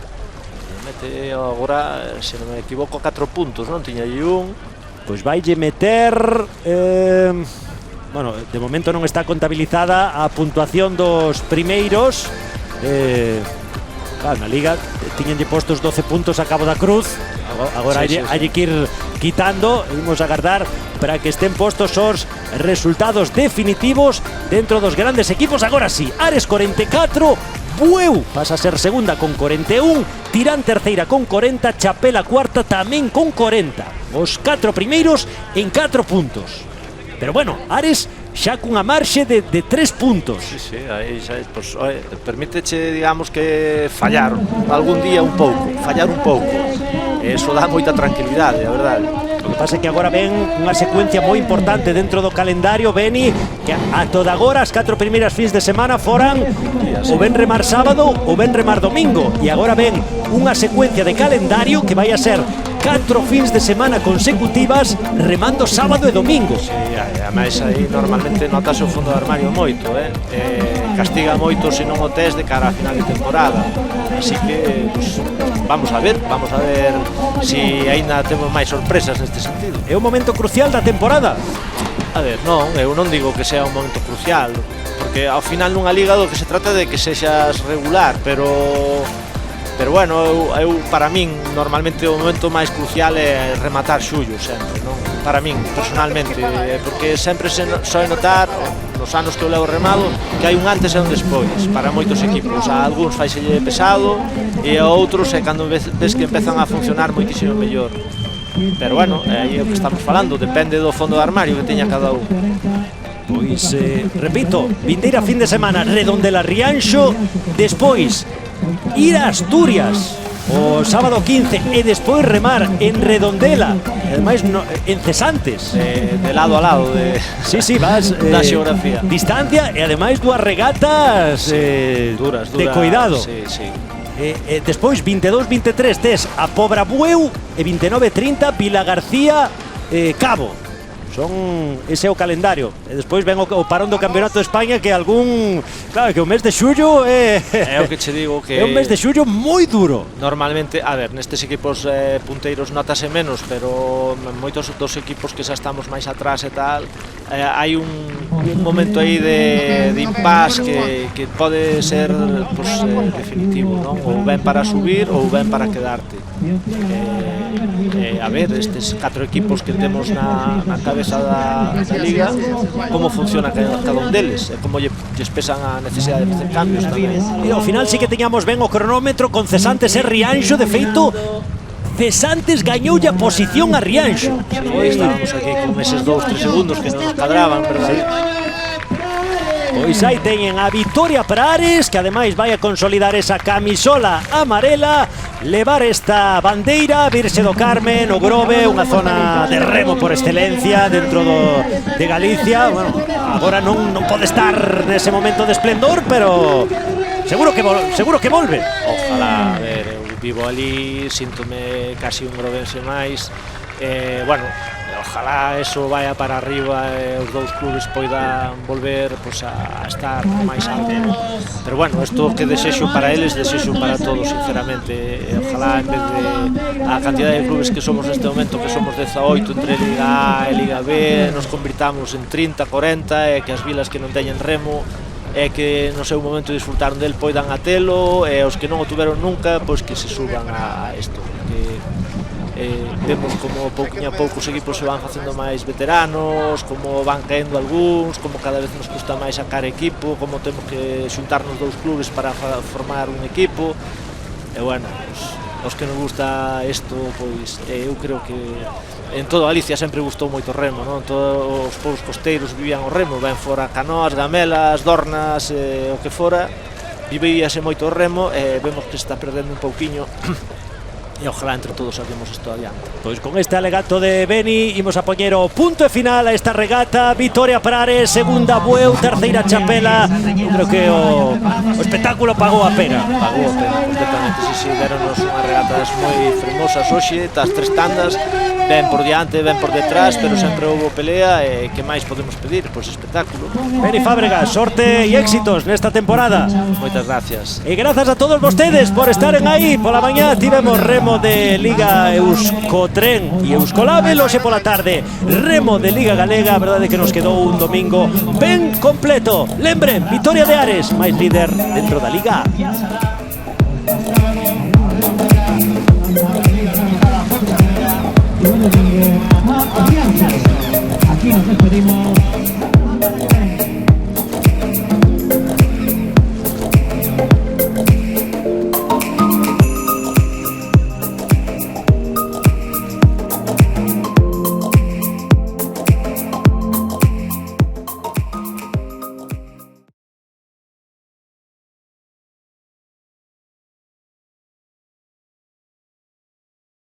Mete agora, se non me equivoco, 4 puntos, non? Tiña aí un. Pois vaille meter bueno, de momento non está contabilizada a puntuación dos primeiros. Claro, na Liga tiñenlle postos 12 puntos a Cabo da Cruz. Agora sí. hai que ir quitando, e imos agardar para que estén postos os resultados definitivos dentro dos grandes equipos. Agora sí, Ares 44, Bueu pasa a ser segunda con 41, Tirán terceira con 40, Chapela cuarta tamén con 40. Os 4 primeiros en 4 puntos. Pero bueno, Ares xa cunha marxe de 3 puntos. Sí, aí xa, pues, permíteche, digamos, que fallar algún día un pouco, fallar un pouco. Eso dá moita tranquilidade, a verdade. O que pasa é que agora ven unha secuencia moi importante dentro do calendario, Beni, que a toda agora as 4 primeiras fins de semana foran o ben remar sábado ou ben remar domingo, e agora ven unha secuencia de calendario que vai a ser 4 fins de semana consecutivas remando sábado e domingo. Sí, ademais aí normalmente notas o fondo do armario moito, castiga moito se non o tes de cara a final de temporada. Así que pues, vamos a ver si aínda temos máis sorpresas neste sentido. É un momento crucial da temporada. A ver, non, eu non digo que sea un momento crucial, porque ao final nunha liga do que se trata de que sexas regular, pero bueno, eu para min normalmente o momento máis crucial é rematar xullo sempre, non? Para min, personalmente, porque sempre se soe notar nos anos que eu levo remado que hai un antes e un despois para moitos equipos. A algúns faiselle pesado e a outros é cando ves que empezan a funcionar moitísimo mellor. Pero bueno, aí é o que estamos falando, depende do fondo do armario que teña cada un. Pois, repito, vindeira fin de semana Redondela Rianxo, despois ir a Asturias o sábado 15 e despois remar en Redondela, e ademais en Cesantes, de lado a lado de sí, vas da xeografía, distancia, e ademais dúas regatas duras, de cuidado. Sí. Despois 22-23 tes a Pobra Bueu e 29-30 Vila García Cabo. Ese é o calendario. E despois ven o parón do Campeonato de España, que claro, que o mes de xullo é o que che digo, que é un mes de xullo moi duro. Normalmente, a ver, nestes equipos punteiros notase menos, pero moitos dos equipos que xa estamos máis atrás e tal, hai un momento aí de impasse que pode ser definitivo, non? Ou ben para subir ou ben para quedarte. A ver, estes 4 equipos que temos na cabeza da Liga, como funciona cada un deles, como lles pesan a necesidade de facer cambios tamén. E ao final sí que teñamos ben o cronómetro con Cesantes e Rianxo. De feito, Cesantes gañoulle a posición a Rianxo. Estábamos aquí con eses 2-3 segundos que non nos cadraban, verdade? Pois aí teñen a vitoria para Ares, que ademais vai a consolidar esa camisola amarela, levar esta bandeira, Virxe do Carmen, o Grove, unha zona de remo por excelencia dentro de Galicia. Bueno, agora non pode estar nese momento de esplendor, pero seguro que volve. Ojalá, a ver, eu vivo ali, síntome casi un grovense máis, bueno, ojalá eso vaya para arriba e os dous clubes poidan volver pues, a estar máis alto. Pero bueno, isto que desexo para eles, desexo para todos, sinceramente. Ojalá, en vez de a cantidade de clubes que somos neste momento, que somos 18 entre Liga A e Liga B, nos convirtamos en 30, 40, e que as vilas que non teñen remo e que no seu momento disfrutaron del poidan a telo, e os que non o tuveron nunca, pois que se suban a isto, porque vemos como pouquinho a pouco os equipos se van facendo máis veteranos, como van caendo algúns, como cada vez nos custa máis sacar equipo, como temos que xuntarnos dous clubes para formar un equipo. E bueno, os que nos gusta isto, pois eu creo que en toda Galicia sempre gustou moito o remo, non? Todos os povos costeiros vivían o remo, ben fora canoas, gamelas, dornas, o que fora. vivíase moito o remo e vemos que se está perdendo un pouquiño e ojalá entre todos saquemos isto adiante. Pois con este alegato de Beni imos a poñer o punto e final a esta regata. Vitoria para Ares, segunda Bueu, terceira Chapela. Eu creo que o espectáculo pagou a pena. Pagou a pena completamente, si, deronos unhas regatas moi fermosas hoxe, tas tres tandas, ben por diante, ben por detrás, pero sempre houve pelea e que máis podemos pedir? Pois espectáculo. Beni Fábregas, sorte e éxitos nesta temporada. Moitas gracias. E grazas a todos vostedes por estaren aí. Pola mañá tivemos remo de Liga Euskotren e Euskolabel, hoxe pola tarde remo de Liga Galega. A verdade é que nos quedou un domingo ben completo. Lembren, Vitoria de Ares, máis líder dentro da Liga. Aquí nos despedimos.